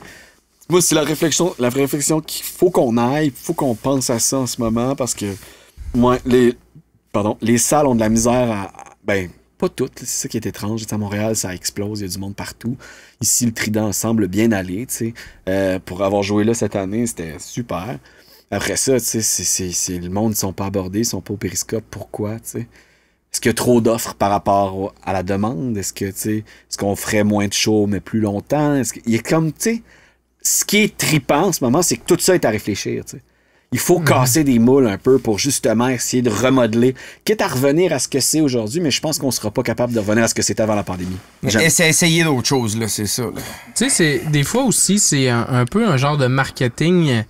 Moi, c'est la réflexion qu'il faut qu'on aille, il faut qu'on pense à ça en ce moment, parce que moi, les salles ont de la misère ben, pas toutes, c'est ça qui est étrange. À Montréal, ça explose, il y a du monde partout. Ici, le Trident semble bien aller, tu sais. Pour avoir joué là cette année, c'était super. Après ça, tu sais, le monde, ils sont pas abordés, ils sont pas au Périscope. Pourquoi, tu sais? Est-ce qu'il y a trop d'offres par rapport à la demande? Est-ce qu'on ferait moins de shows, mais plus longtemps? Il y a comme, tu sais, ce qui est trippant en ce moment, c'est que tout ça est à réfléchir, tu sais. Il faut casser des moules un peu pour justement essayer de remodeler, quitte à revenir à ce que c'est aujourd'hui, mais je pense qu'on sera pas capable de revenir à ce que c'était avant la pandémie. Essayer d'autres choses, là, c'est ça. Tu sais, des fois aussi, c'est un peu un genre de marketing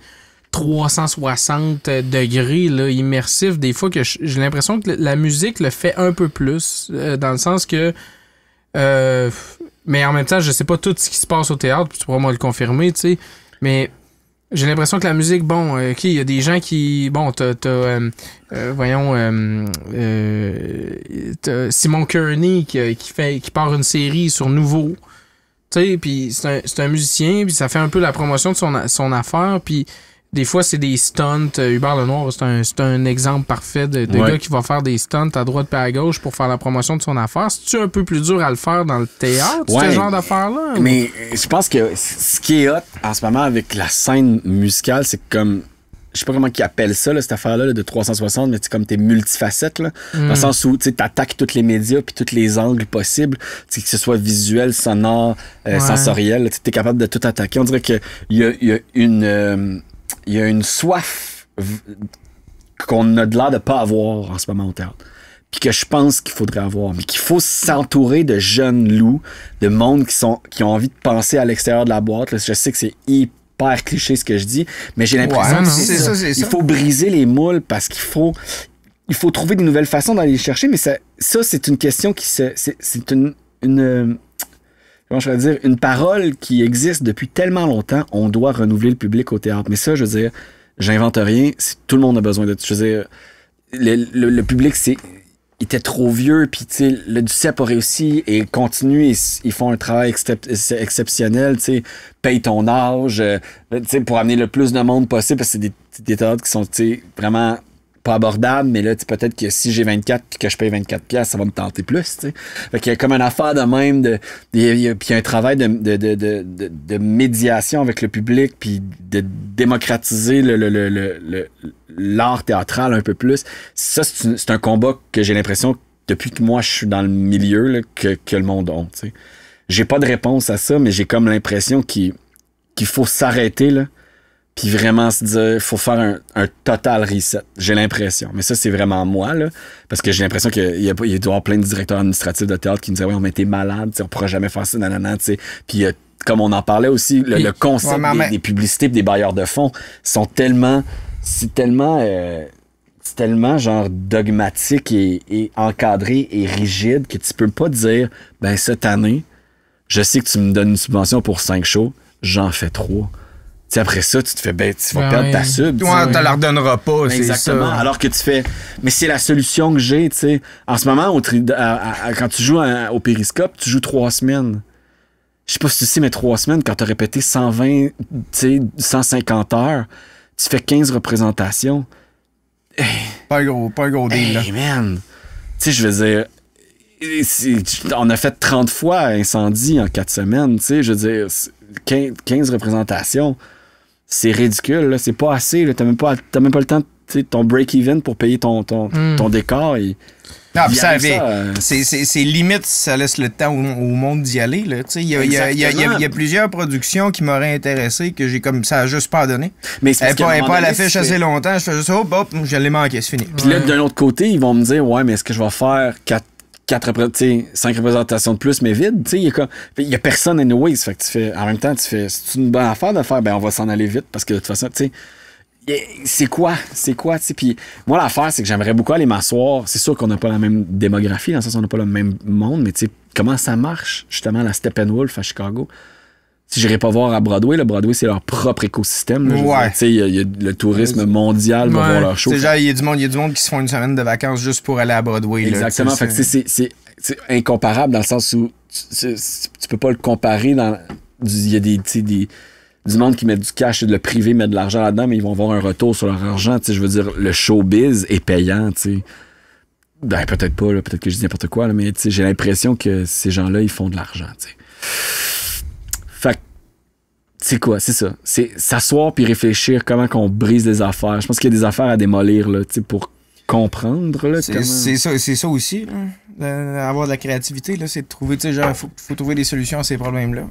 360 degrés, là, immersif. Des fois que j'ai l'impression que la musique le fait un peu plus, dans le sens que... mais en même temps, je sais pas tout ce qui se passe au théâtre, puis tu pourras me le confirmer, tu sais, mais... J'ai l'impression que la musique, bon, OK, il y a des gens qui... Bon, t'as Simon Kearney qui part une série sur Nouveau. Tu sais, puis c'est un musicien, puis ça fait un peu la promotion de son affaire, puis des fois, c'est des stunts. Hubert Lenoir, c'est un exemple parfait de gars qui va faire des stunts à droite et à gauche pour faire la promotion de son affaire. C'est-tu un peu plus dur à le faire dans le théâtre, ce genre d'affaires-là? Mais je pense que ce qui est hot en ce moment avec la scène musicale, c'est comme... Je sais pas comment ils appellent ça, là, cette affaire-là, de 360, mais c'est comme t'es multifacette, là. Dans le sens où tu attaques tous les médias puis tous les angles possibles, que ce soit visuel, sonore, sensoriel, tu es capable de tout attaquer. On dirait qu'il y a une soif qu'on a de l'air de pas avoir en ce moment au théâtre. Puis que je pense qu'il faudrait avoir. Mais qu'il faut s'entourer de jeunes loups, de monde qui ont envie de penser à l'extérieur de la boîte. Là, je sais que c'est hyper cliché ce que je dis, mais j'ai l'impression que c'est ça. Il faut briser les moules parce qu'il faut trouver des nouvelles façons d'aller les chercher. Mais ça c'est une question c'est une comment je vais dire, une parole qui existe depuis tellement longtemps, on doit renouveler le public au théâtre. Mais ça, je veux dire, j'invente rien, tout le monde a besoin de... Je veux dire, le public, il était trop vieux, puis tu sais, le DUCEP a réussi et continue, ils font un travail exceptionnel, tu sais, paye ton âge, tu sais, pour amener le plus de monde possible, parce que c'est des théâtres qui sont, tu sais, vraiment... pas abordable, mais là, peut-être que si j'ai 24 et que je paye 24$, ça va me tenter plus, tu sais. Fait qu'il y a comme une affaire de même, puis il y a un travail de médiation avec le public, puis de démocratiser l'art théâtral un peu plus. Ça, c'est un combat que j'ai l'impression, depuis que moi, je suis dans le milieu, là, que le monde a, tu sais. J'ai pas de réponse à ça, mais j'ai comme l'impression qu'il faut s'arrêter, là, puis vraiment se dire, faut faire un total reset. J'ai l'impression. Mais ça, c'est vraiment moi, là. Parce que j'ai l'impression qu'il doit y avoir plein de directeurs administratifs de théâtre qui nous disaient, ouais, on était malades, on pourra jamais faire ça, nanana, tu sais. Puis comme on en parlait aussi, le concept des publicités et des bailleurs de fonds c'est tellement genre dogmatique et encadré et rigide que tu peux pas dire, ben cette année, je sais que tu me donnes une subvention pour 5 shows, j'en fais 3. T'sais, après ça, tu te fais, tu vas perdre ta sub. Toi, tu la redonneras pas, c'est exactement. Ça. Alors que tu fais, mais c'est la solution que j'ai, tu sais. En ce moment, quand tu joues au Périscope, tu joues 3 semaines. Je sais pas si tu sais, mais 3 semaines, quand t'as répété 120, 150 heures, tu fais 15 représentations. Pas un gros deal, là. Hey, man! Tu sais, je veux dire, on a fait 30 fois Incendie en 4 semaines, tu sais, je veux dire, 15 représentations, c'est ridicule, là, c'est pas assez, là, t'as même pas le temps, tu sais, ton break-even pour payer ton décor. Non, pis c'est limite si ça laisse le temps au monde d'y aller. Il y a plusieurs productions qui m'auraient intéressé que j'ai comme ça a juste pas donné. Mais elle n'est pas à l'affiche assez longtemps. Je fais juste hop, je l'ai manqué, c'est fini. Puis là, d'un autre côté, ils vont me dire ouais, mais est-ce que je vais faire 5 représentations de plus, mais vides? Il y a personne anyways. Fait que tu fais, en même temps, c'est une bonne affaire de faire, ben on va s'en aller vite parce que de toute façon, tu sais. C'est quoi, tu sais, puis moi l'affaire c'est que j'aimerais beaucoup aller m'asseoir, c'est sûr qu'on n'a pas la même démographie, dans le sens où on n'a pas le même monde, mais tu sais, comment ça marche, justement, la Steppenwolf à Chicago, si j'irais pas voir à Broadway, Broadway c'est leur propre écosystème, là, tu sais, il y a le tourisme mondial va voir leur show. C'est genre, il y a du monde qui se font une semaine de vacances juste pour aller à Broadway. Exactement, là, fait que c'est incomparable dans le sens où tu peux pas le comparer il y a du monde qui met du cash et de le privé met de l'argent là-dedans, mais ils vont avoir un retour sur leur argent. Je veux dire, le showbiz est payant. T'sais. Ben, peut-être pas, là, peut-être que je dis n'importe quoi, là, mais j'ai l'impression que ces gens-là, ils font de l'argent. T'sais. Fait que, c'est quoi? C'est ça. C'est s'asseoir puis réfléchir comment qu'on brise des affaires. Je pense qu'il y a des affaires à démolir là, pour comprendre. Là, c'est ça aussi. Avoir de la créativité, là, c'est de trouver, tu sais, genre, faut trouver des solutions à ces problèmes-là.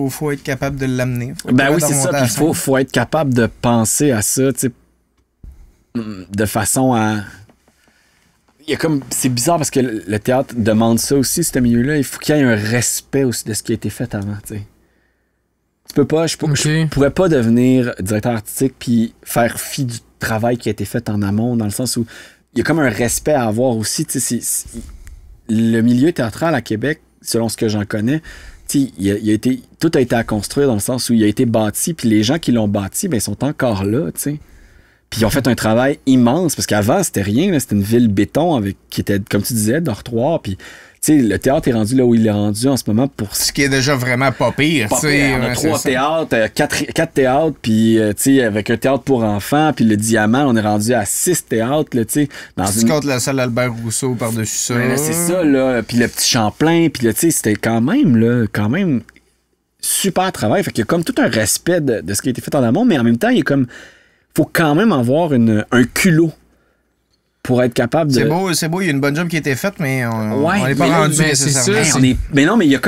Faut être capable de l'amener. Ben oui, c'est ça. Puis faut être capable de penser à ça, tu sais, de façon à... C'est bizarre parce que le théâtre demande ça aussi, ce milieu-là. Il faut qu'il y ait un respect aussi de ce qui a été fait avant, tu sais. Tu peux pas... Je pourrais pas devenir directeur artistique puis faire fi du travail qui a été fait en amont, dans le sens où il y a comme un respect à avoir aussi, tu sais, le milieu théâtral à Québec, selon ce que j'en connais, tout a été à construire dans le sens où il a été bâti, puis les gens qui l'ont bâti, ben, ils sont encore là, tu sais. Puis ils ont fait un travail immense, parce qu'avant, c'était rien, là, c'était une ville béton qui était, comme tu disais, dortoir, puis tu sais, le théâtre est rendu là où il est rendu en ce moment pour... Ce qui est déjà vraiment pas pire. On a 3 théâtres, 4 théâtres, puis tu sais, avec un théâtre pour enfants, puis le Diamant, on est rendu à 6 théâtres, tu sais. Tu comptes la salle Albert Rousseau par-dessus ça. Ben là, c'est ça, là. Puis le petit Champlain, puis tu sais, c'était quand même super travail. Fait qu'il y a comme tout un respect de ce qui a été fait en amont, mais en même temps, il y a comme... Faut quand même avoir un culot pour être capable de... C'est beau, il y a une bonne job qui a été faite, mais on n'est pas rendu nécessairement. Mais non, mais il y a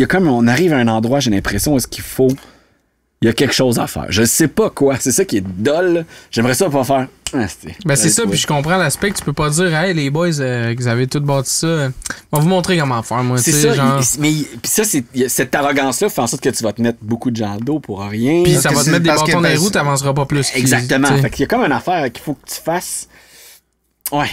comme on arrive à un endroit, j'ai l'impression, où est-ce qu'il faut... Il y a quelque chose à faire. Je sais pas quoi. C'est ça qui est dole. J'aimerais ça pas faire... c'est ça, puis je comprends l'aspect que tu peux pas dire « Hey, les boys, vous avez tout bâti ça. On va vous montrer comment faire, moi. » C'est ça, genre... puis ça, cette arrogance-là fait en sorte que tu vas te mettre beaucoup de gens de dos pour rien. Puis ça va te mettre des bâtons dans les roues, t'avanceras pas plus. Exactement. Fait qu'il y a comme une affaire qu'il faut que tu fasses... Ouais,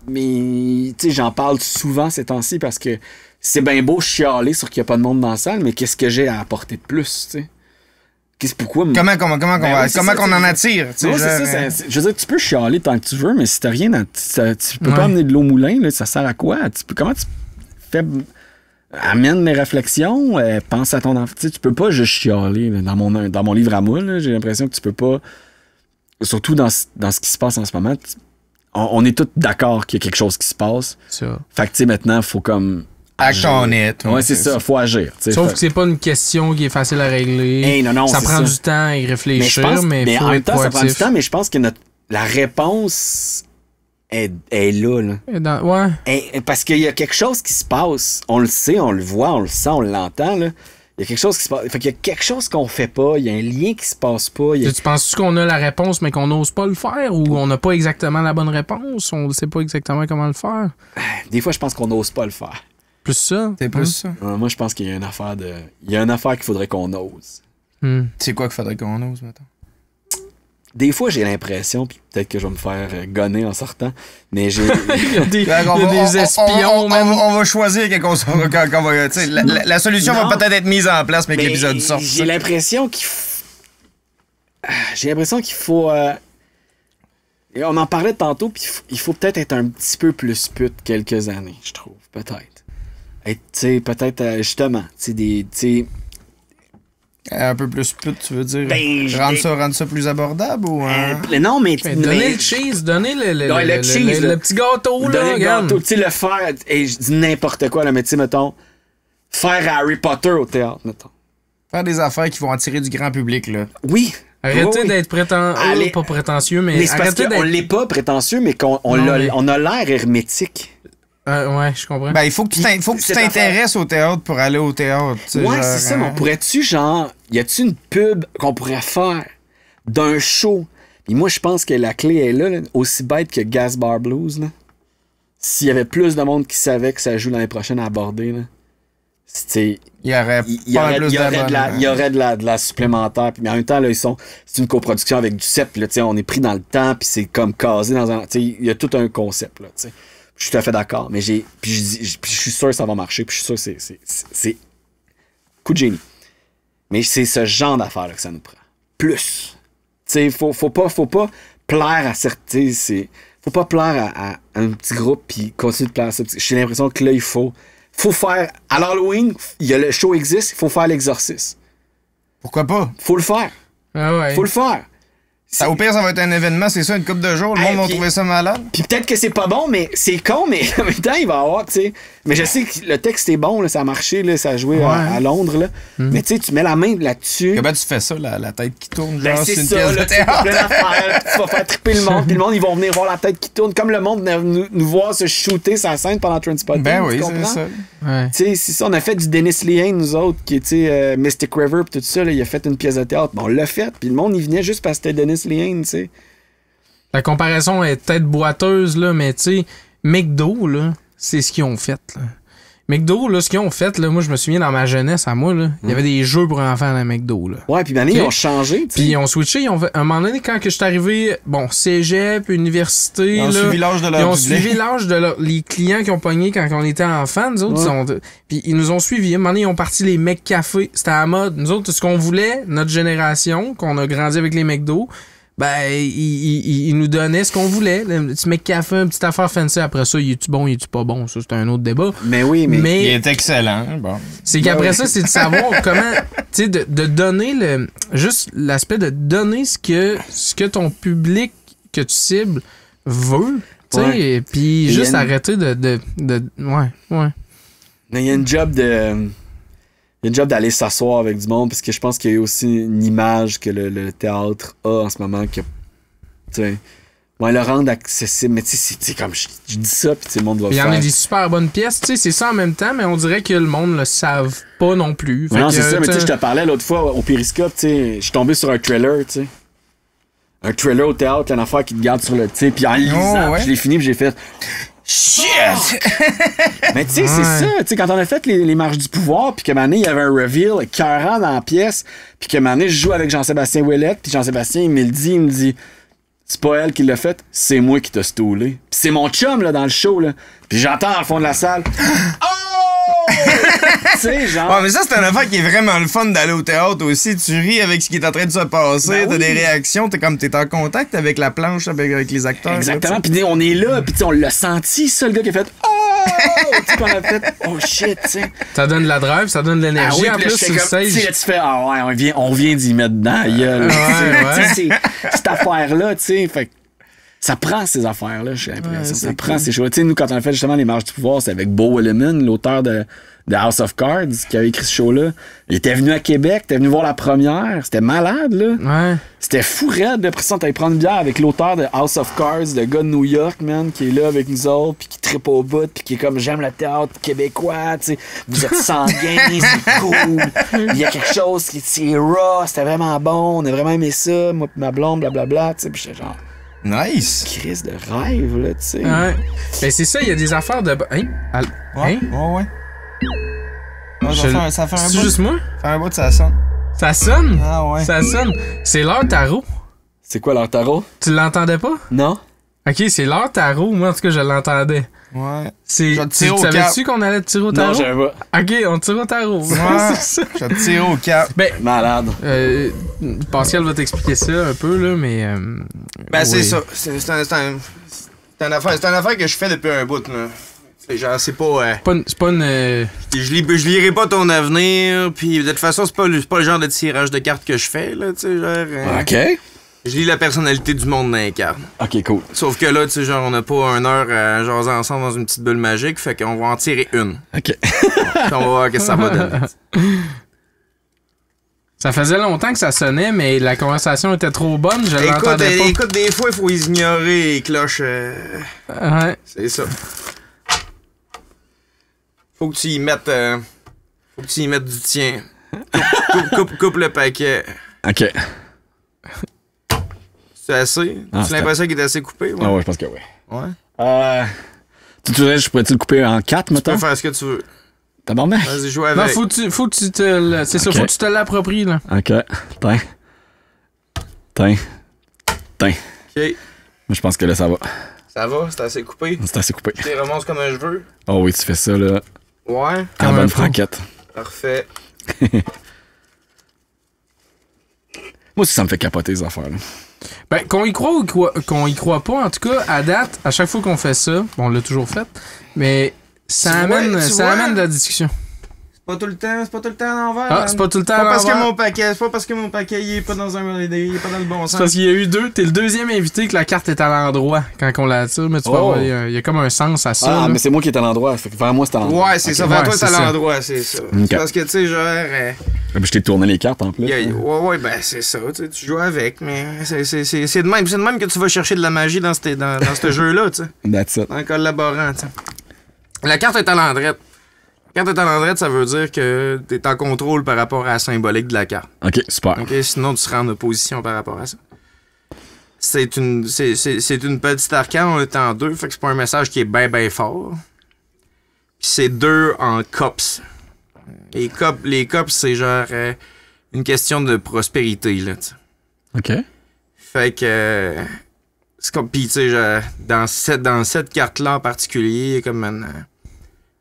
mais tu sais, j'en parle souvent ces temps-ci parce que c'est bien beau chialer sur qu'il n'y a pas de monde dans la salle, mais qu'est-ce que j'ai à apporter de plus, tu sais? Pourquoi... Comment qu'on en attire? Non, c'est ça. Je veux dire, tu peux chialer tant que tu veux, mais si t'as rien tu peux pas amener de l'eau au moulin, là, ça sert à quoi? Comment tu fais... Amène les réflexions, pense à ton enfant. Tu peux pas juste chialer. Là, dans mon livre à moi, là, j'ai l'impression que tu peux pas... Surtout dans ce qui se passe en ce moment... On est tous d'accord qu'il y a quelque chose qui se passe. Ça. Fait que, tu sais, maintenant, il faut comme... Act on it. Ouais, c'est ça, faut agir. Sauf que c'est pas une question qui est facile à régler. Hey, non, ça prend du temps à y réfléchir, mais en même temps, proactif. ça prend du temps, mais je pense que la réponse est là. Ouais. Parce qu'il y a quelque chose qui se passe. On le sait, on le voit, on le sent, on l'entend, là. Il y a quelque chose qui se passe. Fait qu'il y a quelque chose qu'on fait pas. Il y a un lien qui se passe pas. Tu penses-tu qu'on a la réponse, mais qu'on n'ose pas le faire? Ou on n'a pas exactement la bonne réponse? On ne sait pas exactement comment le faire? Des fois, je pense qu'on n'ose pas le faire. Plus ça? C'est plus ça? Moi, je pense qu'il y a une affaire de... Il y a une affaire qu'il faudrait qu'on ose. C'est quoi qu'il faudrait qu'on ose, maintenant? Des fois, j'ai l'impression, puis peut-être que je vais me faire gonner en sortant, mais j'ai... il y a des espions, on va choisir quand va... La solution va peut-être être mise en place, mais que l'épisode sorte. J'ai l'impression qu'il faut... On en parlait tantôt, puis il faut peut-être être un petit peu plus pute quelques années, je trouve, peut-être. Être, peut-être, justement, Un peu plus pute, tu veux dire? Ben, rendre ça plus abordable ou... non, mais... Donnez le cheese, donnez le cheese, le petit gâteau, là, donner le regarde. gâteau, tu sais, le faire... Et je dis n'importe quoi, là, mais tu sais, mettons... Faire Harry Potter au théâtre, mettons. Faire des affaires qui vont attirer du grand public, là. Oui. Arrêtez Oui. d'être pas prétentieux, mais c'est parce arrêtez qu'on l'est pas prétentieux, mais on a l'air hermétique. Ouais, je comprends. Ben, il faut que tu t'intéresses au théâtre pour aller au théâtre. Ouais, c'est ça, mais on pourrait-tu, genre... Y a-tu une pub qu'on pourrait faire d'un show? Puis moi, je pense que la clé est là, aussi bête que Gas Bar Blues, là. S'il y avait plus de monde qui savait que ça joue l'année prochaine à aborder, là... Il y aurait de la supplémentaire. Puis en même temps, là, c'est une coproduction avec du CEP. Là, on est pris dans le temps, puis c'est comme casé dans un... Il y a tout un concept. Là, je suis tout à fait d'accord. Mais puis je suis sûr que ça va marcher. Puis je suis sûr que c'est coup de génie. Mais c'est ce genre d'affaires que ça nous prend. Plus. Faut pas plaire à certains... Faut pas plaire à un petit groupe puis continuer de plaire à ça. J'ai l'impression que là, il faut faire... À l'Halloween, le show existe, il faut faire l'exorcisme. Pourquoi pas? Faut le faire. Ah ouais. Faut le faire. Au pire, ça va être un événement, c'est ça, une couple de jours. Le monde va trouver ça malade. Puis peut-être que c'est pas bon, mais c'est con, mais en même temps, il va y avoir, tu sais. Mais je sais que le texte est bon, là, ça a marché, là, ça a joué à Londres, là. Mais tu sais, tu mets la main là-dessus. Comment tu fais ça, la tête qui tourne? Ben, genre, c'est une ça, pièce là, de théâtre. plein d'affaires, tu vas faire triper le monde, puis le monde, ils vont venir voir la tête qui tourne, comme le monde nous voir se shooter sa scène pendant Trainspotting. Ben oui, c'est ça. Ouais. Tu sais, c'est ça, on a fait du Dennis Lehane, nous autres, qui était Mystic River, pis tout ça, là, il a fait une pièce de théâtre. Bon, on l'a fait, puis le monde, il venait juste parce que c'était Dennis Lehane, tu sais. La comparaison est peut-être boiteuse, là, mais tu sais, McDo, là, c'est ce qu'ils ont fait, là. McDo, là, ce qu'ils ont fait, là, moi, je me souviens dans ma jeunesse, à moi, là, il y avait des jeux pour enfants à la McDo, là. Ouais, puis maintenant, ils ont changé, tu sais. Puis ils ont switché, à un moment donné, quand que je suis arrivé, bon, cégep, université, Ils ont suivi l'âge de leur ils ont public. suivi l'âge de les clients qui ont pogné quand on était enfants, nous autres, puis ils nous ont suivis. À un moment donné, ils ont parti les McCafé, c'était à la mode. Nous autres, ce qu'on voulait, notre génération, qu'on a grandi avec les McDo, ben, ils nous donnaient ce qu'on voulait. Le petit McCafé, une petite affaire fancy. Après ça, il est-tu bon, il est-tu pas bon? Ça, c'est un autre débat. Mais oui, mais... Il est excellent. Bon. C'est qu'après ça, c'est de savoir comment, tu sais, de donner juste l'aspect de donner ce que ton public que tu cibles veut, tu sais, et puis juste arrêter ouais. Mais il y a une job d'aller s'asseoir avec du monde, parce que je pense qu'il y a aussi une image que le théâtre a en ce moment, que, tu sais, le rendre accessible. Mais tu sais, c'est comme, je dis ça, puis le monde va Il y faire. en a des super bonnes pièces, tu sais, c'est ça en même temps, mais on dirait que le monde le savent pas non plus. Fait Non, que, c'est ça, mais tu sais, je te parlais l'autre fois au Périscope, tu sais, je suis tombé sur un trailer, tu sais. Un trailer au théâtre, une affaire qui te garde sur le, tu sais, puis en lisant, je l'ai fini, puis j'ai fait... Shit! Mais tu sais, c'est ça. Tu sais, quand on a fait les marches du pouvoir, puis que maintenant il y avait un reveal écœurant dans la pièce, puis que maintenant je joue avec Jean-Sébastien Ouellette, puis Jean-Sébastien il me dit c'est pas elle qui l'a fait, c'est moi qui t'ai stoulé. Puis c'est mon chum là dans le show là. Puis j'entends dans le fond de la salle. Oh! Tu sais, genre. Ouais, mais ça, c'est une affaire qui est vraiment le fun d'aller au théâtre aussi. Tu ris avec ce qui est en train de se passer, t'as des réactions, t'es en contact avec la planche, avec les acteurs. Exactement, puis on est là, puis on l'a senti, ça, le gars qui a fait oh! Tu sais, qu'on a fait oh shit, tu sais. Ça donne de la drive, ça donne de l'énergie. En plus, sur le stage. Tu fais ah ouais, on vient d'y mettre dans la gueule. Tu sais, cette affaire-là, tu sais, fait ça prend ces affaires-là, j'ai l'impression. Ça prend ces choses. Tu sais, nous, quand on a fait justement les marches du pouvoir, c'est avec Beau Williman, l'auteur de House of Cards, qui avait écrit ce show-là. Il était venu à Québec, t'es venu voir la première. C'était malade, là. Ouais. C'était fou raide. Après ça, on t'allait prendre une bière avec l'auteur de House of Cards, le gars de New York, man, qui est là avec nous autres, puis qui trippe au bout, puis qui est comme j'aime le théâtre québécois, tu sais. Vous êtes sanguins, c'est cool. Il y a quelque chose qui est raw, c'était vraiment bon, on a vraiment aimé ça, moi pis ma blonde, blablabla, tu sais. Puis j'étais genre. Nice! Crise de rêve, là, tu sais. Ouais. Ben, c'est ça, il y a des affaires de. Hein? Ouais. Non, ça fait un C'est bout. juste moi? Ça fait un bout, ça sonne. Ça sonne? Ah ouais. Ça sonne. C'est l'heure tarot. C'est quoi leur tarot? Tu l'entendais pas? Non? Ok, c'est l'heure tarot. Moi, en tout cas, je l'entendais. Ouais. C'est. Je vais te tirer au Savais-tu qu'on allait te tirer au tarot? Non, j'avais pas. Ok, on tire au tarot. Ouais. C'est ça. Je vais te tirer au cap. Ben, Malade. Pascal va t'expliquer ça un peu, là, mais. Ben, c'est oui. ça. C'est une affaire que je fais depuis un bout, là. Genre, c'est pas... C'est pas une... Je lirai pas ton avenir, puis de toute façon, c'est pas le genre de tirage de cartes que je fais, là, tu sais, genre... OK. Je lis la personnalité du monde dans les cartes. OK, cool. Sauf que là, tu sais, genre, on n'a pas 1 heure à jaser ensemble dans une petite bulle magique, fait qu'on va en tirer une. OK. Puis on va voir qu'est-ce que ça va donner. Ça faisait longtemps que ça sonnait, mais la conversation était trop bonne, je l'entendais pas. Écoute, des fois, il faut les ignorer, les cloches. Ouais. C'est ça. Faut que tu y mettes... faut que tu y mettes du tien. Coupe le paquet. OK. C'est assez? Tu as l'impression qu'il est assez coupé? Ouais? Ah ouais, je pense que oui. Ouais? Tu dirais, je pourrais-tu le couper en 4, mettons? Tu peux faire ce que tu veux. Tabarnak. Vas-y, joue avec. Non, faut que tu te... C'est ça, faut que tu te l'appropries, là. OK. Tiens. OK. Moi, je pense que là, ça va. Ça va? C'est assez coupé? C'est assez coupé. Je les remonte comme je veux? Oh oui, tu fais ça, là. Ouais? À la bonne franquette. Parfait. Moi aussi, ça me fait capoter, les affaires, là. Ben, qu'on y croit ou qu'on y croit pas, en tout cas, à date, à chaque fois qu'on fait ça, bon, on l'a toujours fait, mais ça amène de la discussion. C'est pas tout le temps à l'envers. Ah, c'est pas tout le temps à parce que l'envers. c'est pas parce que mon paquet il est pas dans il est pas dans le bon C'est sens. parce qu'il y a eu deux. T'es le deuxième invité que la carte est à l'endroit quand on la tire, mais tu vas voir, il y a comme un sens à ça. Ah, là. mais c'est moi qui est à l'endroit. Fait que vers moi, c'est à l'endroit. Ouais, c'est ça. Ok. Vers Ouais, toi, c'est c'est à ça. l'endroit, c'est ça. Ok. C'est parce que, tu sais, genre... Je t'ai tourné les cartes, en plus. ouais, ben, c'est ça. Tu joues avec, mais c'est de même. C'est de même que tu vas chercher de la magie dans ce jeu-là, tu sais. That's it. En collaborant, tu sais. La carte est à l'endrette. La carte est à l'endrette, ça veut dire que t'es en contrôle par rapport à la symbolique de la carte. OK, super. OK? Sinon, tu seras en opposition par rapport à ça. C'est une petite arcane, on est en 2, fait que c'est pas un message qui est ben fort. Puis c'est 2 en cops. Les cops, c'est genre une question de prospérité, là, tu sais. OK. Fait que... c'est comme... Pis, tu sais, genre, dans cette carte-là en particulier, il y a comme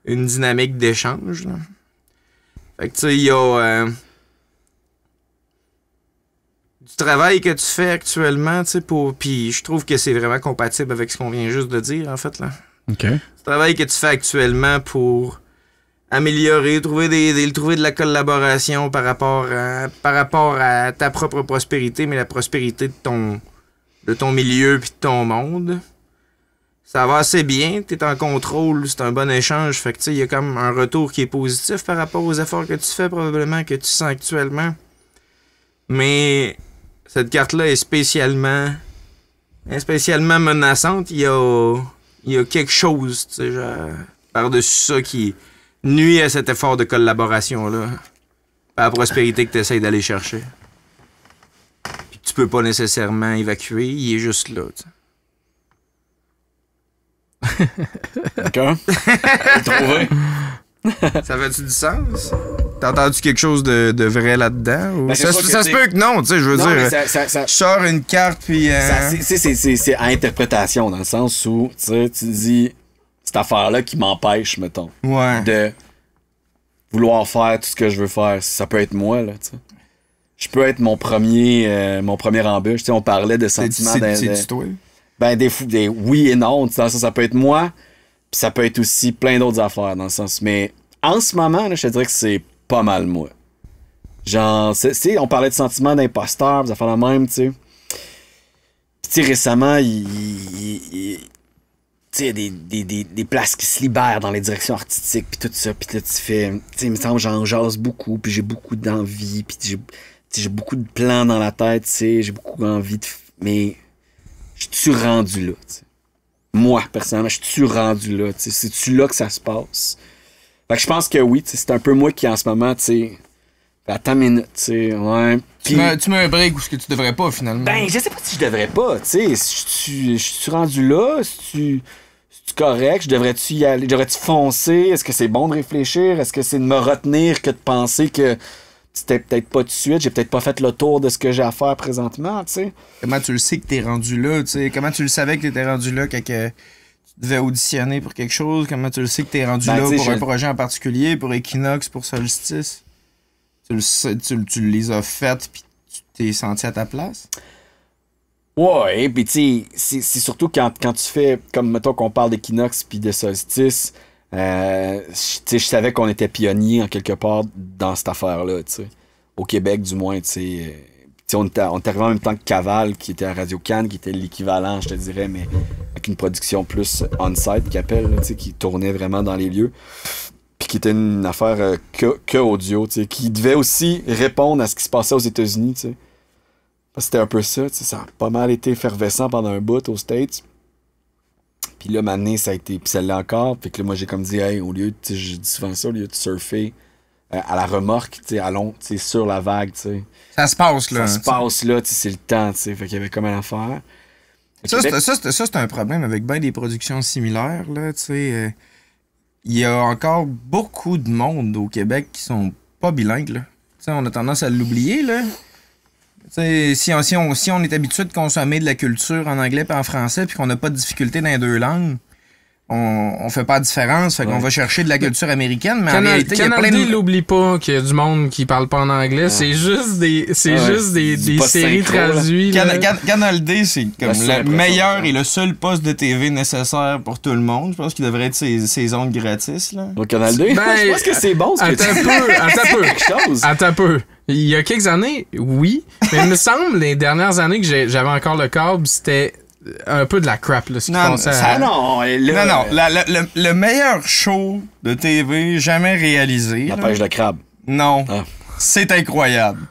une dynamique d'échange, là. Fait que, tu sais, il y a... du travail que tu fais actuellement, tu sais, puis je trouve que c'est vraiment compatible avec ce qu'on vient juste de dire, en fait, là. OK. Du travail que tu fais actuellement pour améliorer, trouver de la collaboration par rapport à ta propre prospérité, mais la prospérité de ton milieu puis de ton monde. Ça va assez bien, t'es en contrôle, c'est un bon échange, fait que tu sais, il y a comme un retour qui est positif par rapport aux efforts que tu fais probablement, que tu sens actuellement. Mais cette carte-là est spécialement menaçante. Il y a quelque chose, tu sais, genre, par-dessus ça qui nuit à cet effort de collaboration-là. À la prospérité que tu essaies d'aller chercher. Puis que tu peux pas nécessairement évacuer, il est juste là, tu sais. D'accord. Trouvé. Ça fait-tu du sens? T'as entendu quelque chose de vrai là-dedans? Ou... Ben, ça se peut que non, tu sais, je veux dire. Ça, Je sors une carte, puis... c'est à interprétation, dans le sens où, tu sais, tu dis, cette affaire-là qui m'empêche, mettons, Ouais. de vouloir faire tout ce que je veux faire. Ça peut être moi, là, tu sais. Je peux être mon premier embûche. Tu sais, on parlait de sentiments... C'est toi? Ben, des oui et non, dans le sens, ça peut être moi, puis ça peut être aussi plein d'autres affaires, dans le sens. Mais en ce moment, là, je te dirais que c'est pas mal moi. Genre, tu sais, on parlait de sentiments d'imposteur, des affaires la même, tu sais. Puis, tu sais, récemment, tu sais, des places qui se libèrent dans les directions artistiques, puis tout ça, puis là, tu fais... Tu sais, il me semble j'en jase beaucoup, puis j'ai beaucoup d'envie, puis j'ai beaucoup de plans dans la tête, tu sais, j'ai beaucoup d'envie de... Mais... je suis rendu là, tu sais. Moi, personnellement, je suis rendu là, tu sais. C'est-tu là que ça se passe? Fait que je pense que oui, tu sais, c'est un peu moi qui, en ce moment, tu sais... Attends une minute, tu sais, ouais. Tu mets un break ou ce que tu devrais pas, finalement. Ben, je sais pas si je devrais pas, tu sais. Je suis rendu là, c'est-tu correct? Devrais-tu y aller? Devrais-tu foncer? Est-ce que c'est bon de réfléchir? Est-ce que c'est de me retenir que de penser que... c'était peut-être pas tout de suite, j'ai peut-être pas fait le tour de ce que j'ai à faire présentement, tu sais. Comment tu le sais que t'es rendu là, tu sais? Comment tu le savais que t'étais rendu là quand tu devais auditionner pour quelque chose? Comment tu le sais que t'es rendu là pour un projet en particulier, pour Equinox, pour Solstice? Tu le sais, tu les as faites pis tu t'es senti à ta place? Ouais, pis tu sais, c'est surtout quand tu fais, comme mettons qu'on parle d'Equinox pis de Solstice, Je savais qu'on était pionniers en quelque part dans cette affaire-là, tu sais. Au Québec, du moins, tu sais. On était arrivé en même temps que Caval, qui était à Radio-Can, qui était l'équivalent, je te dirais, mais avec une production plus on-site, qu'ils appellent, tu sais, qui tournait vraiment dans les lieux. Puis qui était une affaire que audio, tu sais, qui devait aussi répondre à ce qui se passait aux États-Unis, tu sais. Parce que c'était un peu ça, tu sais, ça a pas mal été effervescent pendant un bout aux States. Puis là, maintenant, ça a été... Puis ça l'est encore. Puis que là, moi, j'ai comme dit, hey, au lieu, tu sais, je dis souvent ça, au lieu de surfer à la remorque, tu sais, allons, tu sais, sur la vague, tu sais. Ça se passe, là. Ça se passe, là, tu sais, c'est le temps, tu sais. Fait qu'il y avait comme une affaire. Ça, c'est un problème avec bien des productions similaires, là, tu sais. Il y a encore beaucoup de monde au Québec qui sont pas bilingues, là. Tu sais, on a tendance à l'oublier, là. Tu sais, si on est habitué de consommer de la culture en anglais et en français, puis qu'on n'a pas de difficulté dans les deux langues, on fait pas de différence, fait qu'on va chercher de la culture américaine, mais en réalité, il y a plein de... l'oublie pas qu'il y a du monde qui parle pas en anglais, c'est juste des séries traduites. Canal D, c'est comme le meilleur et le seul poste de TV nécessaire pour tout le monde. Je pense qu'il devrait être ses ondes gratis, là. Au Canal D? Je pense que c'est bon, ce que tu Attends un peu. Il y a quelques années, oui, mais il me semble, les dernières années que j'avais encore le câble, c'était un peu de la crap, là, ce qui pensait à... Non, le meilleur show de TV jamais réalisé. La pêche de crabe. Non. C'est incroyable.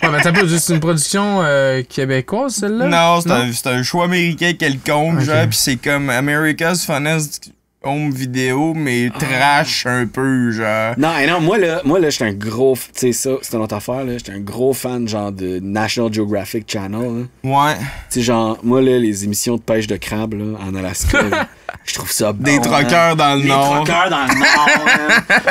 Mais t'as pas juste une production québécoise, celle-là? Non, c'est un show américain quelconque, genre, pis c'est comme America's Funniest Home Video, mais trash un peu, genre. Non, moi là, j'étais un gros... Tu sais, ça, c'est une autre affaire, là. J'étais un gros fan, genre, de National Geographic Channel, là. Ouais. Tu sais, genre, moi, là, les émissions de pêche de crabe, là, en Alaska, là, je trouve ça bon. Des troqueurs dans le Nord. Des troqueurs dans le Nord,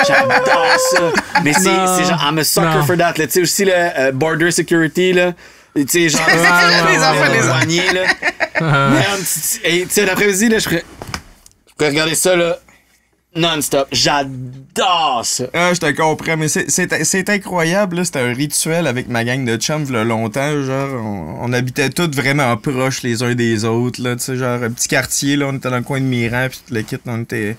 j'adore ça. Mais c'est genre, I'm a sucker for that, là. Tu sais, aussi, le Border Security, là. Tu sais, genre, les enfants, les douaniers, là. Tu sais, l'après-midi, là, je peux regarder ça, là, non-stop. J'adore ça. Je te comprends, mais c'est incroyable, là. C'était un rituel avec ma gang de chums, là, longtemps, genre, on habitait tous vraiment proches les uns des autres, là, tu sais, genre, un petit quartier, là, on était dans le coin de Miran, puis tout le kit, on était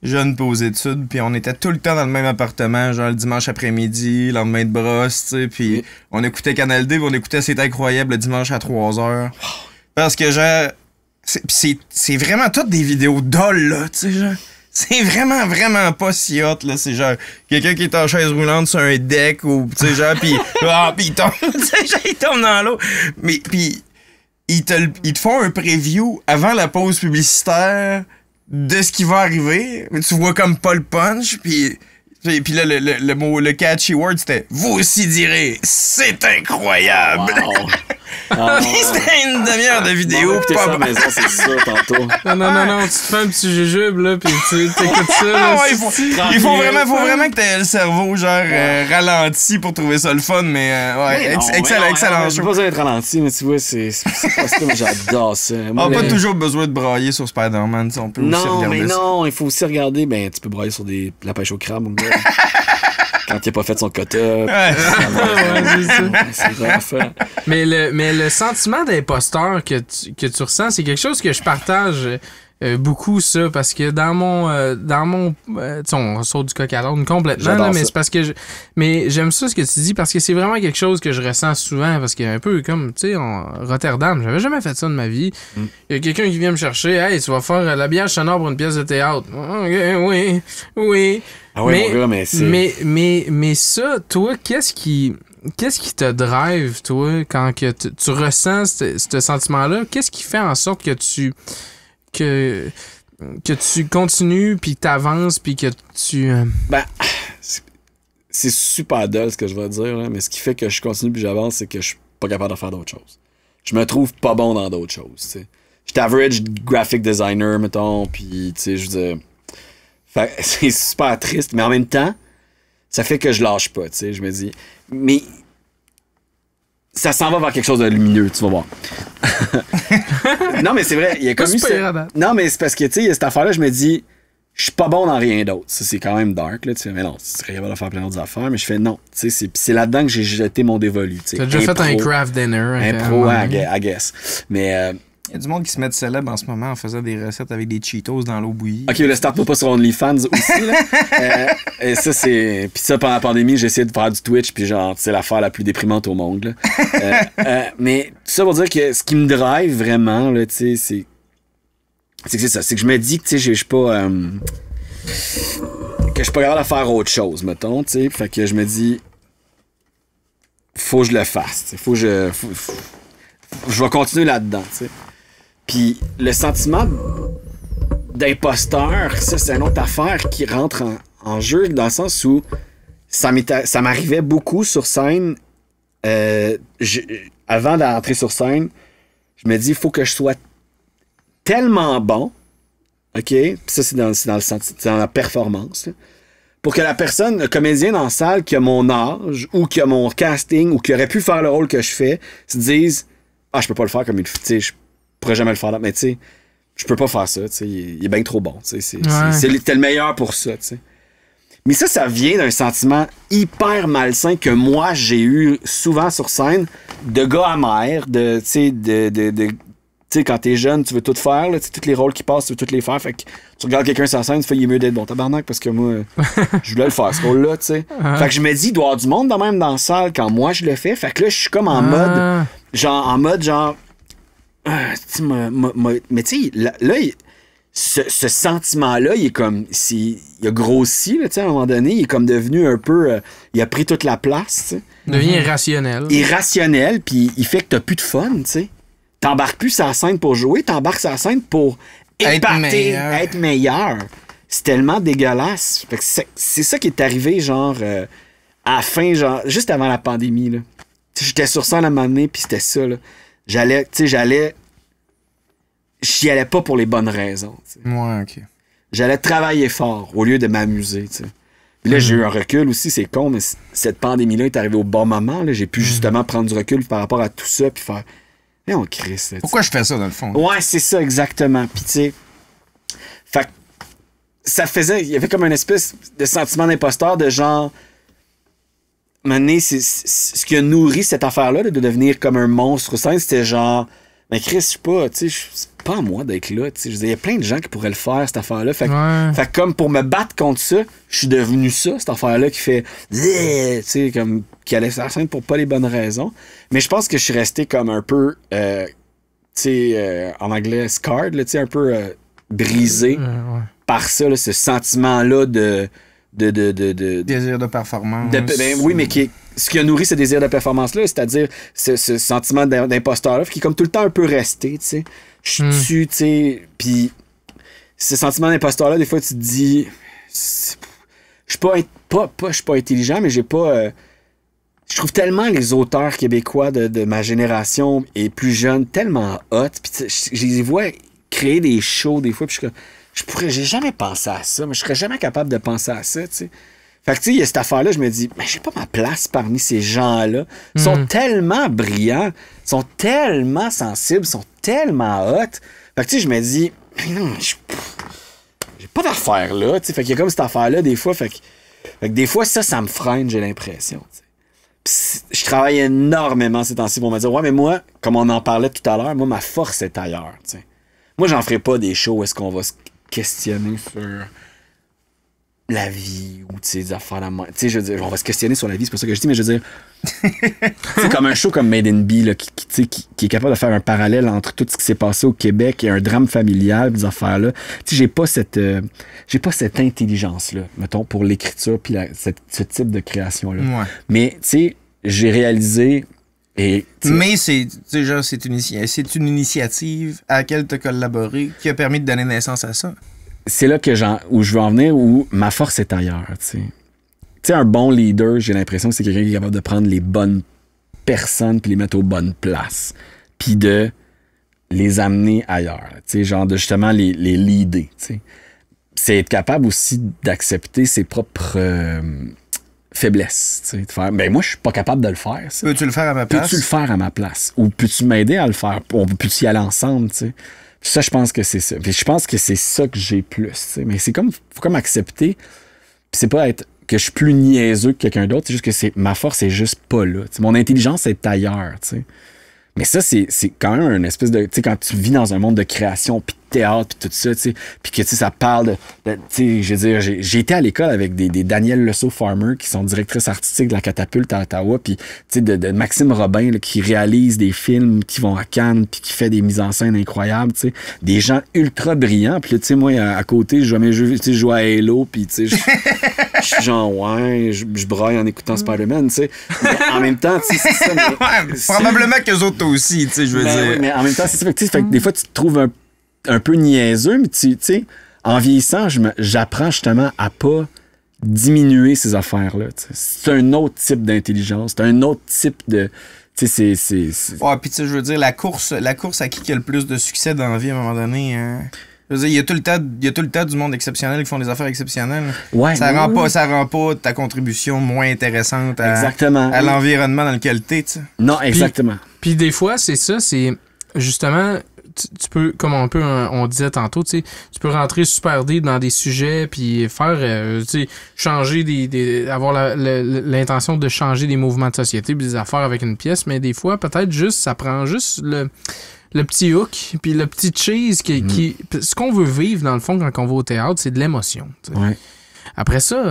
jeunes pis aux études, puis on était tout le temps dans le même appartement, genre, le dimanche après-midi, le lendemain de brosse, tu sais, puis on écoutait Canal D, puis on écoutait C'est incroyable le dimanche à 3h. Parce que, genre... C'est vraiment toutes des vidéos dolles, là, tu sais, genre. C'est vraiment, vraiment pas si hot, là. C'est genre, quelqu'un qui est en chaise roulante sur un deck, ou, tu sais, genre, pis il tombe, tu sais, genre, il tombe dans l'eau. Mais, pis, ils te font un preview avant la pause publicitaire de ce qui va arriver. Mais tu vois comme pas le punch, pis là, le catchy word, c'était « Vous aussi direz, c'est incroyable! Wow. » C'était une demi-heure de vidéo. Écoutez ça à la maison, c'est ça, tantôt. Non, tu te fais un petit jujube, là, pis tu t'écoutes ça, là. Ouais, il faut vraiment que t'aies le cerveau, genre, ralenti pour trouver ça le fun, mais ouais, excellent J'ai show. pas besoin d'être ralenti, mais tu vois, c'est pas ça, mais j'adore ça. On n'a pas toujours besoin de brailler sur Spider-Man, on peut aussi regarder ça. Non, il faut aussi regarder, ben, tu peux brailler sur la pêche au crabe, mon gars. Quand il a pas fait son quota. C'est vraiment fait. Mais le sentiment d'imposteur que tu ressens, c'est quelque chose que je partage beaucoup, ça, parce que dans mon tu sais, on saute du coq à l'âne complètement, là, mais c'est parce que mais j'aime ça ce que tu dis, parce que c'est vraiment quelque chose que je ressens souvent, parce qu'il y a un peu comme, tu sais, Rotterdam, j'avais jamais fait ça de ma vie. Il y a quelqu'un qui vient me chercher, hey, tu vas faire l'habillage sonore pour une pièce de théâtre. Oui. Ah ouais, mon gars, mais c'est... Mais ça, toi, qu'est-ce qui te drive, toi, quand que tu ressens ce sentiment-là? Qu'est-ce qui fait en sorte que tu continues, puis que t'avances, puis que tu... Ben, c'est super dull ce que je vais dire, là, mais ce qui fait que je continue puis j'avance, c'est que je suis pas capable de faire d'autres choses. Je me trouve pas bon dans d'autres choses, tu sais. J'étais average graphic designer, mettons, puis, tu sais, je veux dire... Fait, c'est super triste, mais en même temps, ça fait que je lâche pas, tu sais, je me dis. Mais ça s'en va vers quelque chose de lumineux, tu vas voir. Non, mais c'est vrai, il y a comme eu ça. Non, mais c'est parce que, tu sais, il y a cette affaire-là, je me dis, je suis pas bon dans rien d'autre. Ça, c'est quand même dark, là, tu sais, mais non, tu serais capable de faire plein d'autres affaires, mais je fais non, tu sais, c'est là-dedans que j'ai jeté mon dévolu, tu sais. T'as déjà fait un craft dinner. Impro, I guess. Mais Il y a du monde qui se met célèbre en ce moment en faisant des recettes avec des Cheetos dans l'eau bouillie. OK, le start pas sur OnlyFans aussi, là. Et ça, c'est... Puis ça, pendant la pandémie, j'ai essayé de faire du Twitch, puis genre, c'est l'affaire la plus déprimante au monde, là. Mais tout ça pour dire que ce qui me drive vraiment, là, tu sais, c'est que c'est ça. C'est que je me dis que, tu sais, je suis pas... que je suis pas capable de faire autre chose, mettons, tu sais. Fait que je me dis... Faut que je le fasse, t'sais. Je vais continuer là-dedans, tu sais. Puis le sentiment d'imposteur, ça, c'est une autre affaire qui rentre en jeu, dans le sens où ça m'arrivait beaucoup sur scène. Avant d'entrer sur scène, je me dis, il faut que je sois tellement bon, OK? Puis ça, c'est dans la performance, là, pour que la personne, le comédien dans la salle qui a mon âge ou qui a mon casting ou qui aurait pu faire le rôle que je fais, se dise, ah, je peux pas le faire comme il fait, je pourrais jamais le faire là, mais tu sais, je peux pas faire ça, tu sais, il est bien trop bon, tu sais, t'es le meilleur pour ça, tu sais. Mais ça vient d'un sentiment hyper malsain que moi, j'ai eu souvent sur scène, de gars amers, tu sais, quand t'es jeune, tu veux tout faire, là, tous les rôles qui passent, tu veux tous les faire, fait que tu regardes quelqu'un sur la scène, tu fais, il est mieux d'être bon tabarnak, parce que moi, je voulais le faire, ce rôle-là, tu sais. Fait que je me dis, il doit y avoir du monde de même dans la salle quand moi, je le fais, fait que là, je suis comme en mode, mais tu sais, là, ce sentiment-là, il est comme, il a grossi, là, tu sais, à un moment donné, il est comme devenu un peu, il a pris toute la place, tu sais. Il devient irrationnel. Irrationnel, puis il fait que t'as plus de fun, tu sais. T'embarques plus sur la scène pour jouer, t'embarques sur la scène pour être meilleur. C'est tellement dégueulasse. Fait que c'est ça qui est arrivé, genre, à la fin, genre, juste avant la pandémie, là. J'étais sur scène à un moment donné, puis c'était ça, là. J'y allais pas pour les bonnes raisons. T'sais. Ouais, OK. J'allais travailler fort au lieu de m'amuser, tu sais. Puis là, j'ai eu un recul aussi, c'est con, mais cette pandémie-là est arrivée au bon moment, là. J'ai pu justement prendre du recul par rapport à tout ça, puis faire... Mais on crisse, là. Pourquoi je fais ça, dans le fond? Ouais, c'est ça, exactement. Puis tu sais... Fait que ça faisait... Il y avait comme une espèce de sentiment d'imposteur de genre... Maintenant, c'est ce qui a nourri cette affaire-là, de devenir comme un monstre au sein, c'était genre... Mais Chris, je sais pas, tu sais, c'est pas à moi d'être là, tu sais. Il y a plein de gens qui pourraient le faire, cette affaire-là. Fait que comme pour me battre contre ça, je suis devenu ça, cette affaire-là qui fait... Tu sais, comme... qui allait sur la scène pour pas les bonnes raisons. Mais je pense que je suis resté comme un peu... tu sais, en anglais, scarred, tu sais, un peu brisé par ça, là, ce sentiment-là de désir de performance. Oui, mais ce qui a nourri ce désir de performance-là, c'est-à-dire ce sentiment d'imposteur-là, qui est comme tout le temps un peu resté, tu sais. Je tue, tu sais. Puis ce sentiment d'imposteur-là, des fois, tu te dis... Je suis pas intelligent, mais j'ai pas... je trouve tellement les auteurs québécois de ma génération et plus jeunes tellement hot. Puis je les vois créer des shows des fois, puis j'ai jamais pensé à ça, mais je serais jamais capable de penser à ça, tu sais. Fait que tu sais, il y a cette affaire-là, je me dis, mais j'ai pas ma place parmi ces gens-là. Ils sont tellement brillants, sont tellement sensibles, sont tellement hot. Fait que tu sais, je me dis, non, j'ai pas d'affaire là, tu sais. Fait qu'il y a comme cette affaire-là des fois, fait que des fois, ça me freine, j'ai l'impression, tu sais. Puis je travaille énormément ces temps-ci pour me dire, ouais, mais moi, comme on en parlait tout à l'heure, moi, ma force est ailleurs, tu sais. Moi, j'en ferai pas des shows où est-ce qu'on va se questionner sur la vie ou des affaires de moi. Tu sais, je veux dire, on va se questionner sur la vie, c'est pas ça que je dis, mais je veux dire, c'est comme un show comme Made in B là, qui est capable de faire un parallèle entre tout ce qui s'est passé au Québec et un drame familial, des affaires-là. Tu sais, j'ai pas cette intelligence-là, mettons, pour l'écriture puis ce type de création-là. Ouais. Mais, tu sais, j'ai réalisé... Mais c'est une initiative à laquelle tu as collaboré qui a permis de donner naissance à ça. C'est là où je veux en venir, où ma force est ailleurs. Tu sais, un bon leader, j'ai l'impression que c'est quelqu'un qui est capable de prendre les bonnes personnes puis les mettre aux bonnes places. Puis de les amener ailleurs. Tu sais, genre de justement les leader. Tu sais. C'est être capable aussi d'accepter ses propres... faiblesse, tu sais, de faire, ben moi, je suis pas capable de le faire, ça. Peux-tu le faire à ma place? Peux-tu le faire à ma place? Ou peux-tu m'aider à le faire? On peut-tu y aller ensemble, tu sais? Ça, je pense que c'est ça. Puis je pense que c'est ça que j'ai plus, tu sais. Mais c'est comme, faut comme accepter. Puis c'est pas être que je suis plus niaiseux que quelqu'un d'autre, c'est juste que ma force est juste pas là. T'sais. Mon intelligence est ailleurs, tu sais. Mais ça, c'est quand même une espèce de... Tu sais, quand tu vis dans un monde de création, puis de théâtre, puis tout ça, tu sais, puis que, tu sais, ça parle de tu sais, je veux dire, j'ai été à l'école avec des Daniel Leceau-Farmer, qui sont directrices artistiques de la Catapulte à Ottawa, puis, tu sais, de Maxime Robin, là, qui réalise des films, qui vont à Cannes, puis qui fait des mises en scène incroyables, tu sais. Des gens ultra brillants, puis là, tu sais, moi, à côté, je joue à Halo, puis, tu sais, je suis genre, ouais, je braille en écoutant Spider-Man, tu sais. Mais en même temps, tu sais, c'est ça. Mais, probablement qu'eux autres aussi, tu sais, je veux dire. Oui, mais en même temps, c'est ça. Fait que des fois, tu te trouves un peu niaiseux, mais tu sais, en vieillissant, j'apprends justement à pas diminuer ces affaires-là. T'sais. C'est un autre type d'intelligence, c'est un autre type de... Tu sais, c'est... Ouais, puis tu sais, je veux dire, la course à qui a le plus de succès dans la vie, à un moment donné... Je veux dire, il y a tout le temps du monde exceptionnel qui font des affaires exceptionnelles. Ouais, ça rend pas ta contribution moins intéressante à l'environnement dans lequel t'es, tu sais. Non, exactement. Puis des fois, c'est ça, c'est justement... Tu peux, comme on disait tantôt, tu sais, tu peux rentrer super deep dans des sujets puis faire, tu sais, changer avoir l'intention de changer des mouvements de société puis des affaires avec une pièce, mais des fois, peut-être juste, ça prend juste le petit hook puis le petit cheese qui ce qu'on veut vivre, dans le fond, quand on va au théâtre, c'est de l'émotion. Ouais. Après ça,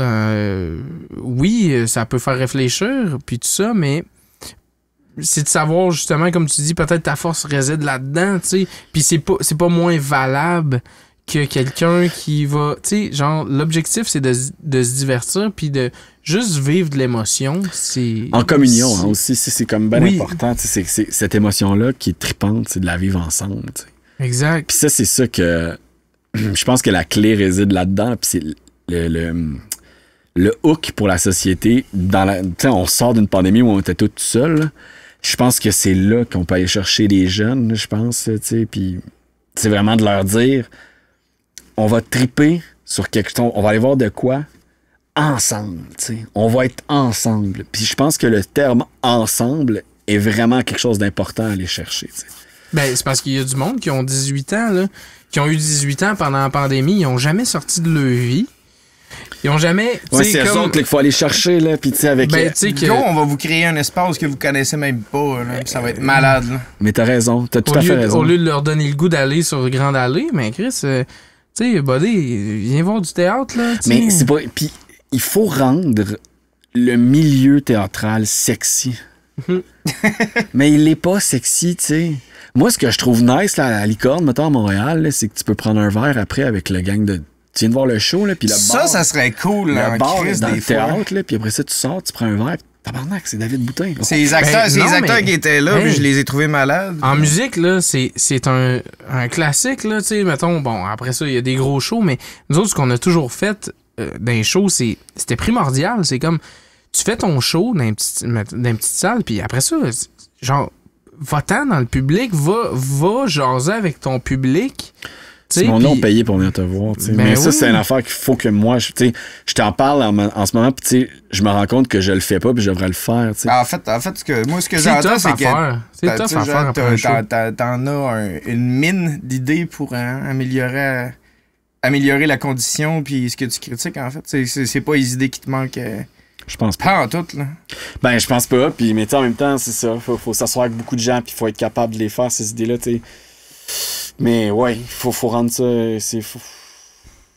oui, ça peut faire réfléchir puis tout ça, mais... c'est de savoir, justement, comme tu dis, peut-être ta force réside là-dedans, tu sais. Puis c'est pas moins valable que quelqu'un qui va... Tu sais, genre, l'objectif, c'est de se divertir puis de juste vivre de l'émotion. C'est... En communion, hein, aussi. C'est comme bien important. C'est cette émotion-là qui est tripante, c'est de la vivre ensemble, tu sais. Exact. Puis ça, c'est ça que... Je pense que la clé réside là-dedans. Puis c'est le hook pour la société. On sort d'une pandémie où on était tous seuls, là. Je pense que c'est là qu'on peut aller chercher les jeunes, je pense, tu sais, puis c'est vraiment de leur dire, on va triper sur quelque chose, on va aller voir de quoi ensemble, tu sais, on va être ensemble. Puis je pense que le terme ensemble est vraiment quelque chose d'important à aller chercher, tu sais. Ben, c'est parce qu'il y a du monde qui ont 18 ans, là, qui ont eu 18 ans pendant la pandémie, ils ont jamais sorti de leur vie. Ils ont jamais... Ouais, c'est eux autres qu'il faut aller chercher, là, puis tu sais, avec... Ben, tu sais, on va vous créer un espace que vous connaissez même pas, là, ça va être malade, là. Mais t'as raison, t'as tout à fait raison. Au lieu de leur donner le goût d'aller sur Grande Allée, mais Chris, tu sais, buddy, viens voir du théâtre, là, t'sais. Mais c'est pas... Puis il faut rendre le milieu théâtral sexy. Mais il est pas sexy, tu sais. Moi, ce que je trouve nice, là, à Licorne, mettons, à Montréal, là, c'est que tu peux prendre un verre après avec le gang de... Tu viens de voir le show, là, puis le bar... Ça serait cool, là, le bar dans le théâtre, là, puis après ça, tu sors, tu prends un verre, tabarnak, c'est David Boutin. Là. C'est les acteurs, qui étaient là, puis je les ai trouvés malades. En musique, là, c'est un classique, là, tu sais, mettons, bon, après ça, il y a des gros shows, mais nous autres, ce qu'on a toujours fait dans les shows, c'était primordial, c'est comme, tu fais ton show dans une petite salle, puis après ça, genre, va-t'en dans le public, va jaser avec ton public. C'est mon nom payé pour venir te voir. Ben mais ça, c'est une affaire qu'il faut que moi... Je t'en parle en ce moment, puis je me rends compte que je le fais pas, puis je devrais le faire. En fait, ce que j'entends, c'est que... C'est tough à faire. T'en as une mine d'idées pour améliorer la condition, puis ce que tu critiques, en fait. C'est pas les idées qui te manquent... Je pense pas. Pas en tout, là. Ben, je pense pas, puis mais en même temps, c'est ça. Faut s'asseoir avec beaucoup de gens, puis il faut être capable de les faire, ces idées-là, tu sais. Mais ouais, faut rendre ça...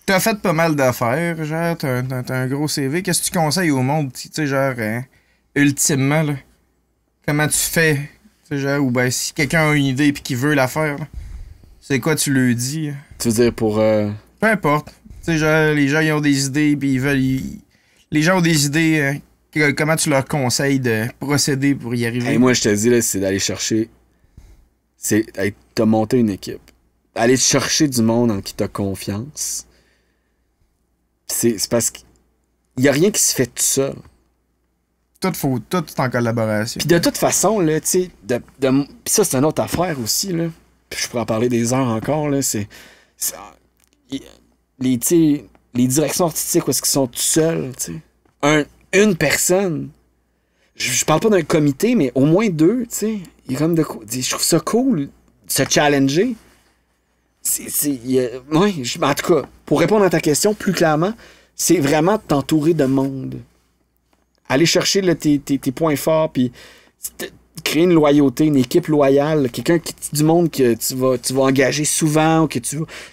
T'as fait pas mal d'affaires, genre, t'as un gros CV. Qu'est-ce que tu conseilles au monde, tu sais, genre, ultimement, là? Comment tu fais? Tu sais, genre, ou ben, si quelqu'un a une idée et qu'il veut la faire, là, c'est quoi tu lui dis? Tu veux dire pour... Peu importe. Tu sais, genre, les gens, ils ont des idées puis ils veulent... Les gens ont des idées, comment tu leur conseilles de procéder pour y arriver? Hey, moi, je te dis, là, c'est d'aller chercher... C'est de monter une équipe. Aller chercher du monde en qui t'as confiance. C'est parce qu'il n'y a rien qui se fait tout seul. Tout est en collaboration. Puis de toute façon, là, tu sais, puis ça, c'est une autre affaire aussi, là. Puis je pourrais en parler des heures encore, là. Les directions artistiques, où est-ce qu'ils sont tout seuls, tu sais. Une personne. Je parle pas d'un comité, mais au moins deux, tu sais. Il y a comme je trouve ça cool, de se challenger. En tout cas, pour répondre à ta question plus clairement, c'est vraiment de t'entourer de monde. Aller chercher là, tes points forts, puis créer une loyauté, une équipe loyale, quelqu'un du monde que tu vas engager souvent ou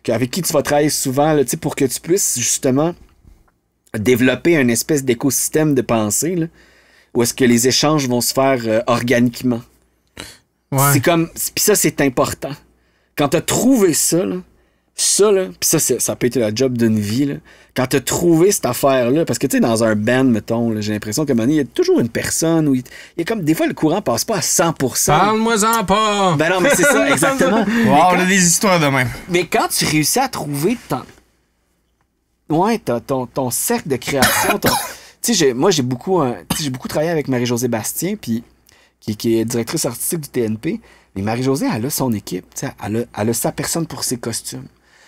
avec qui tu vas travailler souvent, là, pour que tu puisses justement développer une espèce d'écosystème de pensée là, où est-ce que les échanges vont se faire organiquement. Ouais. C'est comme... Puis ça, c'est important. Quand t'as trouvé ça, là, puis ça peut être la job d'une vie, là, quand t'as trouvé cette affaire-là, parce que tu sais, dans un band, mettons, là, j'ai l'impression qu'à un moment donné, il y a toujours une personne où il y a comme... Des fois, le courant passe pas à 100%. Parle-moi-en pas! Ben non, mais c'est ça, exactement. Wow, on a des histoires de même. Mais quand tu réussis à trouver ton cercle de création, tu sais, moi, j'ai beaucoup travaillé avec Marie-Josée Bastien, puis qui est directrice artistique du TNP. Mais Marie-Josée, elle a son équipe. Elle a sa personne pour ses costumes.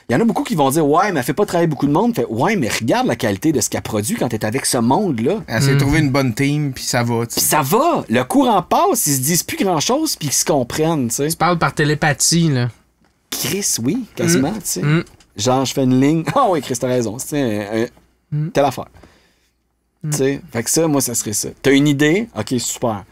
Il y en a beaucoup qui vont dire « Ouais, mais elle fait pas travailler beaucoup de monde. » Fait « Ouais, mais regarde la qualité de ce qu'elle produit quand t'es avec ce monde-là. » Elle s'est trouvé une bonne team, puis ça va. Puis ça va. Le courant passe, ils se disent plus grand-chose, puis ils se comprennent. T'sais. Tu parles par télépathie, là. Chris, oui, quasiment. Tu sais. Genre, je fais une ligne. Ah oui, Chris, t'as raison. C'est telle affaire. Tu sais, fait que ça, moi, ça serait ça. T'as une idée? OK, super.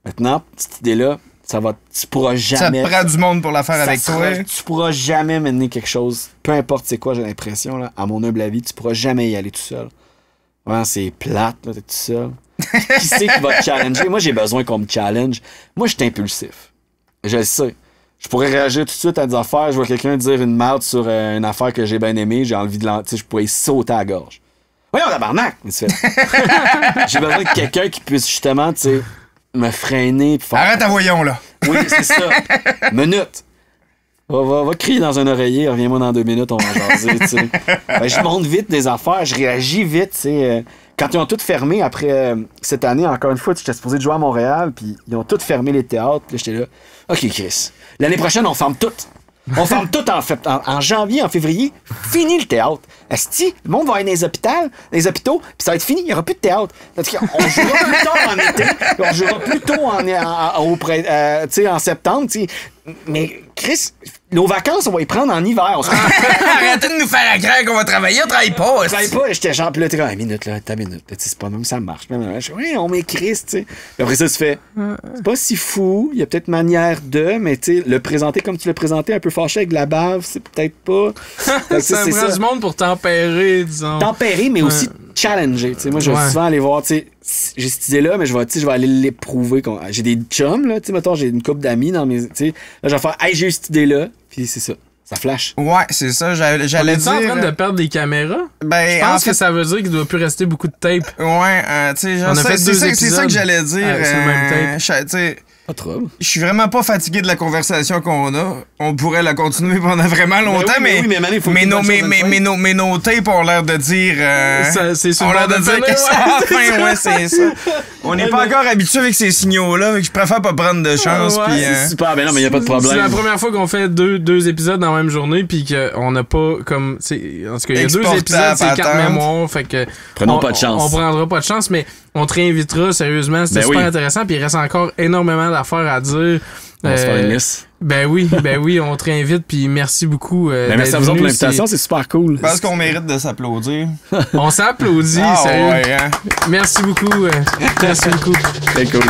Maintenant, cette idée-là, tu pourras jamais... Ça te prend du monde pour la faire avec toi. Tu pourras jamais mener quelque chose, peu importe c'est quoi, j'ai l'impression, là, à mon humble avis, tu pourras jamais y aller tout seul. Vraiment, c'est plate, là, t'es tout seul. Qui c'est qui va te challenger? Moi, j'ai besoin qu'on me challenge. Moi, je suis impulsif. Je le sais. Je pourrais réagir tout de suite à des affaires. Je vois quelqu'un dire une merde sur une affaire que j'ai bien aimée. J'ai envie de je pourrais y sauter à la gorge. Voyons, tabarnak! J'ai besoin de quelqu'un qui puisse justement, tu sais, me freiner. Arrête à voyons, là! Oui, c'est ça. Minute. Va crier dans un oreiller, reviens-moi dans 2 minutes, on va jaser, tu sais. Ben, je monte vite des affaires, je réagis vite, tu sais. Quand ils ont tout fermé après cette année, encore une fois, j'étais supposé de jouer à Montréal, puis ils ont tout fermé les théâtres, puis là, j'étais là. OK, Chris. L'année prochaine, on ferme tout. On ferme tout en janvier, en février. Fini le théâtre. Asti, le monde va aller dans les hôpitaux, puis ça va être fini, il n'y aura plus de théâtre. On jouera plus tard en été, on jouera plus tôt en septembre, tu sais. Mais Chris, nos vacances, on va y prendre en hiver. Arrêtez de nous faire à craindre qu'on va travailler, on travaille pas. On travaille pas, j'étais genre, puis là, t'es comme, minute, là, ta minute. C'est pas même ça marche. Oui, on met Chris, tu sais. Puis après ça, tu fais, c'est pas si fou, il y a peut-être manière de, mais tu sais, le présenter comme tu l'as présenté, un peu fâché avec de la bave, c'est peut-être pas. Ça prend du monde pour tempérer, disons. Tempérer, mais aussi challenger. Tu sais, moi, je vais souvent aller voir, tu sais, j'ai cette idée-là, mais je vais aller l'éprouver. J'ai des chums, là, tu sais, mettons, j'ai une couple d'amis dans mes. Tu sais, là, je vais faire, hey, j'ai eu cette idée-là, puis c'est ça. Ça flash. Ouais, c'est ça. J'allais dire. On est en train de perdre des caméras? Ben, je pense que ça veut dire qu'il doit plus rester beaucoup de tape. Ouais, tu sais, genre, c'est ça que j'allais dire. C'est le même tape. Tu sais. Pas trop. Je suis vraiment pas fatigué de la conversation qu'on a. On pourrait la continuer pendant vraiment longtemps, mais nos tapes ont l'air de dire. C'est on l'air de dire que c'est la fin, ouais, c'est ça. On n'est pas encore habitué avec ces signaux-là, mais je préfère pas prendre de chance. C'est super, mais non, mais y a pas de problème. C'est la première fois qu'on fait deux épisodes dans la même journée, puis qu'on n'a pas comme. En tout cas, il y a 2 épisodes, c'est 4 mémoires, fait que. Prenons pas de chance. On prendra pas de chance, mais on te réinvitera sérieusement. C'était super intéressant, puis il reste encore énormément d'affaires à dire. On va se faire une liste. Ben oui, on te réinvite, puis merci beaucoup. Merci à vous pour l'invitation, c'est super cool. Je pense qu'on mérite de s'applaudir. On s'applaudit, sérieux. Ouais, hein? Merci beaucoup. Merci beaucoup. Très cool.